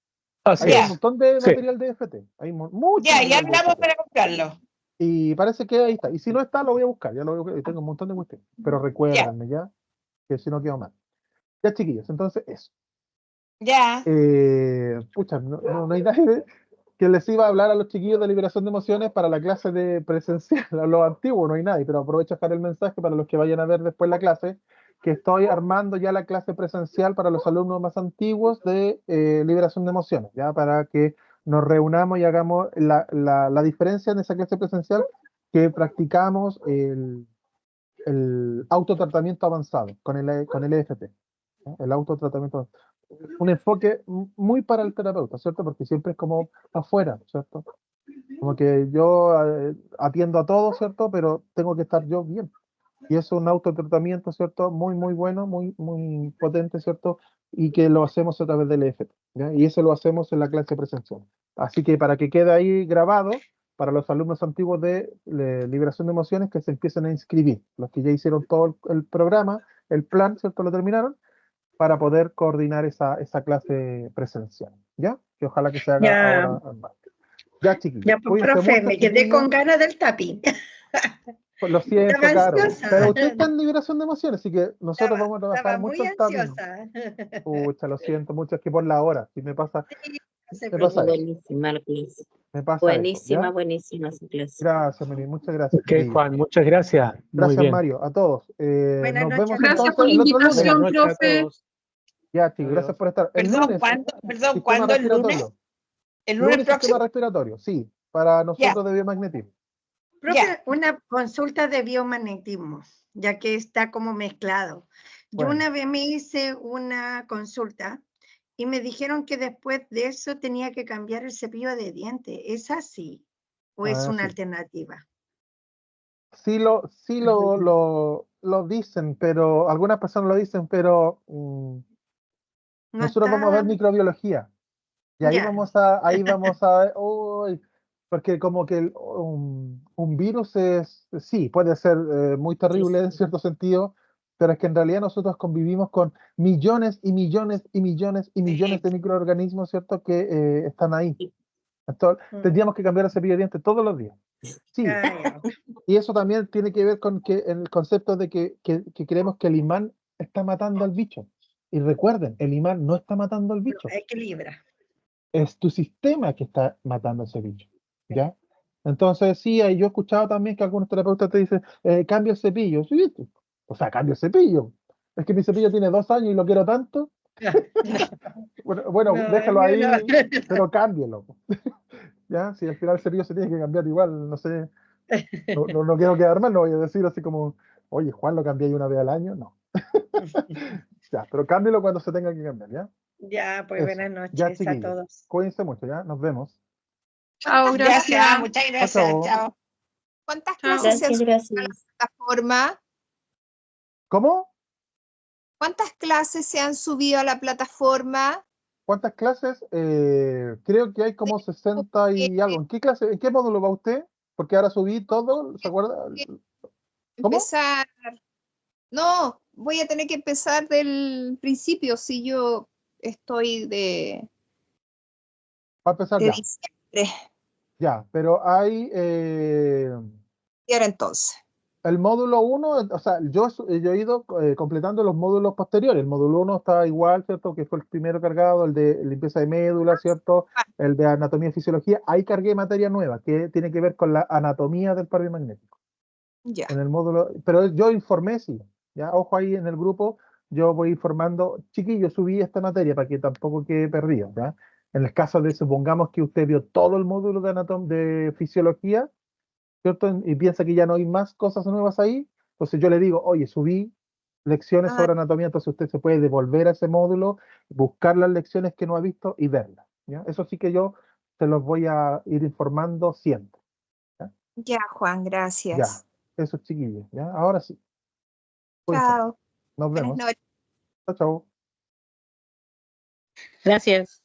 Así Ahí hay un ya. es. montón de Sí. material de FT. Hay mucho Ya material de hablamos FT. para comprarlo. Y parece que ahí está. Y si no está, lo voy a buscar. Ya lo voy a buscar. Y tengo un montón de cuestiones. Pero Ya. recuérdenme ya que si no quedo mal. Ya, chiquillos, entonces eso. Ya. Pucha, no hay nadie que les iba a hablar a los chiquillos de liberación de emociones para la clase de presencial, a los antiguos, no hay nadie, pero aprovecho a dejar el mensaje para los que vayan a ver después la clase, que estoy armando ya la clase presencial para los alumnos más antiguos de liberación de emociones, ya para que nos reunamos y hagamos la diferencia en esa clase presencial, que practicamos el autotratamiento avanzado con el EFT, ¿no? El autotratamiento, un enfoque muy para el terapeuta, ¿cierto? Porque siempre es como afuera, ¿cierto? Como que yo atiendo a todos, ¿cierto? Pero tengo que estar yo bien. Y es un autotratamiento, ¿cierto? Muy, muy bueno, muy, muy potente, ¿cierto? Y que lo hacemos a través del EFT, ¿ya? Y eso lo hacemos en la clase presencial. Así que para que quede ahí grabado, para los alumnos antiguos de liberación de emociones, que se empiecen a inscribir. Los que ya hicieron todo el programa, el plan, ¿cierto? Lo terminaron, para poder coordinar esa clase presencial, ¿ya? Que ojalá que se haga Ya. ahora en marzo. Ya, chiquillos. Ya, pues, Cuídense profe, mucho, me quedé chiquillos. con ganas del tapping. Lo siento, Estaba Caro. ansiosa. Pero usted está en liberación de emociones, así que nosotros vamos a Estaba trabajar muy mucho el tapping. ansiosa. Pucha, lo siento mucho, es que por la hora, si me pasa, Sí, no se me pasa eso, Buenísima la clase. me pasa eso, Buenísima, ¿ya? buenísima su clase. Gracias, Meli, muchas gracias, Ok, chiquillos. Juan, muchas gracias. Muy Gracias, bien. Mario, a todos. Buenas Nos noches. vemos Gracias entonces por la el otro lunes. invitación, Buenas noches a profe. todos. Ya, chicos, Adiós. gracias por estar. El Perdón, lunes, Perdón, sistema ¿cuándo el lunes? respiratorio. ¿El lunes Lunes, sistema próximo? respiratorio, sí, para nosotros de biomagnetismo. Profe, Ya. una consulta de biomagnetismo, ya que está como mezclado. Yo Bueno. una vez me hice una consulta y me dijeron que después de eso tenía que cambiar el cepillo de dientes. ¿Es así o es una Sí. alternativa? Sí lo dicen, pero algunas personas lo dicen, pero No nosotros vamos a ver está. microbiología. Y ahí Ya. vamos a ver, uy, porque como que un virus sí, puede ser muy terrible en cierto sentido, pero es que en realidad nosotros convivimos con millones y millones y millones y millones de microorganismos, ¿cierto? Que están ahí. Entonces, tendríamos que cambiar el cepillo de dientes todos los días. Sí, Ah, ya. y eso también tiene que ver con que el concepto de que creemos que el imán está matando al bicho. Y recuerden, el imán no está matando al Lo bicho. equilibra. Es tu sistema que está matando a ese bicho, ¿ya? Entonces, sí, yo he escuchado también que algunos terapeutas te dicen, cambia el cepillo. Sí, o sea, cambia el cepillo. Es que mi cepillo tiene 2 años y lo quiero tanto. Bueno, No, déjalo yo ahí, no. pero cámbielo. ¿Ya? Si al final el cepillo se tiene que cambiar igual, no sé, no quiero quedar mal, no voy a decir así como, oye, Juan, ¿lo cambié una vez al año? No. Ya, pero cámbialo cuando se tenga que cambiar, ¿ya? Ya, pues Eso. buenas Ya, noches a chiquillos. todos. Cuídense mucho, ¿ya? Nos vemos. Chao, Gracias, gracias. muchas Chao, gracias. chao. Chao. ¿Cuántas Chao. clases se han Gracias, subido a la gracias. plataforma? ¿Cómo? ¿Cuántas clases se han subido a la plataforma? ¿Cuántas clases? Creo que hay como 60 y algo. ¿En qué clase, en qué módulo va usted? Porque ahora subí todo, ¿se acuerda? ¿Cómo? Empezar. No, voy a tener que empezar del principio si yo estoy Va a empezar de ya. diciembre. Ya, pero hay Y ahora entonces. el módulo 1, o sea, yo he ido completando los módulos posteriores. El módulo 1 está igual, ¿cierto? Que fue el primero cargado, el de limpieza de médula, ¿cierto? El de anatomía y fisiología. Ahí cargué materia nueva, que tiene que ver con la anatomía del par magnético. Ya. En el módulo, pero yo informé, sí. Ya, ojo ahí en el grupo, yo voy informando, chiquillos, subí esta materia para que tampoco quede perdido, ¿ya? En el caso de, supongamos que usted vio todo el módulo de fisiología, ¿cierto? Y piensa que ya no hay más cosas nuevas ahí, entonces yo le digo, oye, subí lecciones Ah, sobre anatomía, entonces usted se puede devolver a ese módulo, buscar las lecciones que no ha visto y verlas, ¿ya? Eso sí que yo se los voy a ir informando siempre, ¿ya? ya, Juan, Ya, gracias. eso chiquillos, ¿ya? Ahora sí, cuídense. Chao. Nos Buenas vemos. noches. Chao, chao. Gracias.